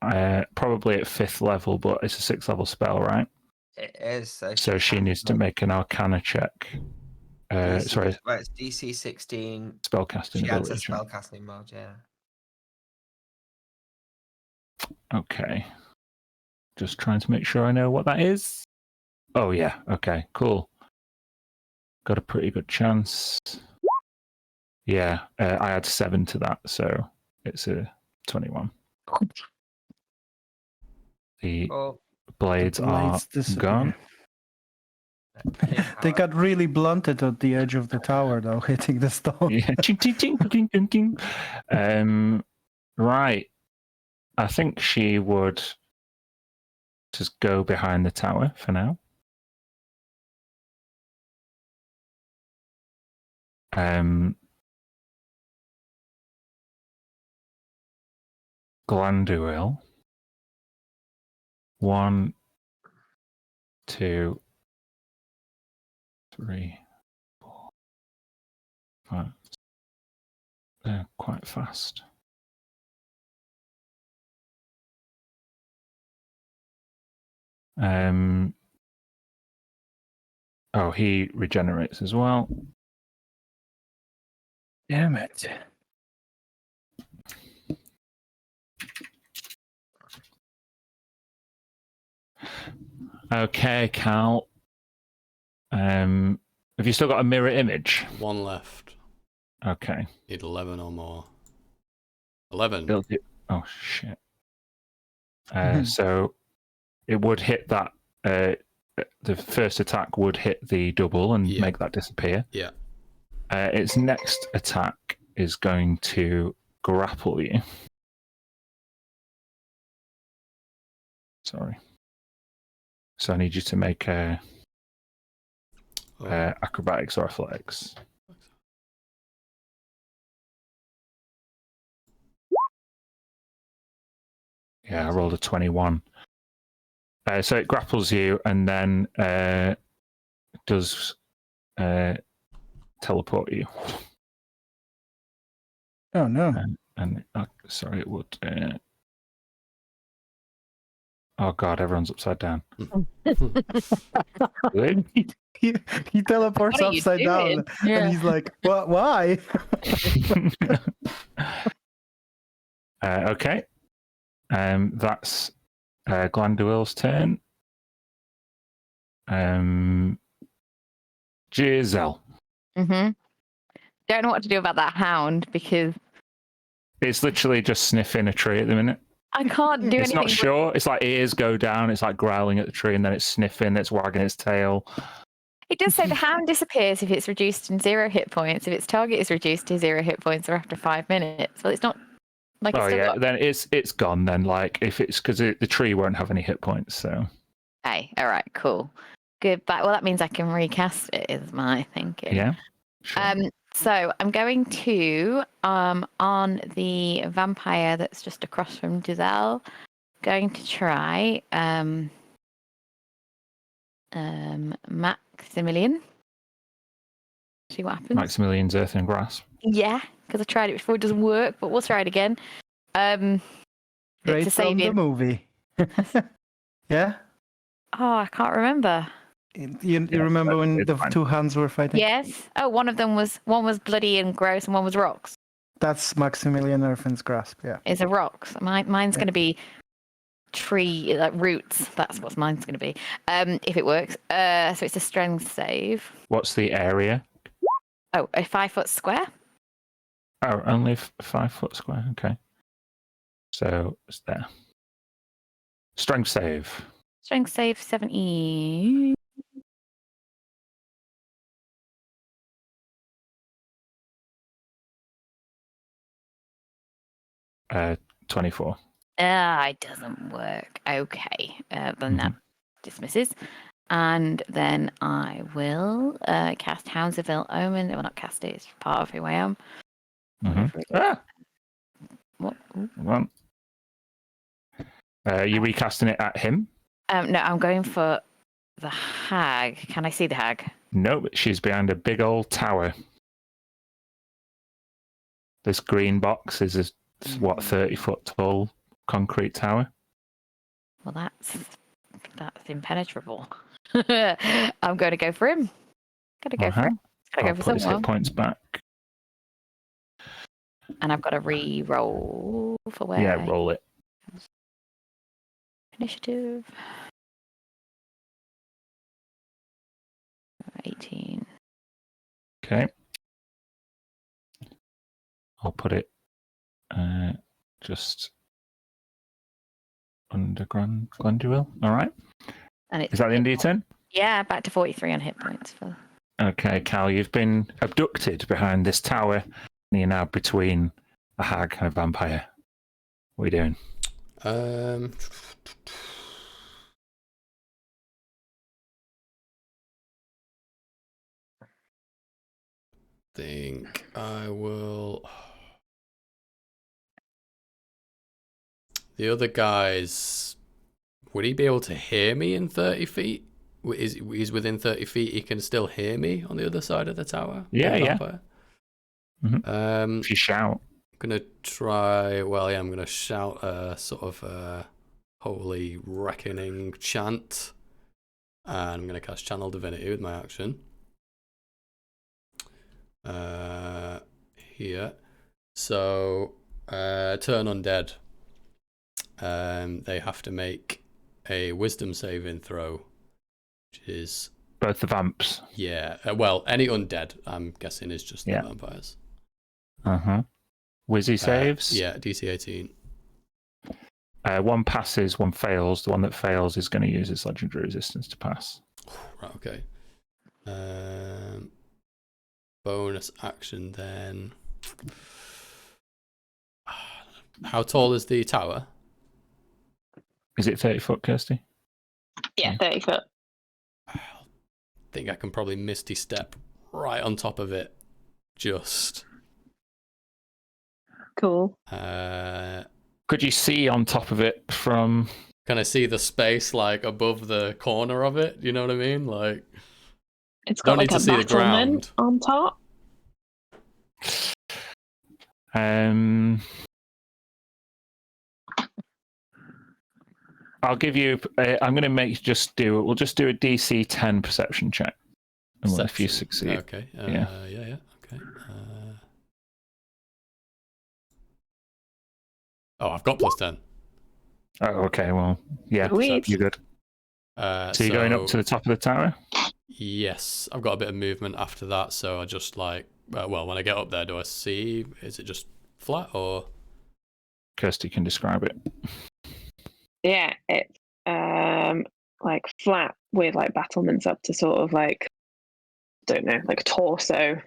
probably at 5th level, but it's a 6th level spell, right? It is. So she needs to make an Arcana check. Sorry. Well, it's DC 16. Spellcasting She adds ability a check. spellcasting mode, yeah. Okay. Just trying to make sure I know what that is. Oh, yeah. Okay, cool. Got a pretty good chance. Yeah, I add 7 to that, so it's a 21. The blades are disappear. gone. They got really blunted at the edge of the tower, though, hitting the stone. Yeah. Ching, ching, ching, ching, ching, ching. Right. I think she would just go behind the tower for now. Glanduil. 1, 2, 3, 4, 5. They're quite fast. Oh, he regenerates as well. Damn it. Okay, Cal. Have you still got a mirror image? 1 left. Okay. Need 11 or more. 11. Build it. Oh, shit. So it would hit that. The first attack would hit the double and make that disappear. Yeah. Its next attack is going to grapple you. Sorry. So I need you to make acrobatics or athletics. Yeah, I rolled a 21. So it grapples you and then does teleport you. Oh, no. And sorry, it would. Oh god, everyone's upside down. He teleports What are you upside down, doing? Yeah. and he's like, "What? Why?" Okay. That's Glanduil's turn. Giselle. Mm-hmm. Don't know what to do about that hound because It's literally just sniffing a tree at the minute. I can't do It's anything. not sure. It's like ears go down. It's like growling at the tree, and then it's sniffing. It's wagging its tail. It does say the hound disappears if it's reduced in 0 hit points. If its target is reduced to 0 hit points or after 5 minutes. Well, it's not like it's Oh still yeah, got... then it's gone. Then like if it's because the tree won't have any hit points. So Hey, all right, cool, good. But well, that means I can recast it. Is my thinking. yeah. Sure. So I'm going to on the vampire that's just across from Giselle. Going to try Maximilian. See what happens. Maximilian's Earth and Grasp. Yeah, because I tried it before. It doesn't work, but we'll try it again. Right It's a from the saving. movie. Yeah? Oh, I can't remember. You remember when it's the fine. two hands were fighting? Yes. Oh, one was bloody and gross, and one was rocks. That's Maximilian Erfin's grasp, yeah. It's a rocks. Mine's Yeah. going to be tree like roots. That's what mine's going to be. If it works. So it's a strength save. What's the area? Oh, a 5 foot square. Oh, only 5 foot square. Okay. So it's there. Strength save. Strength save 70. Uh, 24. It doesn't work. Okay. Then that dismisses. And then I will cast Hounds of Ill Omen. Well, not cast it, it's part of who I am. Whatever it is. Ah, What? Ooh. well. You recasting it at him? No, I'm going for the hag. Can I see the hag? No, but she's behind a big old tower. This green box is a 30-foot tall concrete tower. Well, that's impenetrable. I'm going to go for him. Gotta go for him. Gotta I'll go for put his hit someone. points back. And I've got to re-roll for where? Yeah, roll it. Initiative. 18. Okay. I'll put it just under Glenduil. All right. And it's Is that the end of your turn? Yeah, back to 43 on hit points. For... Okay, Cal, you've been abducted behind this tower, and you're now between a hag and a vampire. What are you doing? Think I will. The other guys, would he be able to hear me in 30 feet? He's within 30 feet. He can still hear me on the other side of the tower. Yeah, yeah. If you shout. I'm gonna try. Well, yeah, I'm gonna shout a sort of holy reckoning chant, and I'm gonna cast Channel Divinity with my action. Here, so turn undead. They have to make a Wisdom saving throw, which is Both the vamps. yeah. Well, any undead, I'm guessing, is just Yeah. the vampires. Wizzy saves. Yeah, DC 18. One passes, one fails. The one that fails is going to use its legendary resistance to pass. Right, okay. Bonus action then. How tall is the tower? Is it 30 foot, Kirsty? Yeah, 30 foot. I think I can probably Misty Step right on top of it. Just. Cool. Could you see on top of it from... Can I see the space like above the corner of it? You know what I mean? Like, It's don't got like need a to see the battlement ground. on top. I'll give you... I'm going to we'll just do a DC 10 perception check. And if you succeed. Okay. Yeah. Yeah. Okay. Oh, I've got +10. Oh, okay. Well, yeah. So Sweet. you're good. So you're going up to the top of the tower? Yes, I've got a bit of movement after that, so I just like, well, when I get up there, do I see, is it just flat or? Kirsty can describe it. Yeah, it's like flat with like battlements up to sort of like, don't know, like torso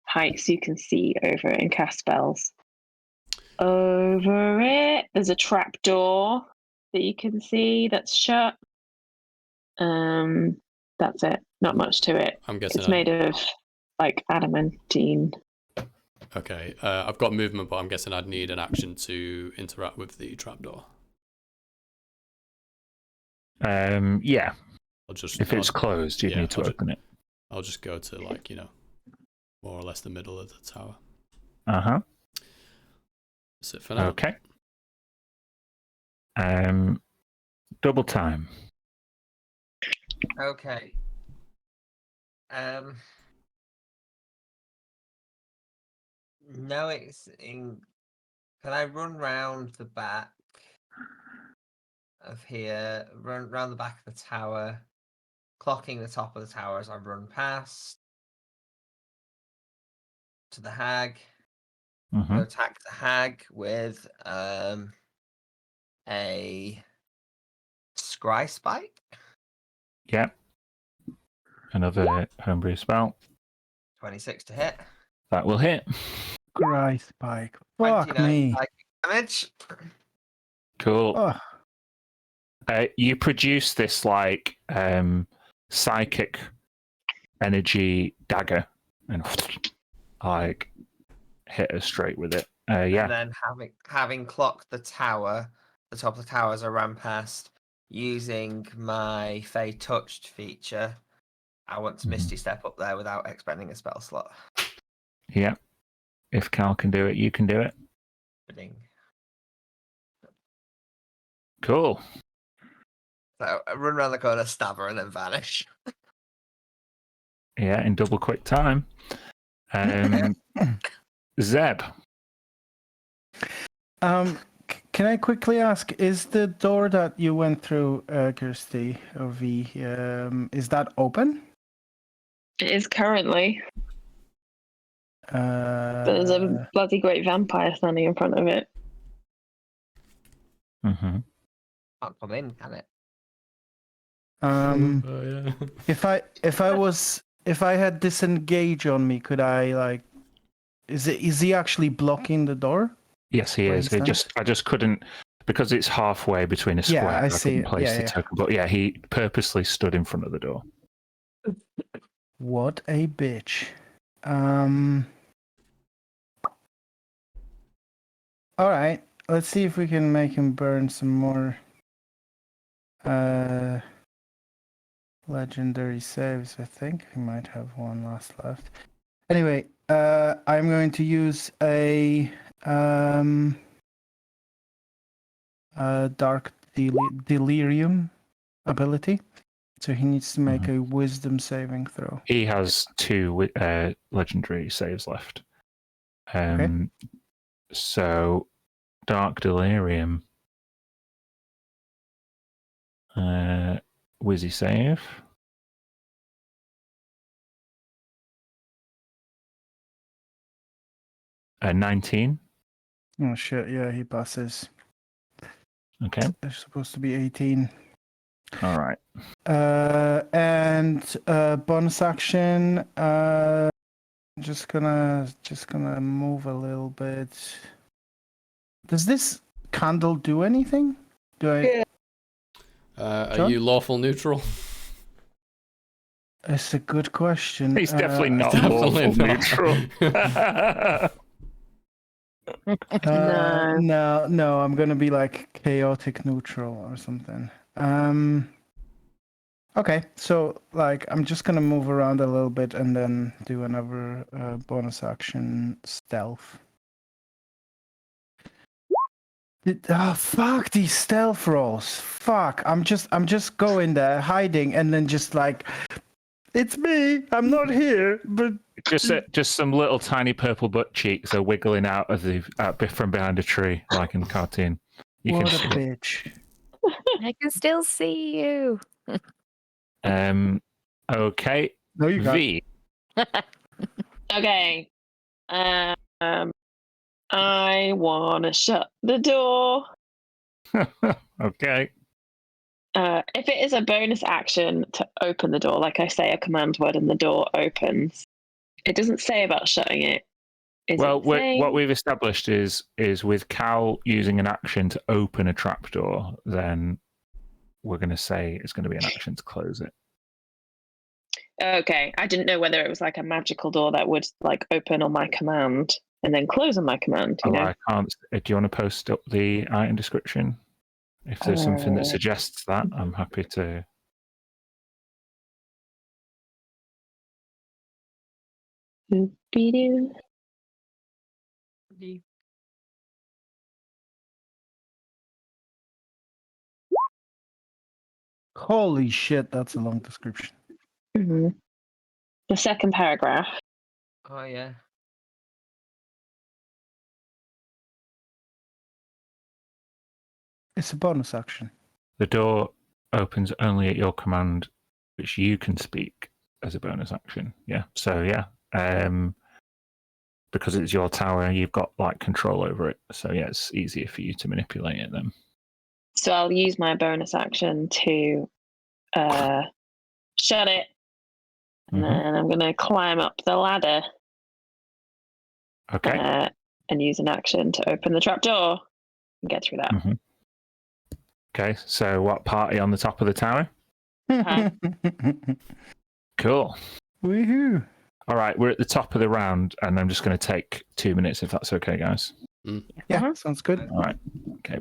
height, so you can see over it and cast spells. Over it, there's a trap door that you can see that's shut. That's it. Not much to it. I'm guessing It's made of like adamantine. Okay, I've got movement, but I'm guessing I'd need an action to interact with the trapdoor. Yeah. I'll just If it's closed, you need to open it. I'll just go to like, more or less the middle of the tower. Uh-huh. That's it for now. Okay. Double time. Okay. No, it's in. Can I run round the back of here? Run round the back of the tower, clocking the top of the tower as I run past to the hag. Mm-hmm. I'm gonna attack the hag with a scry spike. Yeah. Another homebrew spell. 26 to hit. That will hit. Cry spike. Fuck 29 me. psychic damage. Cool. Oh, You produce this like psychic energy dagger and like hit her straight with it. Yeah. And then having clocked the tower, the top of the tower as I ran past, using my Fey Touched feature, I want to Misty Step up there without expending a spell slot. Yeah. If Cal can do it, you can do it. Ding. Cool. So I run around the corner, stab her, and then vanish. Yeah, in double quick time. Zeb. Can I quickly ask, is the door that you went through, Kirsty, or V, is that open? It is currently. There's a bloody great vampire standing in front of it. Mm-hmm. Can't come in, can it? Yeah. If I had disengage on me, could I like? Is he actually blocking the door? Yes, he is. I just couldn't because it's halfway between a square. Yeah, I see. Couldn't place the token, but yeah, he purposely stood in front of the door. What a bitch. All right, let's see if we can make him burn some more legendary saves. I think he might have one last left. Anyway, I'm going to use a dark delirium ability. So he needs to make a wisdom saving throw. He has 2 legendary saves left. Okay. So, Dark Delirium. Wizzy save. A 19. Oh shit! Yeah, he passes. Okay. They're supposed to be 18. All right. And bonus action. Just gonna move a little bit. Does this candle do anything? Do I? Are you lawful neutral? It's a good question. He's definitely not definitely lawful not. neutral. No, I'm gonna be like chaotic neutral or something. Okay, so like I'm just gonna move around a little bit and then do another bonus action stealth. Fuck these stealth rolls. Fuck, I'm just going there hiding and then just like, it's me. I'm not here, but Just some little tiny purple butt cheeks are wiggling out of from behind a tree, like in the cartoon. You what can a see it. bitch. I can still see you. Okay. No, you got. V. Okay. I want to shut the door. Okay. If it is a bonus action to open the door, like I say a command word and the door opens, it doesn't say about shutting it. Well, what we've established is with Cal using an action to open a trapdoor, then we're going to say it's going to be an action to close it. Okay, I didn't know whether it was like a magical door that would like open on my command and then close on my command. You know, I can't. Do you want to post up the item description? If there's something that suggests that, I'm happy to. Boop-de-doo. Holy shit, that's a long description. Mhm. The second paragraph. Oh yeah. It's a bonus action. The door opens only at your command, which you can speak as a bonus action. Yeah. So yeah, because it's your tower, you've got like control over it. So yeah, it's easier for you to manipulate it then. So I'll use my bonus action to shut it, and then I'm going to climb up the ladder. Okay. And use an action to open the trapdoor and get through that. Okay. So what party on the top of the tower? Cool. Woohoo! All right, we're at the top of the round, and I'm just going to take 2 minutes if that's okay, guys. Yeah, sounds good. All right. Okay.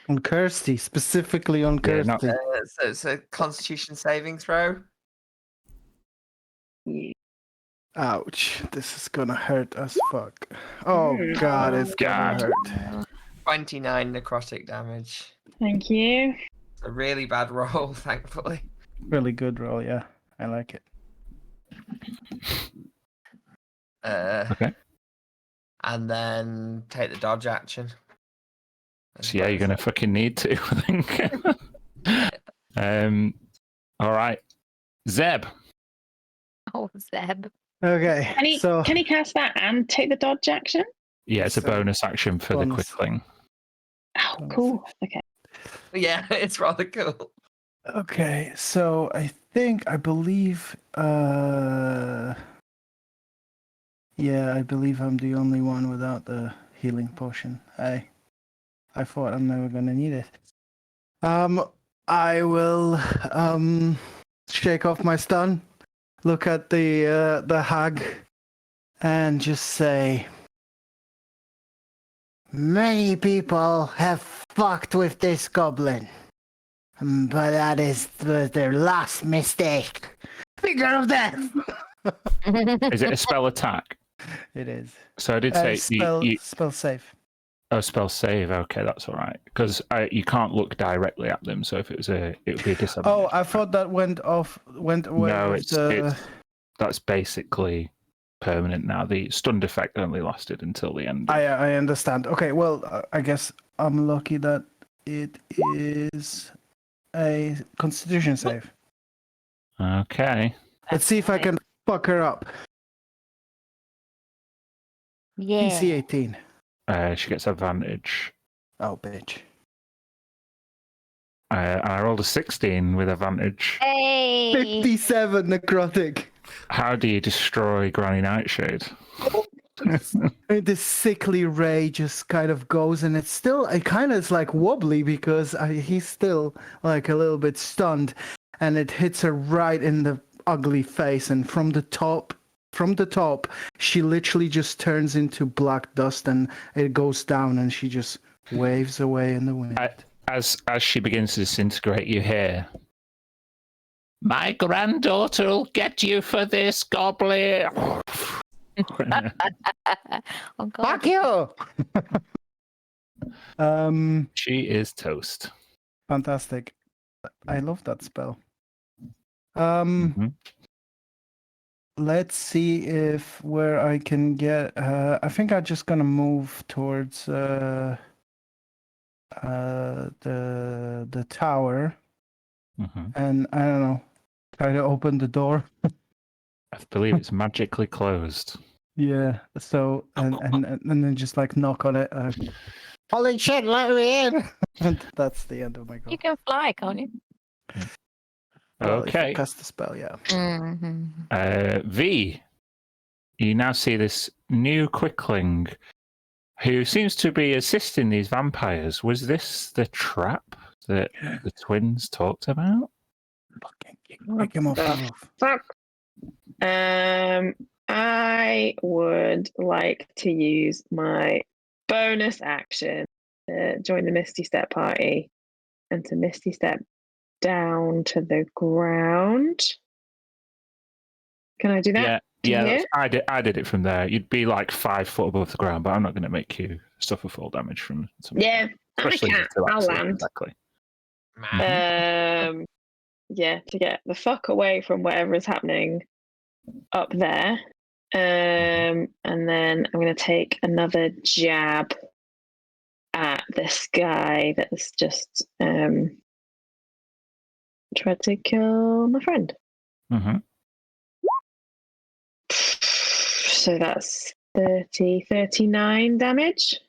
On Kirsty, specifically on Yeah, Kirsty. So it's a Constitution saving throw. Ouch, this is gonna hurt as fuck. Oh god, it's gonna hurt. 29 necrotic damage. Thank you. It's a really bad roll, thankfully. Really good roll, yeah. I like it. Okay. And then take the dodge action. So yeah, you're going to fucking need to, I think. All right. Zeb. Oh, Zeb. Okay, Can he cast that and take the dodge action? Yeah, it's a So, bonus action for the bonus. quickling. Oh, cool. Okay. Yeah, it's rather cool. Okay, so I believe I believe I'm the only one without the healing potion. I thought I'm never gonna need it. I will shake off my stun, look at the hag, and just say, many people have fucked with this goblin, but that is their last mistake. Finger of death. Is it a spell attack? It is. So I did say spell save. Oh, spell save. Okay, that's all right. Because you can't look directly at them. So if it would be a disadvantage. Oh, I thought that went away. No, with it's that's basically permanent now. The stunned effect only lasted until the end. I understand. Okay, well, I guess I'm lucky that it is a Constitution save. Okay. Let's see if I can fuck her up. Yeah. DC 18. She gets advantage. Oh, bitch. I rolled a 16 with advantage. Hey. 57 necrotic. How do you destroy Granny Nightshade? This sickly ray just kind of goes, and it kind of is like wobbly because he's still like a little bit stunned, and it hits her right in the ugly face, and from the top, she literally just turns into black dust, and it goes down, and she just waves away in the wind. As she begins to disintegrate, you hear, My granddaughter will get you for this, goblin. Oh, God. Fuck you! she is toast. Fantastic. I love that spell. Let's see if where I can get. I think I'm just gonna move towards the tower, Mhm. and I don't know, try to open the door. I believe it's magically closed. Yeah. So and then just like knock on it. Holy shit! Let me in. And that's the end of my go. You can fly, can't you? Well, if I Okay. cast the spell, yeah. V, you now see this new quickling who seems to be assisting these vampires. Was this the trap that the twins talked about? Fucking kick him off the the roof. Fuck. I would like to use my bonus action to join the Misty Step party and to Misty Step down to the ground. Can I do that? Yeah, to yeah. here? I did it from there. You'd be like 5 foot above the ground, but I'm not going to make you suffer fall damage from something. Yeah, I'm a Especially cat. to I'll access, land. exactly. Yeah, to get the fuck away from whatever is happening up there. And then I'm going to take another jab at this guy that's just tried to kill my friend. Mm-hmm. So that's 39 damage.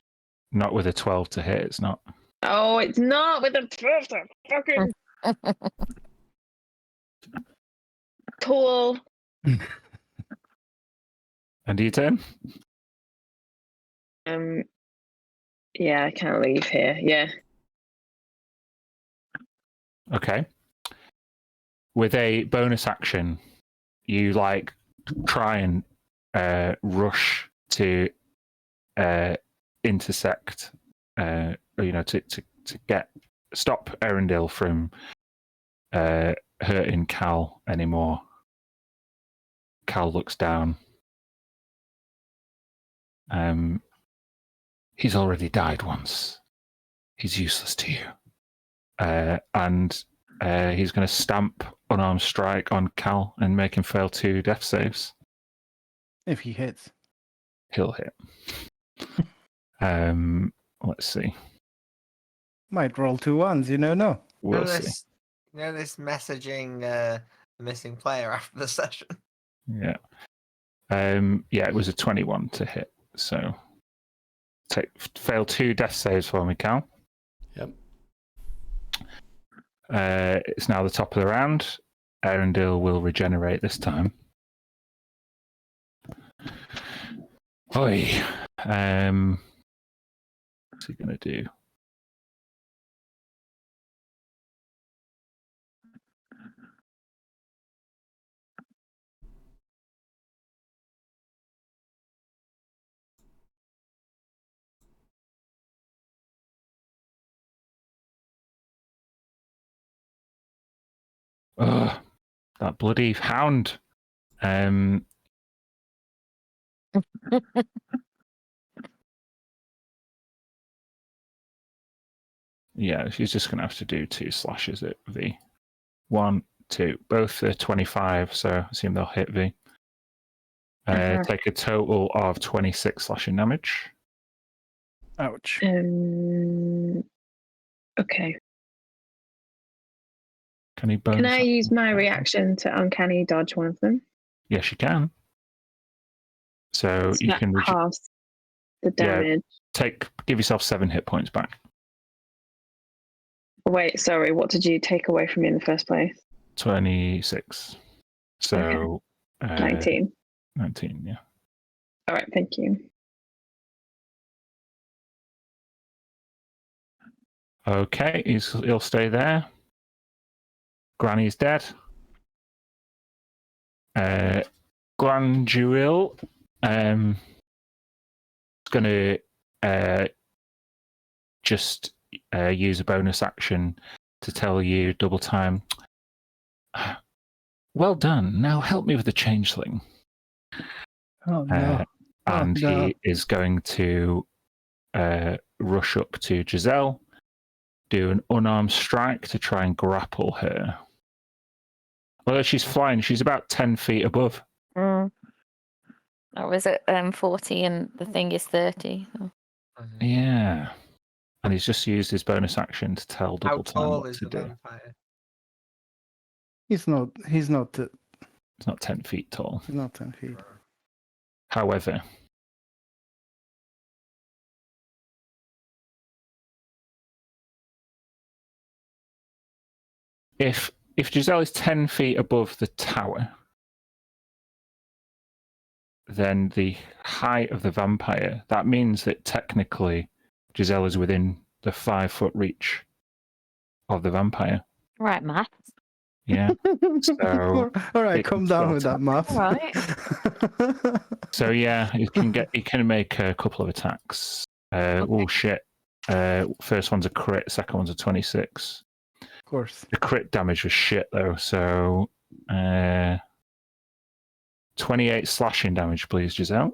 Not with a 12 to hit. It's not. Oh, it's not with a 12. Fucking cool. And you turn. Yeah, I can't leave here. Yeah. Okay. With a bonus action, you like try and rush to intersect, to get stop Erendil from hurting Cal anymore. Cal looks down. He's already died once. He's useless to you. And he's going to stamp unarmed strike on Cal and make him fail 2 death saves. If he hits. He'll hit. Let's see. Might roll 2 ones, you never know. We'll see. This messaging missing player after the session. Yeah. It was a 21 to hit. So fail 2 death saves for me, Cal. Yep. It's now the top of the round. Erendil will regenerate this time. Oi. What's he going to do? Ugh, that bloody hound. Yeah, she's just going to have to do 2 slashes at V. 1, 2. Both are 25, so I assume they'll hit V. Take a total of 26 slashing damage. Ouch. Okay. Can he bonus? Can I use my reaction to uncanny dodge one of them? Yes, you can. So you that can halves the damage. give yourself 7 hit points back. Wait, sorry. What did you take away from me in the first place? 26. So 19. 19, yeah. All right, thank you. Okay, he'll stay there. Granny's dead. Granduil is going to just use a bonus action to tell you double time. Well done. Now help me with the changeling. Oh, no. And no. he is going to rush up to Giselle, do an unarmed strike to try and grapple her. Although she's flying, she's about 10 feet above. That was at 40 and the thing is 30. So. Yeah. And he's just used his bonus action to tell double How time tall what is to the do. vampire? He's not. It's not 10 feet tall. He's not 10 feet. However, if Giselle is 10 feet above the tower, then the height of the vampire, that means that technically Giselle is within the 5-foot reach of the vampire. Right, Matt. Yeah. So all right, it come can down still with that math. All right. So yeah, he can make a couple of attacks. Oh shit! First one's a crit. Second one's a 26. Of course. The crit damage was shit though. So 28 slashing damage, please, Giselle.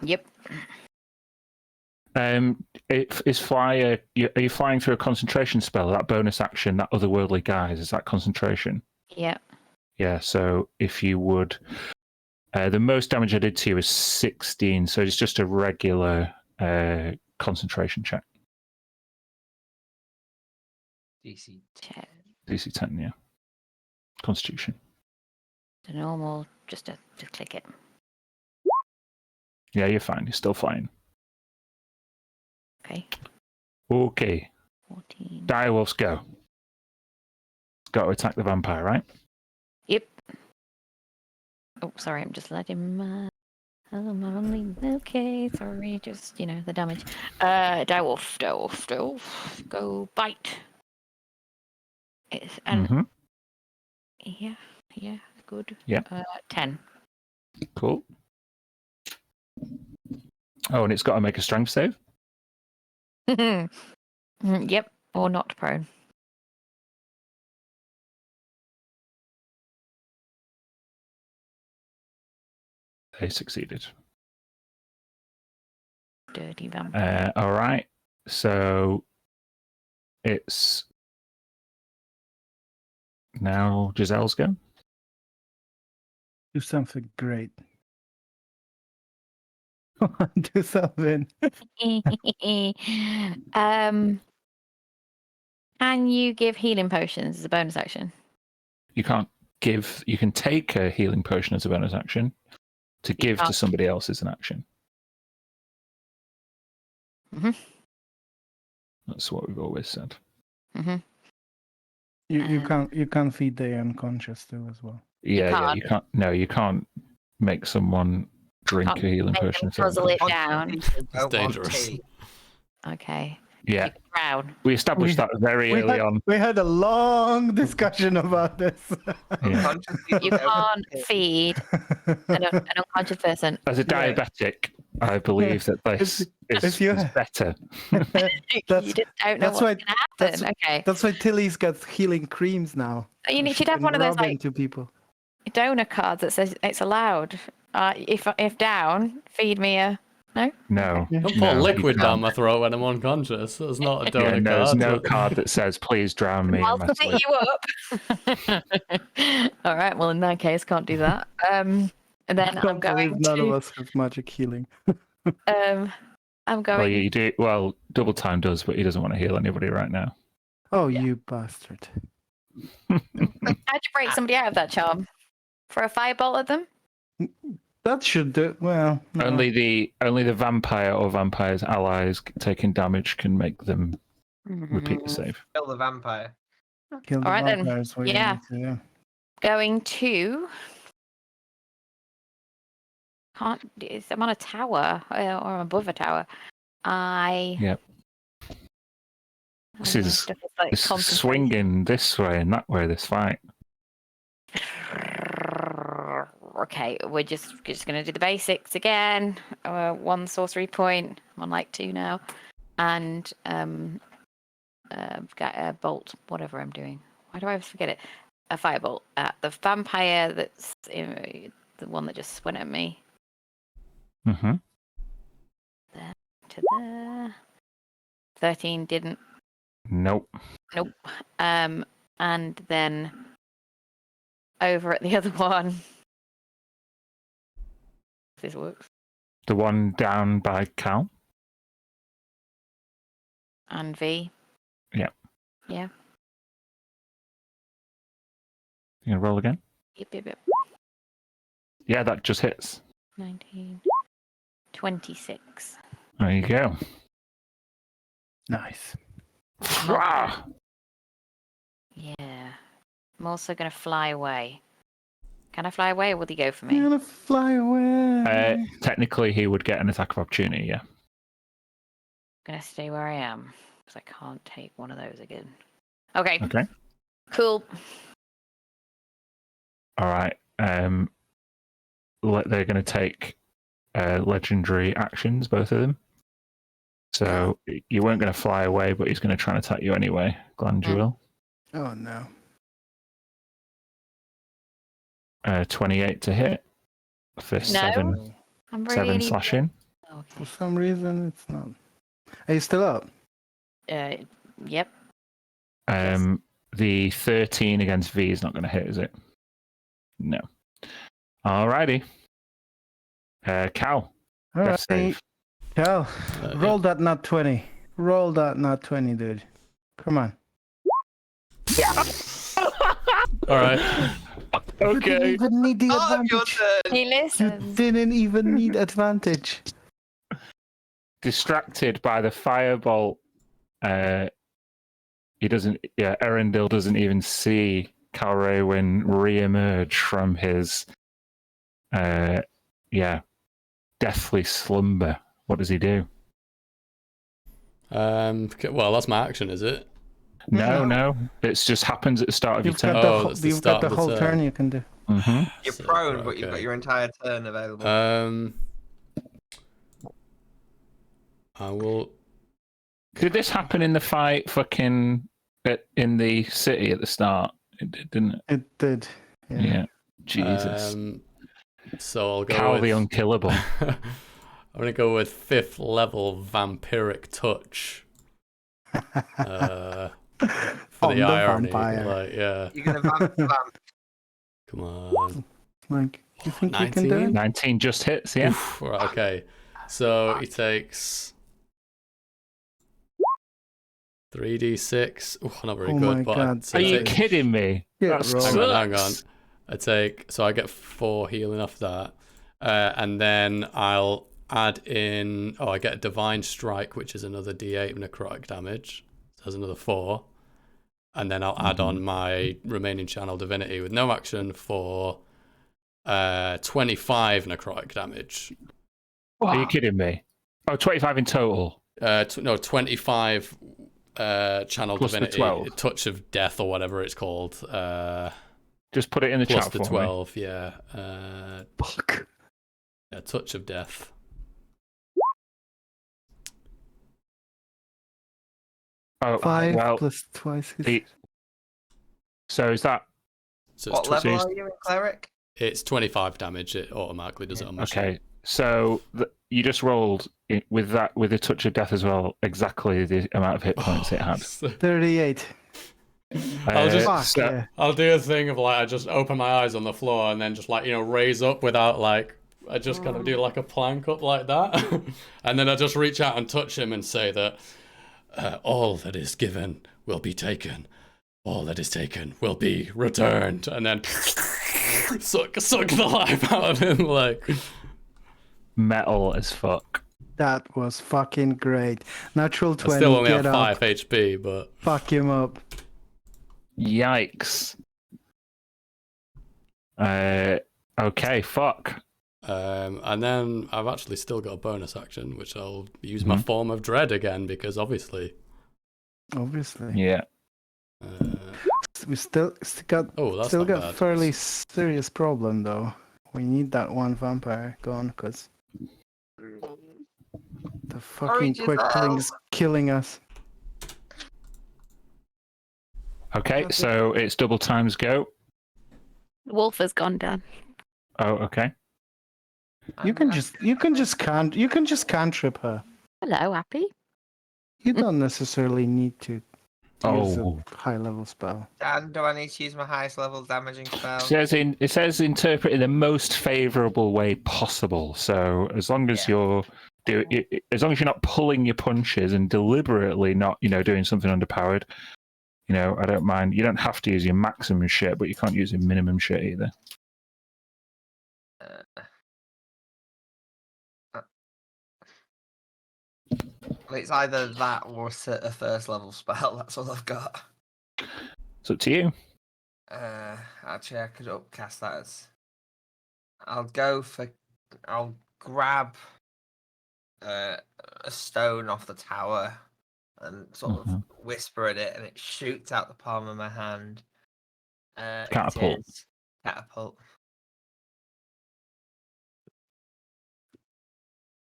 Yep. Is fly? Are you flying through a concentration spell? That bonus action, that otherworldly guise, is that concentration? Yep. Yeah. So if you would, the most damage I did to you is 16. So it's just a regular concentration check. DC. Check. DC 10, yeah. Constitution. The normal, just to click it. Yeah, you're fine. You're still fine. Okay. Okay. 14. Direwolves go. Got to attack the vampire, right? Yep. Oh, sorry, I'm just letting okay, sorry, just, the damage. Direwolf. Go bite. And yeah, good. Yeah. 10. Cool. Oh, and it's got to make a strength save? Yep, or not prone. They succeeded. Dirty vampire. All right. So it's now Giselle's go. Do something great. Do something. Can you give healing potions as a bonus action? You can't give. You can take a healing potion as a bonus action. To give to can't. somebody else is an action. Mhm. That's what we've always said. Mhm. You can't feed the unconscious too as well. Yeah, you can't. No, you can't make someone drink Can't a healing make potion. them guzzle it down. People don't want dangerous. tea. Okay. Yeah, You can drown. we established that very early on. We had a long discussion about this. Unconscious people You don't want can't tea. feed an unconscious person. As a Yeah. diabetic, I believe that this if is you- better. You just don't know that's what's why- going to happen. Okay. That's why Tilly's got healing creams now. You She should have can one of those rub like into people. donor cards that says it's allowed. If down, feed me a. No. Don't No, pour you liquid can't. down my throat when I'm unconscious. That's not a donor Yeah, no, there's card. no card that says please drown me in I'll my pick sleep. you up. All right. Well, in that case, can't do that. And then I I'm don't believe going none of to. us have magic healing. I'm Well, going. you do. Well, Double Time does, but he doesn't want to heal anybody right now. Oh, you bastard. How'd you break somebody out of that charm? For a firebolt at them? That should do. Well, no. Only the vampire or vampire's allies taking damage can make them repeat the save. Kill the vampire. Kill the All right, then. vampires. What you Yeah. need to do. Going to. I'm on a tower or I'm above a tower. Yep. This is stuff is like It's concentration. swinging this way and that way. This fight. Okay, we're just going to do the basics again. 1 sorcery point. I'm on like 2 now, and got a bolt. Whatever I'm doing. Why do I always forget it? A firebolt at the vampire. That's the one that just went at me. Mm-hmm. To there. 13 didn't. Nope. Nope. And then over at the other one. If this works. The one down by Cal. And V. Yeah. Yeah. You gonna roll again? Yep. Yeah, that just hits. 19. 26. There you go. Nice. Rah! Yeah. I'm also going to fly away. Can I fly away or will he go for me? You're gonna fly away. Technically, he would get an attack of opportunity, yeah. I'm going to stay where I am because I can't take one of those again. Okay. Okay. Cool. All right. They're going to take legendary actions, both of them. So you weren't going to fly away, but he's going to try and attack you anyway. Glanduil. Oh no. 28 to hit for No. I'm really... 7 slashing. For some reason, it's not. Are you still up? Yep. The 13 against V is not going to hit, is it? No. Alrighty. Cal. All Death right. save. Cal, roll that nat 20. Roll that nat 20, dude. Come on. All right. You didn't Okay. even need the your advantage. turn. He You listens. didn't even need advantage. Distracted by the firebolt, Erendil doesn't even see Cal Raywin re-emerge from his deathly slumber. What does he do? Well, that's my action, is it? No. It's just happens at the start of your You've turn. got the, Oh, that's the you've start got the of the whole turn. turn you can do. Mm-hmm. You're So, prone, but you've got okay. your entire turn available. I will. Did this happen in the fight in the city at the start? It did, didn't it? It did. Yeah. Jesus. So I'll go Cal with the unkillable. I'm gonna go with 5th level vampiric touch. For On the the irony, vampire. like, yeah. You're gonna vamp. Come on. Like, you think you can do it? 19 just hits, yeah. Oof, right, okay. So he takes 3d6. Oof, not very Oh good, my but God. Are you kidding me? Yeah, That roll. hang on. sucks. I get 4 healing off that. And then I'll add in I get a divine strike, which is another d8 necrotic damage. So there's another 4. And then I'll add on my remaining channel divinity with no action for 25 necrotic damage. Are you kidding me? Oh, 25 in total. No, 25 channel Plus the divinity, 12. touch of death or whatever it's called. Just put it in the Plus chat the for 12, yeah. Fuck. Yeah, touch of death. me. Oh, 5 well, plus twice. so is that So What it's, level he's- are you in cleric? it's 25 damage. It automatically does it on my okay? So you just rolled it with a touch of death as well. Exactly the amount of hit points it had. 38. I'll just- Fuck, so- yeah. I'll do a thing of I just open my eyes on the floor and then just raise up without I just kind of do a plank up like that. And then I just reach out and touch him and say that all that is given will be taken. All that is taken will be returned. And then suck the life out of him metal as fuck. That was fucking great. Natural 20. I still only have get 5 up. HP, but Fuck him up. Yikes. Okay, fuck. and then I've actually still got a bonus action, which I'll use my form of dread again because obviously. Obviously. Yeah. We still got That's still not got bad. fairly serious problem though. We need that one vampire gone because the fucking quick killing is killing us. Okay, so it's double times go. Wolf has gone down. Oh, okay. You can just cantrip her. Hello, Happy. You don't necessarily need to use Oh. a high level spell. Dan, do I need to use my highest level damaging spell? It says interpret in the most favourable way possible. So as long as as long as you're not pulling your punches and deliberately not, doing something underpowered, You know, I don't mind. You don't have to use your maximum shit, but you can't use your minimum shit either. It's either that or a first level spell. That's all I've got. It's up to you. Actually, I could upcast that as. I'll grab a stone off the tower and sort of whisper at it, and it shoots out the palm of my hand. Catapult. It is catapult.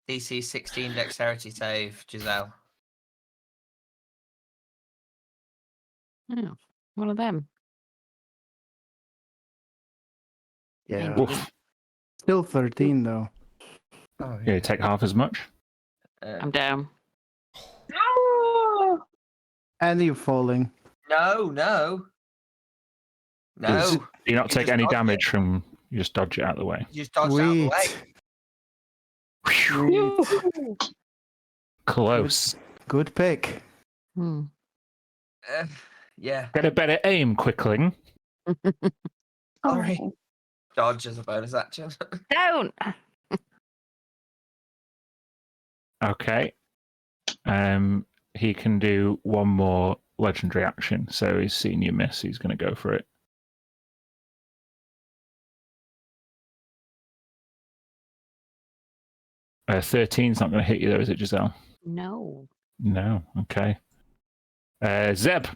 DC 16 dexterity save, Giselle. Oh, one of them. Yeah. Woof. Still 13 though. Oh Yeah, you take half as much. I'm down. Oh! And you're falling. No. You not You take just any dodge damage from. You just dodge it out of the way. You just dodge out of the way. Sweet. Close. Good pick. Hmm. Yeah. Get a better aim, Quickling. Sorry. Oh. Dodge as a bonus action. Don't. Okay. He can do one more legendary action. So he's seen you miss. He's going to go for it. Uh, 13's not going to hit you, though, is it, Giselle? No. No. Okay. Zeb.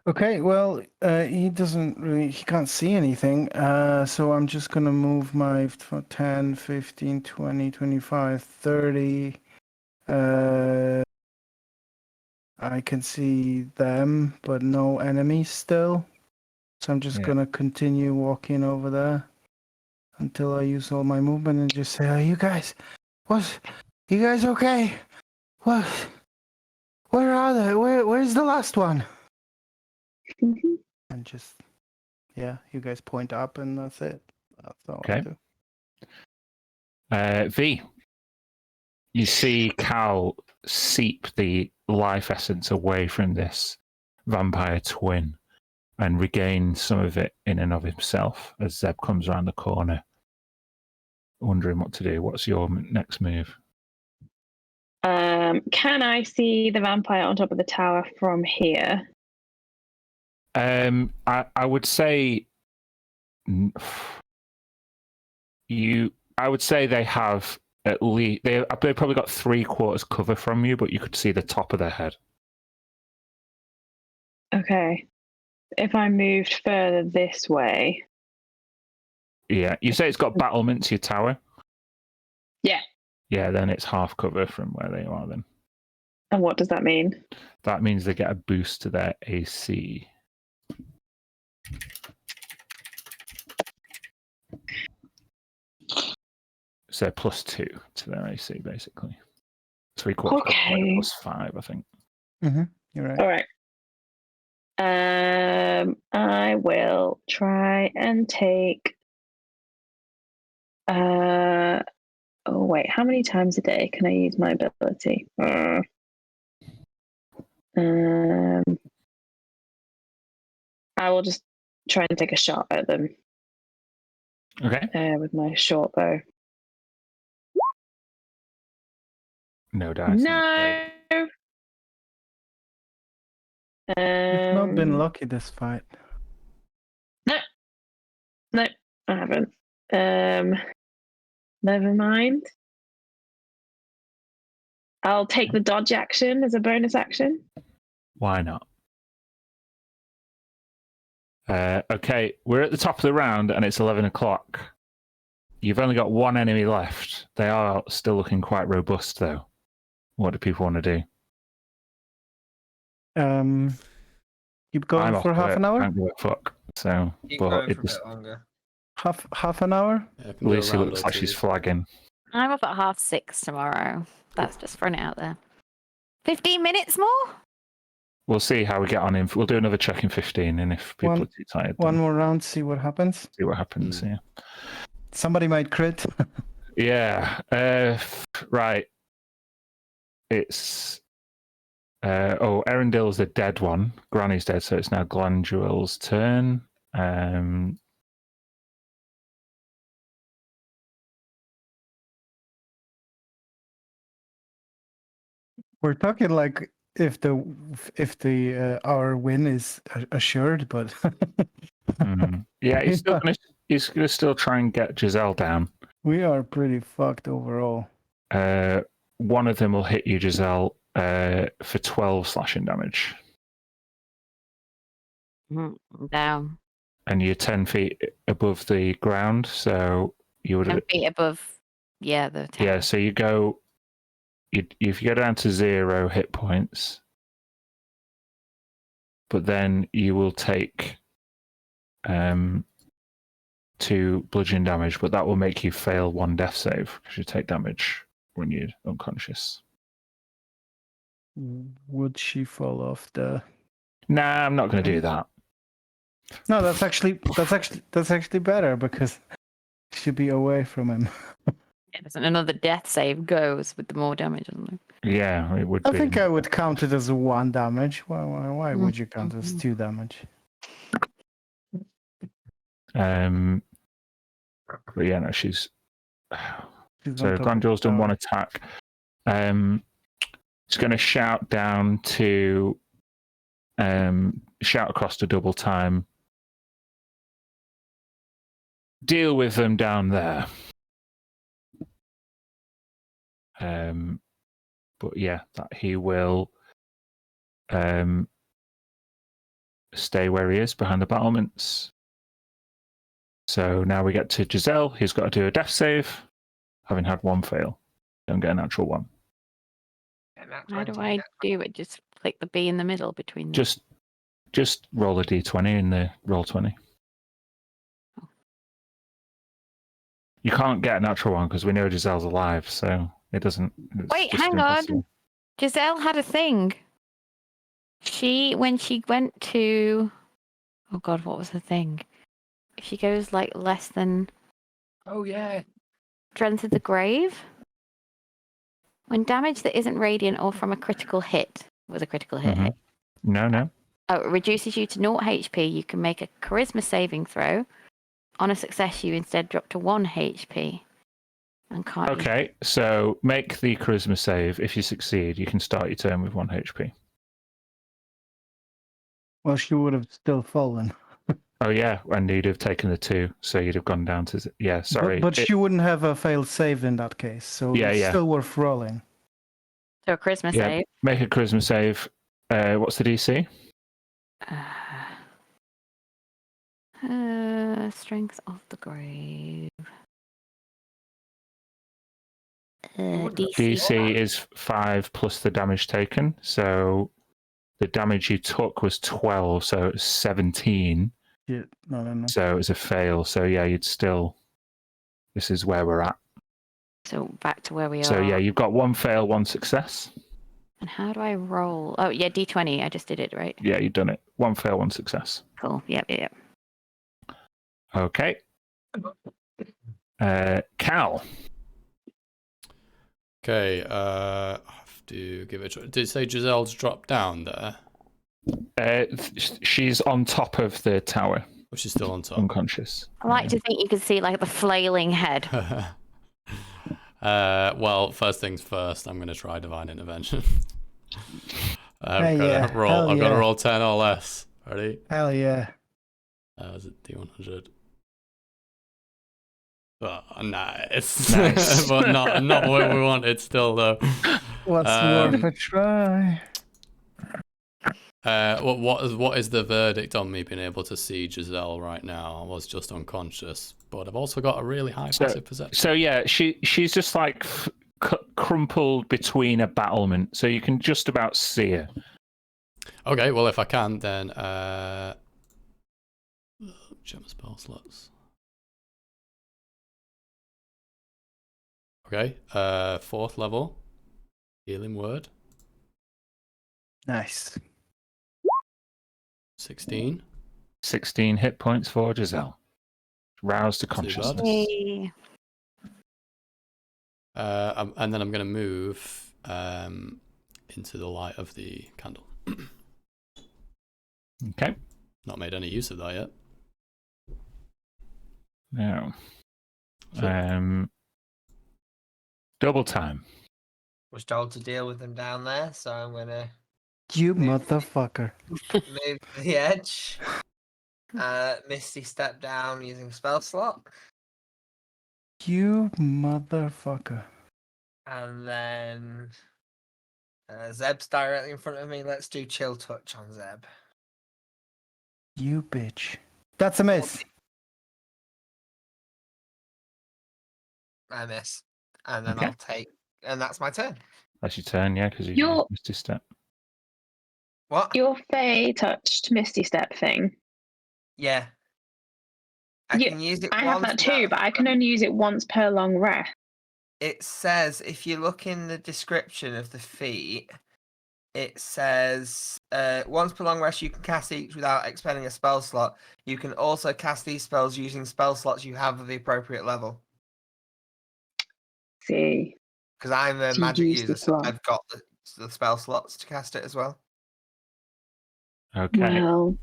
Okay, well, he can't see anything, so I'm just gonna move my 10, 15, 20, 25, 30. I can see them, but no enemies still. So I'm just gonna continue walking over there until I use all my movement and just say, you guys okay? What? Where are they? Where's the last one? And just, you guys point up and that's it. That's all I Okay. do. V. You see Cal seep the life essence away from this vampire twin and regain some of it in and of himself as Zeb comes around the corner, wondering what to do. What's your next move? Can I see the vampire on top of the tower from here? I would say I would say they have at least they probably got 3/4 cover from you, but you could see the top of their head. Okay. If I moved further this way. Yeah, you say it's got battlements, your tower? Yeah. Yeah, then it's half cover from where they are then. And what does that mean? That means they get a boost to their AC. So +2 to their AC, basically. 3/4 Okay. +5, I think. You're right. All right. I will try and take. Oh wait, how many times a day can I use my ability? I will just try and take a shot at them. Okay. With my short bow. No dice. No. You've not been lucky this fight. No, I haven't. Never mind. I'll take the dodge action as a bonus action. Why not? Okay, we're at the top of the round and it's 11 o'clock. You've only got one enemy left. They are still looking quite robust, though. What do people want to do? Keep going I'm for off half work. an hour? I don't give a fuck. So, Keep but going it for a just, bit longer. Half an hour? Yeah, I can do a Lucy round looks or like two. she's flagging. I'm up at 6:30 tomorrow. That's just throwing it out there. 15 minutes more? We'll see how we get on. We'll do another check in 15, and if people are too tired, One then more round, see what happens. see what happens. Yeah. Somebody might crit. Yeah. Right. It's Erendil's the dead one. Granny's dead, so it's now Glanduel's turn. We're talking like if the our win is assured, but Yeah, he's gonna still try and get Giselle down. we are pretty fucked overall. One of them will hit you, Giselle, for 12 slashing damage. Down. And you're 10 feet above the ground, so you would 10 feet above, the tower. Yeah, so you go if you go down to 0 hit points, but then you will take 2 bludgeoning damage, but that will make you fail 1 death save because you take damage when you're unconscious. Would she fall off the? Nah, I'm not going to do that. No, that's actually better because she'd be away from him. Doesn't another death save goes with the more damage, doesn't it? Yeah, it would I be. think I would count it as 1 damage. Why would you count it as 2 damage? But yeah, no, she's so Glanduel's done 1 attack. She's going to shout down to shout across to double time. Deal with them down there. But yeah, that he will stay where he is behind the battlements. So now we get to Giselle, who's got to do a death save, having had 1 fail. Don't get a natural 1. How do I do it? Just click the B in the middle between them. Just roll a d20 in the roll 20. You can't get a natural 1 because we know Giselle's alive, so it doesn't. Wait, hang on. Giselle had a thing. When she went to, oh god, what was the thing? If she goes like less than. Oh yeah. Strength of the Grave. When damage that isn't radiant or from a critical hit was a critical hit. No. Oh, it reduces you to 0 HP. You can make a charisma saving throw. On a success, you instead drop to 1 HP. And can't. Okay, so make the charisma save. If you succeed, you can start your turn with 1 HP. Well, she would have still fallen. Oh yeah, and you'd have taken the 2, so you'd have gone down to sorry. But she wouldn't have a failed save in that case, so it's still worth rolling. So a charisma save. Make a charisma save. What's the DC? Strength of the Grave. DC is 5 plus the damage taken. So the damage you took was 12, so it's 17. Yeah, no. So it's a fail. So yeah, you'd still. This is where we're at. So back to where we are. So yeah, you've got 1 fail, 1 success. And how do I roll? Oh yeah, D20. I just did it, right? Yeah, you've done it. 1 fail, 1 success. Cool. Yep. Okay. Cal. Okay, I have to give it a try. Did it say Giselle's dropped down there? She's on top of the tower. Or she's still on top? Unconscious. I like to think you could see like the flailing head. Well, first things first, I'm going to try Divine Intervention. I've got to roll 10 or less. Ready? Hell yeah. Was it D100? Oh, nice. But not what we wanted still, though. What's worth a try? What is the verdict on me being able to see Giselle right now? I was just unconscious, but I've also got a really high passive perception. So yeah, she's just like crumpled between a battlement, so you can just about see her. Okay, well if I can, then check my spell slots. Okay, 4th level, healing word. Nice. 16. 16 hit points for Giselle. Roused to consciousness. Yay. And then I'm going to move into the light of the candle. Okay. Not made any use of that yet. Now, So, double time. Was told to deal with them down there, so I'm gonna You Move. motherfucker. move to the edge. Misty step down using spell slot, You motherfucker. and then Zeb's directly in front of me. Let's do chill touch on Zeb. You bitch. That's a miss. I miss, and then Okay. I'll take, and that's my turn. That's your turn, yeah, because you Your- missed his step. What? Your Fey touched Misty Step thing. Yeah. I Yeah, can use it I have once that too, without- but I can only use it once per long rest. It says, if you look in the description of the feat, it says once per long rest you can cast each without expending a spell slot. You can also cast these spells using spell slots you have of the appropriate level. See, Because I'm a So you magic use the user, so slot. I've got the spell slots to cast it as well. Okay. well,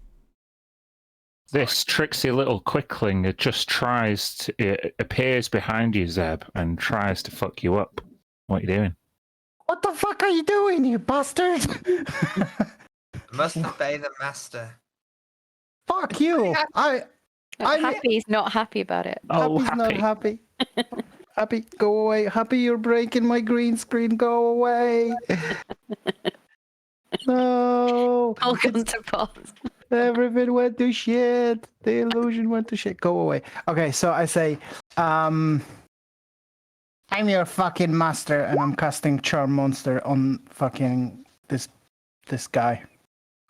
This tricksy little quickling, it just tries to, it appears behind you, Zeb, and tries to fuck you up. What are you doing? What the fuck are you doing, you bastard? Must obey the master. Fuck you. I'm Happy's not happy about it. Oh, Happy's not happy. happy. Happy, go away. Happy, you're breaking my green screen. Go away. No. All gone to pause. Everything went to shit. The illusion went to shit. Go away. Okay, so I say, I'm your fucking master, and I'm casting Charm Monster on fucking this guy.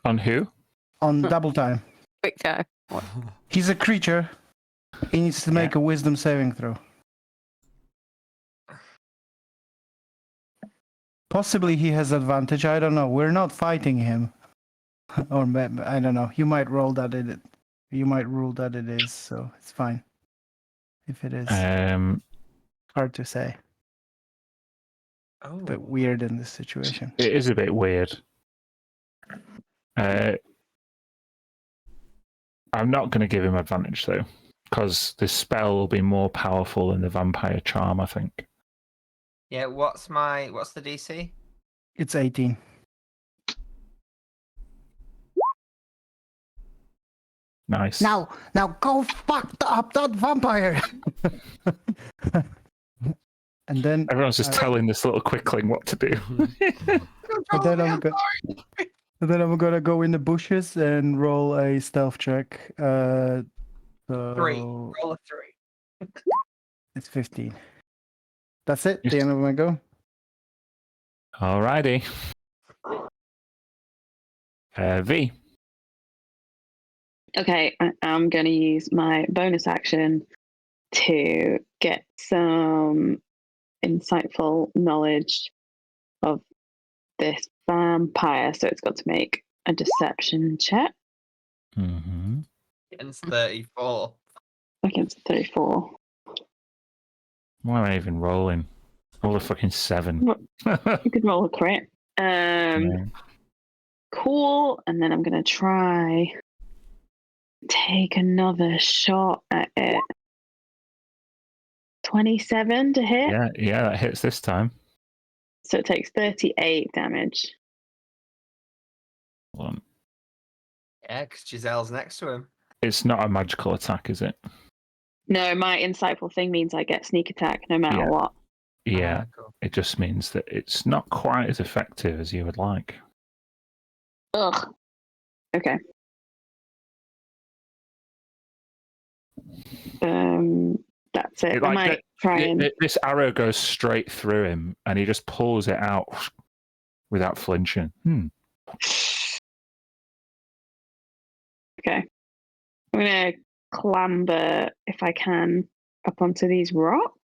On who? On double time. Quick go. He's a creature. He needs to make a wisdom saving throw. Possibly he has advantage. I don't know. We're not fighting him. Or I don't know. You might roll that it. You might rule that it is. So it's fine. If it is, hard to say. Oh. But weird in this situation. It is a bit weird. I'm not going to give him advantage though, because this spell will be more powerful than the vampire charm, I think. Yeah, what's the DC? It's 18. Nice. Now go fuck up that vampire. And then Everyone's just telling this little quickling what to do. And then I'm gonna go in the bushes and roll a stealth check. So 3. Roll a 3. It's 15. That's it. Yes. The end of my go. Alrighty. V. okay, I'm going to use my bonus action to get some insightful knowledge of this vampire. So it's got to make a deception check Mm-hmm. It's 34. against 34. Why am I even rolling? Roll a fucking 7. You could roll a crit. Yeah. Cool. And then I'm going to try take another shot at it. 27 to hit. Yeah, that hits this time. So it takes 38 damage. Hold on. Yeah, because Giselle's next to him. It's not a magical attack, is it? No, my insightful thing means I get sneak attack no matter Yeah. what. Yeah, Ah, cool. it just means that it's not quite as effective as you would like. Ugh. Okay. That's it. It, I like, might try and This arrow goes straight through him, and he just pulls it out without flinching. okay. I'm gonna clamber if I can up onto these rocks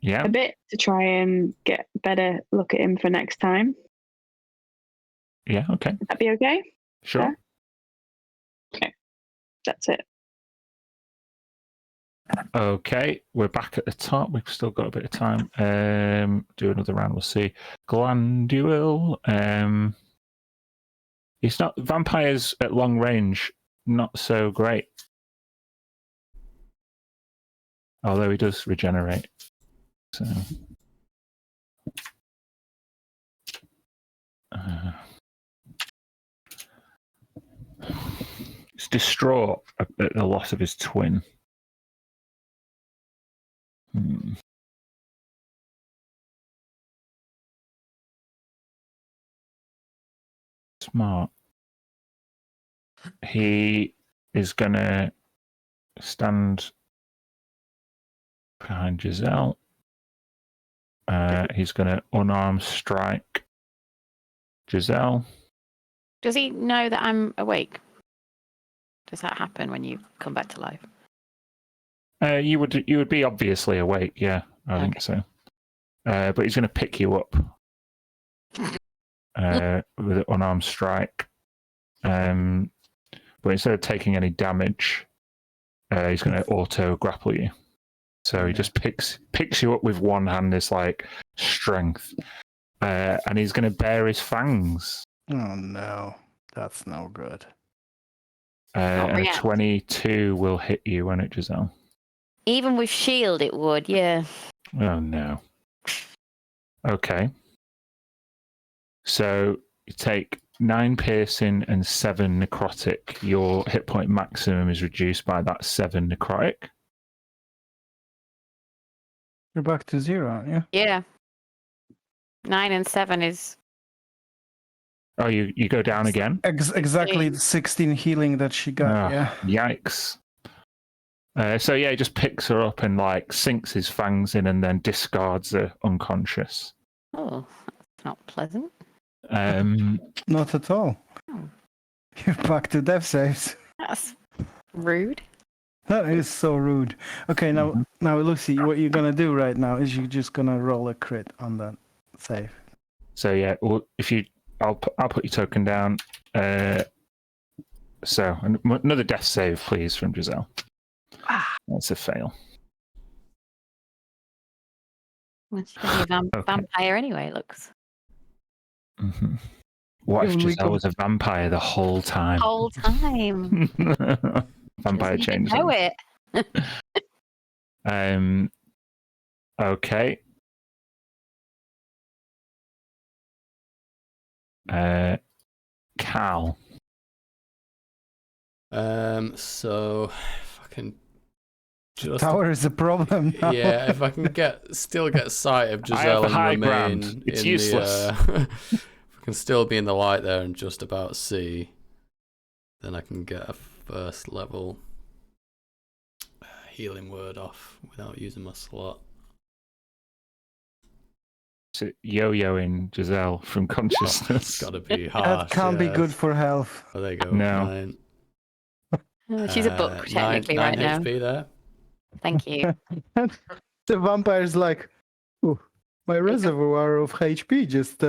Yeah, a bit to try and get a better look at him for next time. yeah, okay, Would that be okay? sure. Yeah. That's it. Okay, we're back at the top. We've still got a bit of time. Do another round. We'll see. Glanduil. It's not vampires at long range. Not so great. Although he does regenerate. So. He's distraught at the loss of his twin. Smart. He is going to stand behind Giselle. He's going to unarmed strike Giselle. Does he know that I'm awake? Does that happen when you come back to life? You would be obviously awake, yeah, I think so. But he's going to pick you up with an unarmed strike. But instead of taking any damage, he's going to auto grapple you. So he just picks you up with one hand. It's like strength, and he's going to bare his fangs. Oh no, that's no good. And a 22 will hit you, won't it, Giselle? Even with shield, it would, yeah. Oh no. Okay. So you take 9 piercing and 7 necrotic. Your hit point maximum is reduced by that 7 necrotic. You're back to 0, aren't you? Yeah. 9 and 7 is... Oh, you go down again? Exactly the 16 healing that she got, yeah. Yikes. So yeah, he just picks her up and like sinks his fangs in and then discards her unconscious. Oh, that's not pleasant. Not at all. Oh. You're back to death saves. That's rude. That is so rude. Okay, now Lucy, what you're gonna do right now is you're just gonna roll a crit on that save. So yeah, well, I'll put your token down. So another death save, please, from Giselle. That's a fail. Well, she's going to be a vampire anyway, it looks. Mm-hmm. What if Giselle was a vampire the whole time? Whole time. Vampire change. Know it. Okay. Cal. So if I can just Tower is a problem now. Yeah, if I can still get sight of Giselle and high remain ground. It's in useless. if I can still be in the light there and just about see, then I can get a first level healing word off without using my slot. Yo-yoing Giselle from consciousness. It's got to be harsh. That can't be good for health. Oh, there you go. No. 9. She's a book technically 9 right now. HP there. Thank you. The vampire's like, ooh, my reservoir of HP just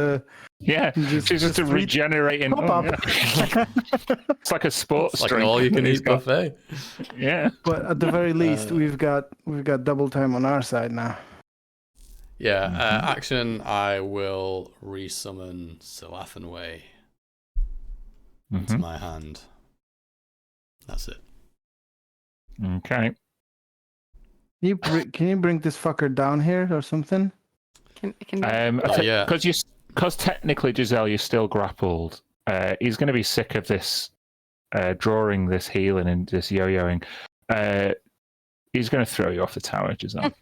she's just regenerating. Pop up. It's like a sports It's like drink. an all-you-can-eat buffet. Yeah. But at the very least, we've got double time on our side now. Yeah, action, I will resummon Silathanway into my hand. That's it. Okay. Can you bring this fucker down here or something? Because technically, Giselle, you're still grappled. He's going to be sick of this drawing, this healing, and this yo-yoing. He's going to throw you off the tower, Giselle.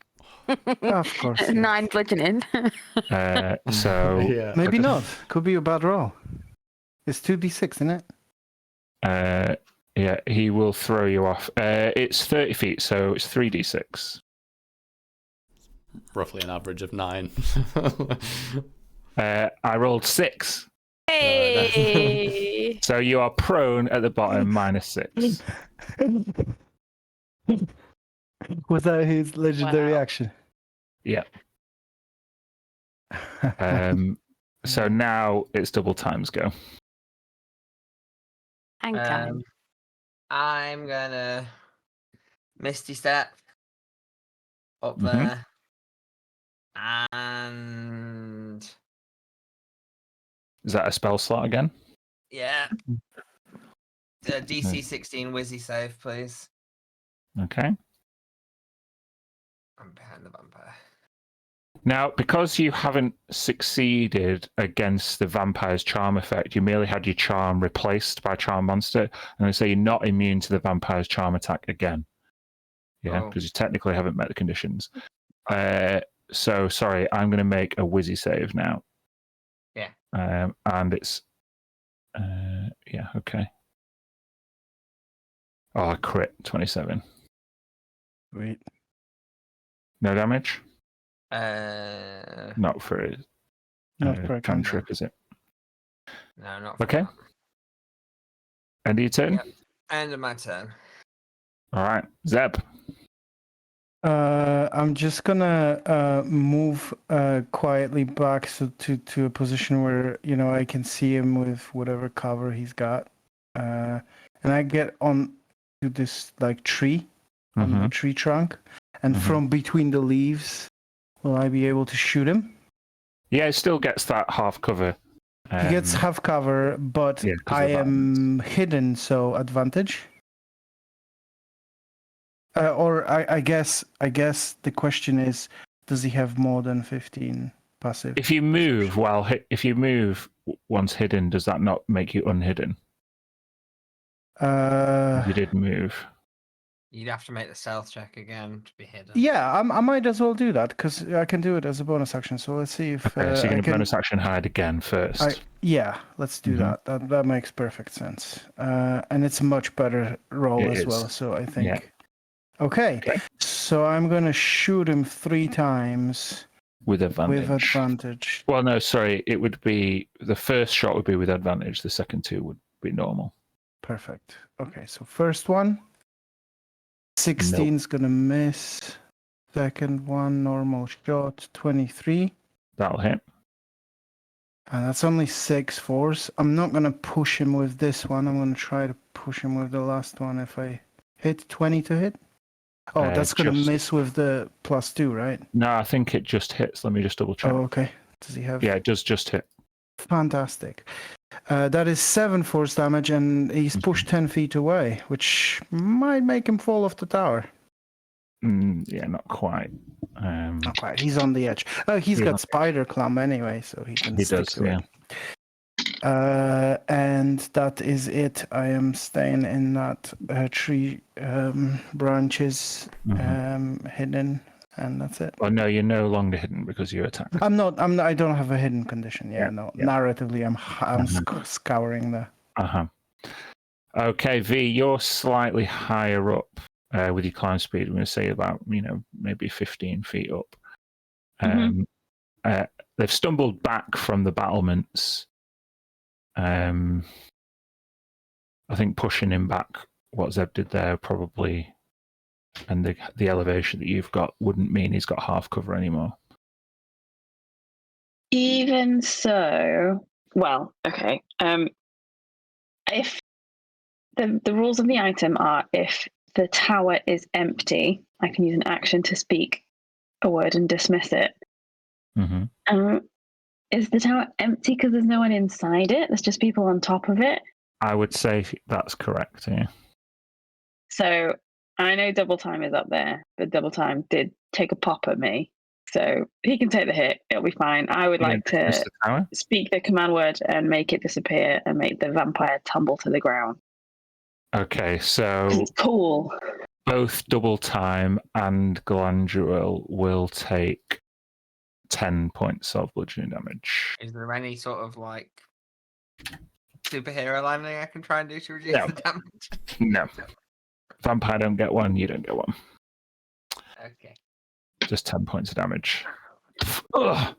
Of course. 9 bludgeoning. So maybe not. Could be a bad roll. It's 2d6, isn't it? Yeah, he will throw you off. It's 30 feet, so it's 3d6. Roughly an average of 9. I rolled 6. Hey! So you are prone at the bottom, -6. Was that his legendary action? Yeah. So now it's double times go. Hang time. I'm gonna Misty Step up Mhm. there. And Is that a spell slot again? yeah. DC 16 Wizzy save, please. Okay. I'm behind the vampire. Now, because you haven't succeeded against the vampire's charm effect, you merely had your charm replaced by charm monster, and I say you're not immune to the vampire's charm attack again. Yeah, Oh. because you technically haven't met the conditions. So sorry, I'm going to make a Wizzy save now. Yeah. And it's yeah, okay. Oh, I crit 27. Wait. No damage. No, Not for a Not for a cantrip, is it? not for Okay. that. End of your turn. Yep. End of my turn. All right, Zeb. I'm just gonna move quietly back to a position where I can see him with whatever cover he's got, and I get on to this like tree on the tree trunk, and from between the leaves, will I be able to shoot him? Yeah, it still gets that half cover. He gets half cover, but yeah, 'cause I of that. am hidden, so advantage. Or I guess the question is, does he have more than 15 passive? If you move once hidden, does that not make you unhidden? You did move. You'd have to make the stealth check again to be hidden. Yeah, I might as well do that because I can do it as a bonus action. So let's see if Okay, so you're I going to can. bonus action hide again first. Yeah, let's do that. That makes perfect sense. And it's a much better roll It as is. well. So I think. Yeah. Okay, so I'm gonna shoot him 3 times With advantage. with advantage. Well, no, sorry. It would be the first shot would be with advantage. The second 2 would be normal. Perfect. Okay, so first one. 16's gonna miss. Second one, normal shot, 23. That'll hit. And that's only 6 force. I'm not gonna push him with this one. I'm gonna try to push him with the last one if I hit 20 to hit. Oh, that's gonna miss with the +2, right? No, I think it just hits. Let me just double check. Oh, okay. Does he have? Yeah, it does just hit. Fantastic. That is 7 force damage, and he's pushed 10 feet away, which might make him fall off the tower. Yeah, not quite. Not quite. He's on the edge. Oh, he's got spider climb anyway, so he can stick to it. And that is it. I am staying in that tree branches hidden, and that's it. Oh no, you're no longer hidden because you attacked. I'm not. I don't have a hidden condition. Narratively, I'm scouring the. Okay, V, you're slightly higher up with your climb speed. I'm going to say about maybe 15 feet up. They've stumbled back from the battlements. I think pushing him back, what Zeb did there probably, and the elevation that you've got wouldn't mean he's got half cover anymore. Even so, well, okay. If the rules of the item are, if the tower is empty, I can use an action to speak a word and dismiss it. Is the tower empty because there's no one inside it? There's just people on top of it? I would say that's correct, yeah. So I know Double Time is up there, but Double Time did take a pop at me. So he can take the hit. It'll be fine. I would like to speak the command word and make it disappear and make the vampire tumble to the ground. Okay, so it's cool. Both Double Time and Glanduel will take 10 points of bludgeoning damage. Is there any sort of like superhero landing I can try and do to reduce the damage? No. Vampire don't get one, you don't get one. Okay. Just 10 points of damage. I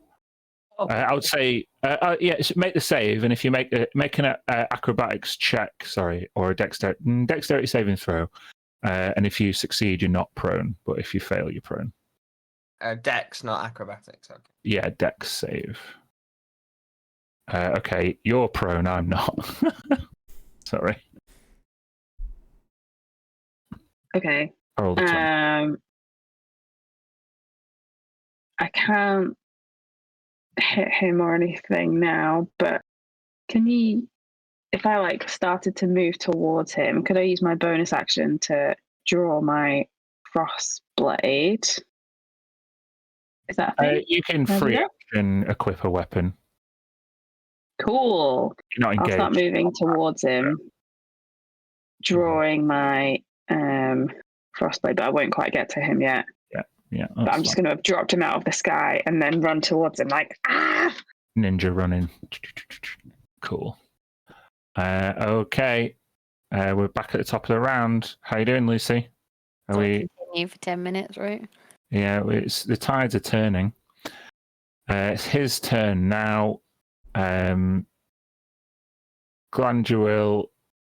would say, make the save, and if you make an acrobatics check, or a dexterity saving throw, and if you succeed, you're not prone, but if you fail, you're prone. Dex, not acrobatics. Okay. Yeah, dex save. Okay, you're prone, I'm not. Sorry. Okay. Roll the I can't hit him or anything now, but can he, if I like started to move towards him, could I use my bonus action to draw my frost blade? Is that a thing? You can Can I do free that? action equip a weapon. Cool. You're not I'll engaged. start moving towards him, drawing my frostblade, but I won't quite get to him yet. Yeah, But I'm just going to have dropped him out of the sky and then run towards him like, ah! Ninja running. Cool. Okay. We're back at the top of the round. How you doing, Lucy? Are So we? continue for 10 minutes, right? Yeah, it's the tides are turning. It's his turn now. Glanduil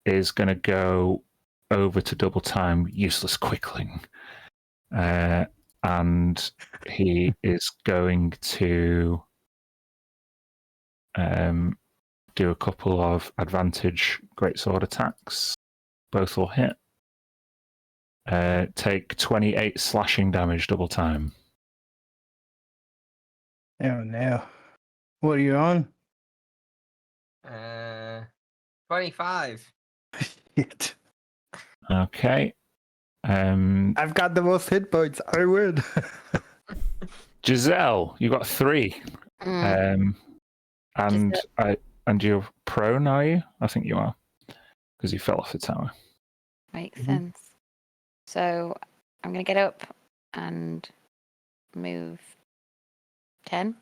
is going to go over to double time, useless quickling. And he is going to do a couple of advantage greatsword attacks. Both will hit. Take 28 slashing damage double time. Oh no. What are you on? 25. Shit. Okay. I've got the most hit points. I win. Giselle, you got 3. And you're prone, are you? I think you are, because you fell off the tower. Makes sense. So I'm going to get up and move 10.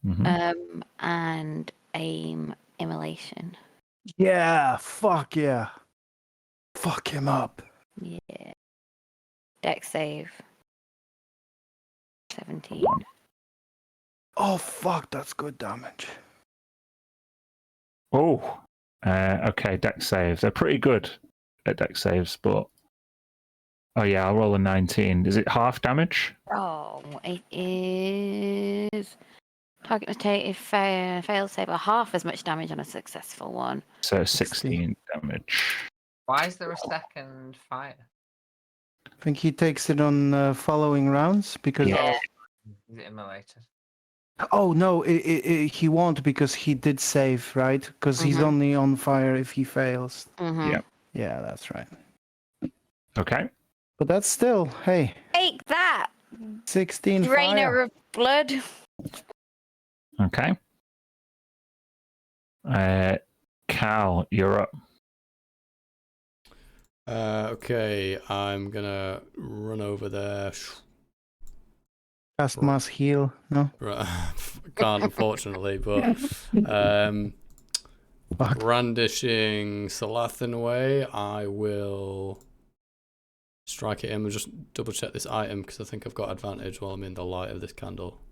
Mm-hmm. And aim immolation. Yeah, fuck yeah. Fuck him up. Yeah. Dex save. 17. Oh fuck, that's good damage. Oh, okay. Dex saves. They're pretty good at dex saves, but oh yeah, I'll roll a 19. Is it half damage? Oh, it is. Target must take if fails save or half as much damage on a successful one. So 16 damage. Why is there a second fire? I think he takes it on following rounds because. Yeah. Is it immolated? Oh no, he won't because he did save, right? Because he's only on fire if he fails. Yeah. Yeah, that's right. Okay. But that's still, hey, Take that, 16 drainer fire. of blood. Okay. Cal, you're up. Okay, I'm gonna run over there. Cast mass heal, no? Can't, unfortunately, but Fuck. brandishing Salathan way, I will strike at him and just double check this item because I think I've got advantage while I'm in the light of this candle.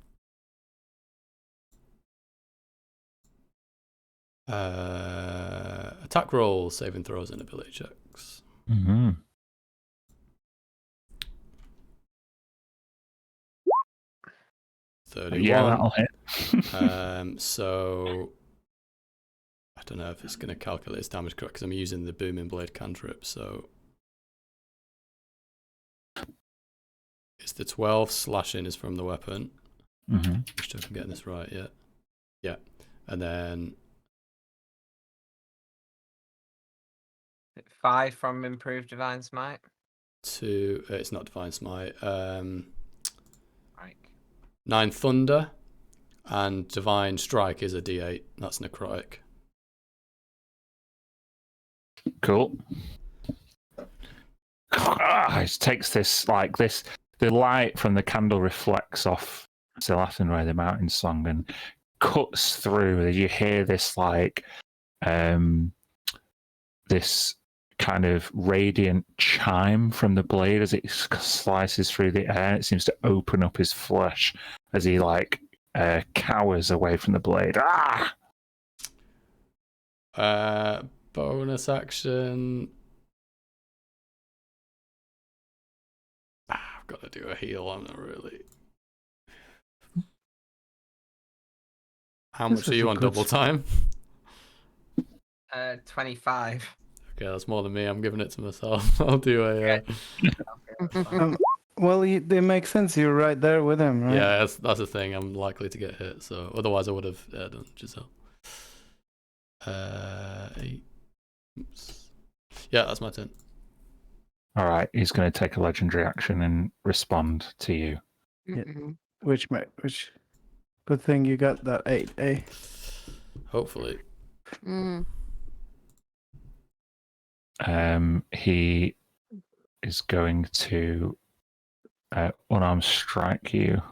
Attack roll, saving throws, and ability checks. Mm-hmm. Yeah, that'll hit. So I don't know if it's going to calculate its damage correct because I'm using the booming blade cantrip. So it's the 12 slashing is from the weapon. Mm-hmm. Just if I'm getting this right, yeah. Yeah, and then 5 from improved divine smite. 2. It's not divine smite. Right. 9 thunder, and divine strike is a D8. That's necrotic. Cool. It takes this like this. The light from the candle reflects off Salathan Ray, the mountain song, and cuts through. You hear this like this kind of radiant chime from the blade as it slices through the air. It seems to open up his flesh as he like cowers away from the blade. Bonus action. I've got to do a heal. I'm not really. How much are you on double time? 25. Okay, that's more than me. I'm giving it to myself. I'll do a. Well, it makes sense. You're right there with him, right? Yeah, that's the thing. I'm likely to get hit, so otherwise I would have done Giselle. 8. Oops. Yeah, that's my turn. All right, he's going to take a legendary action and respond to you. Yeah. Mm-mm. Which good thing you got that 8, eh? Hopefully. Mm. He is going to unarmed strike you.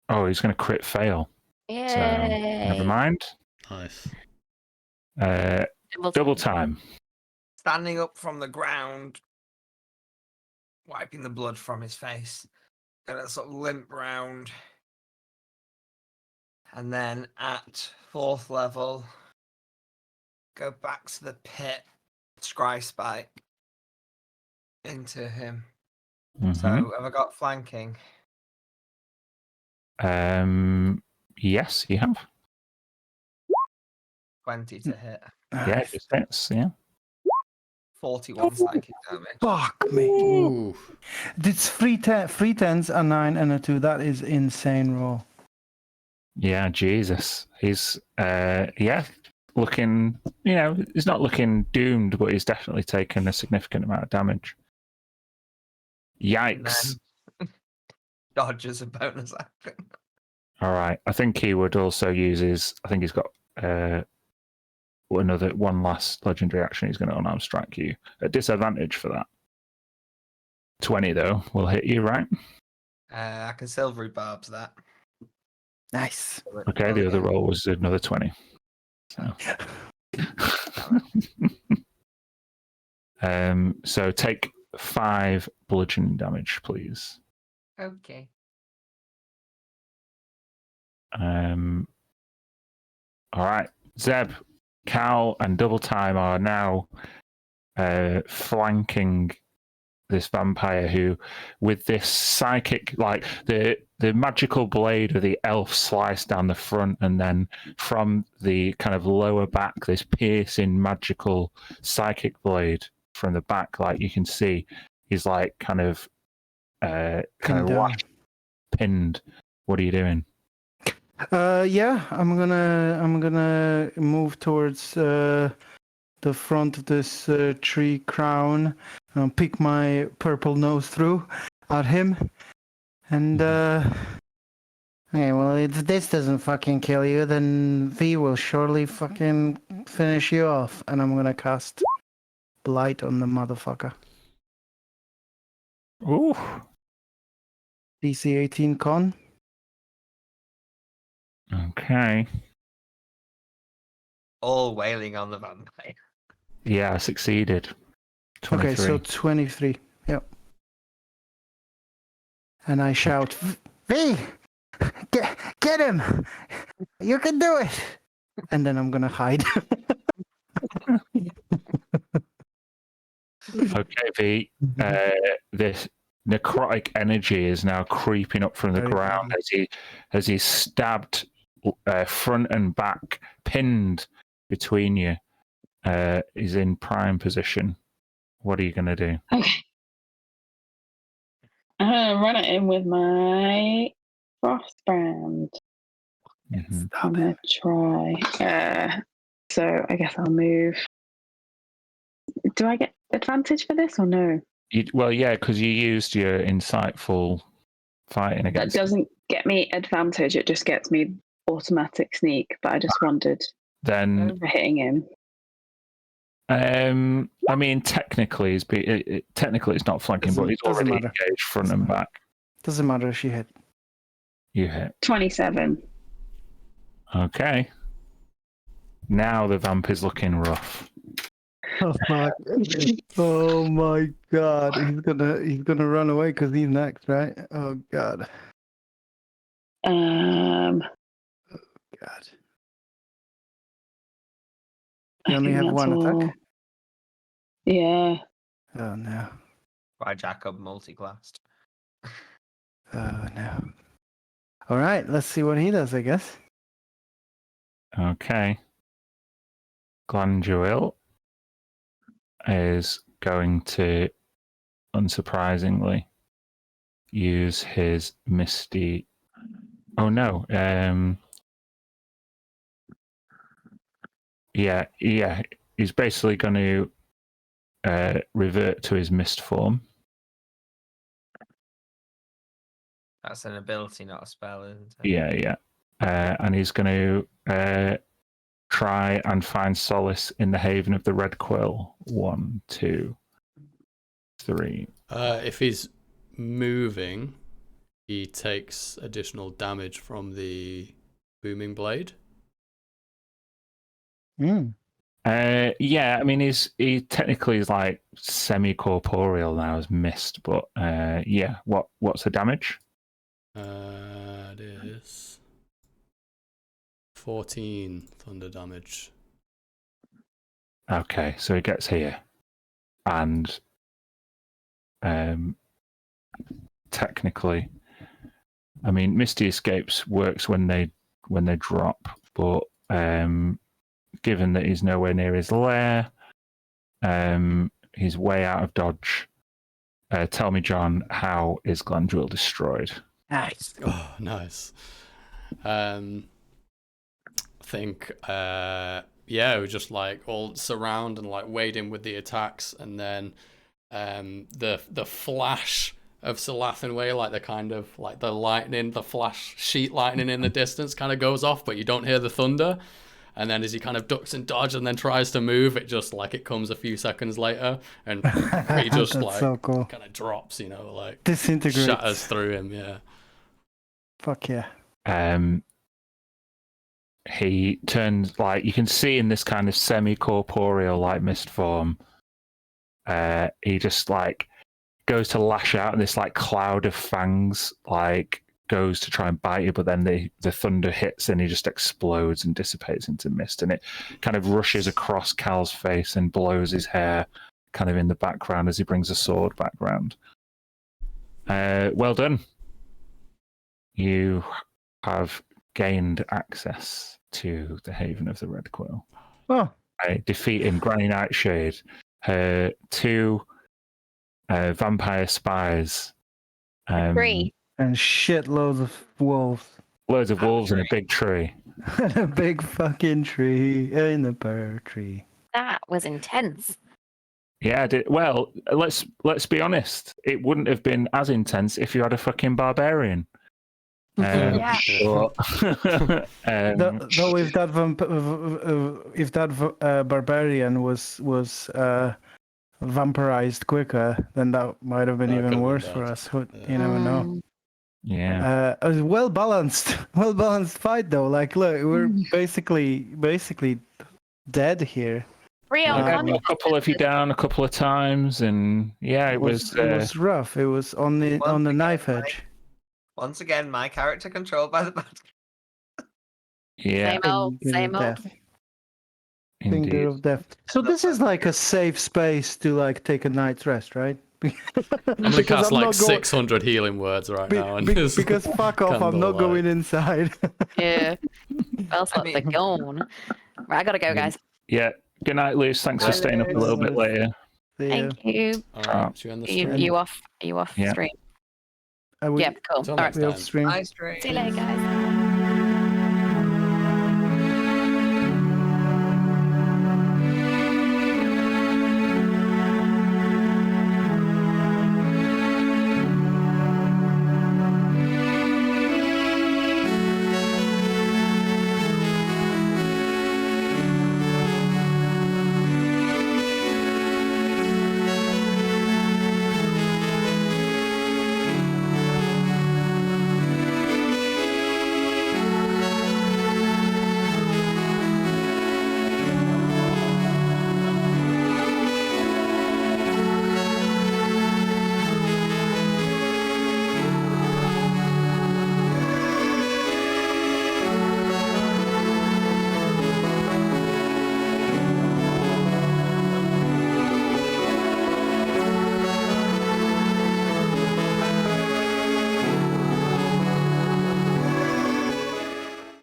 Oh, he's going to crit fail. So never Yay. mind. Nice. Double time. Standing up from the ground, wiping the blood from his face, gonna sort of limp round. And then at 4th level, go back to the pit, scry spike into him. So have I got flanking? Yes, you have. 20 to hit. Yeah, it just hits. Yeah. 41 psychic damage. Fuck me. Ooh. It's three tens, a 9, and a 2. That is insane roll. Yeah, Jesus. He's looking. He's not looking doomed, but he's definitely taken a significant amount of damage. Yikes! Dodge as a bonus action. All right, I think he would also use his. I think he's got one last legendary action. He's going to unarmed strike you at disadvantage for that. 20 though will hit you, right? I can silvery barbs that. Nice. Okay, the other roll was another 20. So, so take 5 bludgeoning damage, please. Okay. All right, Zeb, Cal, and Double Time are now flanking this vampire who, with this psychic, like the magical blade of the elf sliced down the front, and then from the kind of lower back, this piercing magical psychic blade from the back, like you can see, he's like kind of pinned. What are you doing? Yeah, I'm gonna move towards the front of this tree crown and pick my purple nose through at him. And okay, well, if this doesn't fucking kill you, then V will surely fucking finish you off. And I'm gonna cast Blight on the motherfucker. Ooh. DC 18 con. Okay. All wailing on the vampire. Yeah, I succeeded. 23. Okay, so 23. Yep. And I shout, V! Get him! You can do it! And then I'm gonna hide. Okay, V. This necrotic energy is now creeping up from the Very ground as he's stabbed front and back, pinned between you. He's in prime position. What are you going to do? Okay. I'm gonna run at him with my frostbrand. Mhm. I'm gonna try. So I guess I'll move. Do I get advantage for this or no? Well, yeah, because you used your insightful fighting That against. doesn't get me advantage. It just gets me automatic sneak. But I just wondered Then, for hitting him. I mean, technically, technically it's not flanking, but he's Doesn't already matter. engaged front and back. Doesn't matter if she hit. You hit. 27. Okay. Now the vamp is looking rough. Oh fuck! Oh my god! He's gonna run away because he's next, right? Oh god! God. You only have one attack. Yeah. Oh no! By Jacob multiclassed. Oh no! All right, let's see what he does. I guess. Okay. Glanduil is going to unsurprisingly, use his Misty. Oh no. Yeah. He's basically going to revert to his mist form. That's an ability, not a spell, isn't it? Yeah. And he's going to try and find solace in the Haven of the Red Quill. 1, 2, 3. If he's moving, he takes additional damage from the booming blade. Yeah, I mean he technically is like semi-corporeal now as mist, but yeah. What's the damage? It is 14 thunder damage. Okay, so he gets here, and technically, I mean, Misty Escapes works when they drop, but given that he's nowhere near his lair, he's way out of dodge. Tell me, John, how is Glandrill destroyed? Nice. Oh, nice. I think, yeah, we just like all surround and like wade in with the attacks, and then the flash of Salathan Way, like the kind of like the lightning, the flash sheet lightning in the distance kind of goes off, but you don't hear the thunder. And then as he kind of ducks and dodges and then tries to move, it just like it comes a few seconds later, and he just like so cool. kind of drops, you know, like Disintegrates. shatters through him. Yeah. Fuck yeah. He turns, like you can see in this kind of semi-corporeal like mist form, he just like goes to lash out, and this like cloud of fangs like goes to try and bite you, but then the thunder hits and he just explodes and dissipates into mist, and it kind of rushes across Cal's face and blows his hair kind of in the background as he brings a sword back round. Well done. You have gained access to the Haven of the Red Quill. Oh. By defeating Granny Nightshade, her 2 vampire spies. 3. And shitloads of wolves. Loads of wolves in a big tree. And a big fucking tree in the pear tree. That was intense. Yeah, well, let's be honest. It wouldn't have been as intense if you had a fucking barbarian. Yeah. But, Though if that barbarian was vampirized quicker, then that might have been That even could've been worse bad. for us. You Yeah. never know. yeah. A well balanced fight though. Like, look, we're basically dead here. Real A couple of you down a couple of times, and yeah, it was rough. It was on the knife edge. Once again, my character controlled by the bad. yeah, Same old. Death. indeed. Finger of death. So this is like a safe space to like take a night's rest, right? I'm gonna cast like not going- 600 healing words right now. And just because fuck off, I'm not candlelight. going inside. Yeah. Spell slots are gone. Right, I gotta go, guys. Yeah. Good night, Luce. Thanks for Bye, staying up a Luce. little bit later. Thank you. All right, so you end the stream. You off? Are you off Yeah. stream? I will Yeah, cool. Till All right. next be off time. stream. Nice dream. See you later, guys.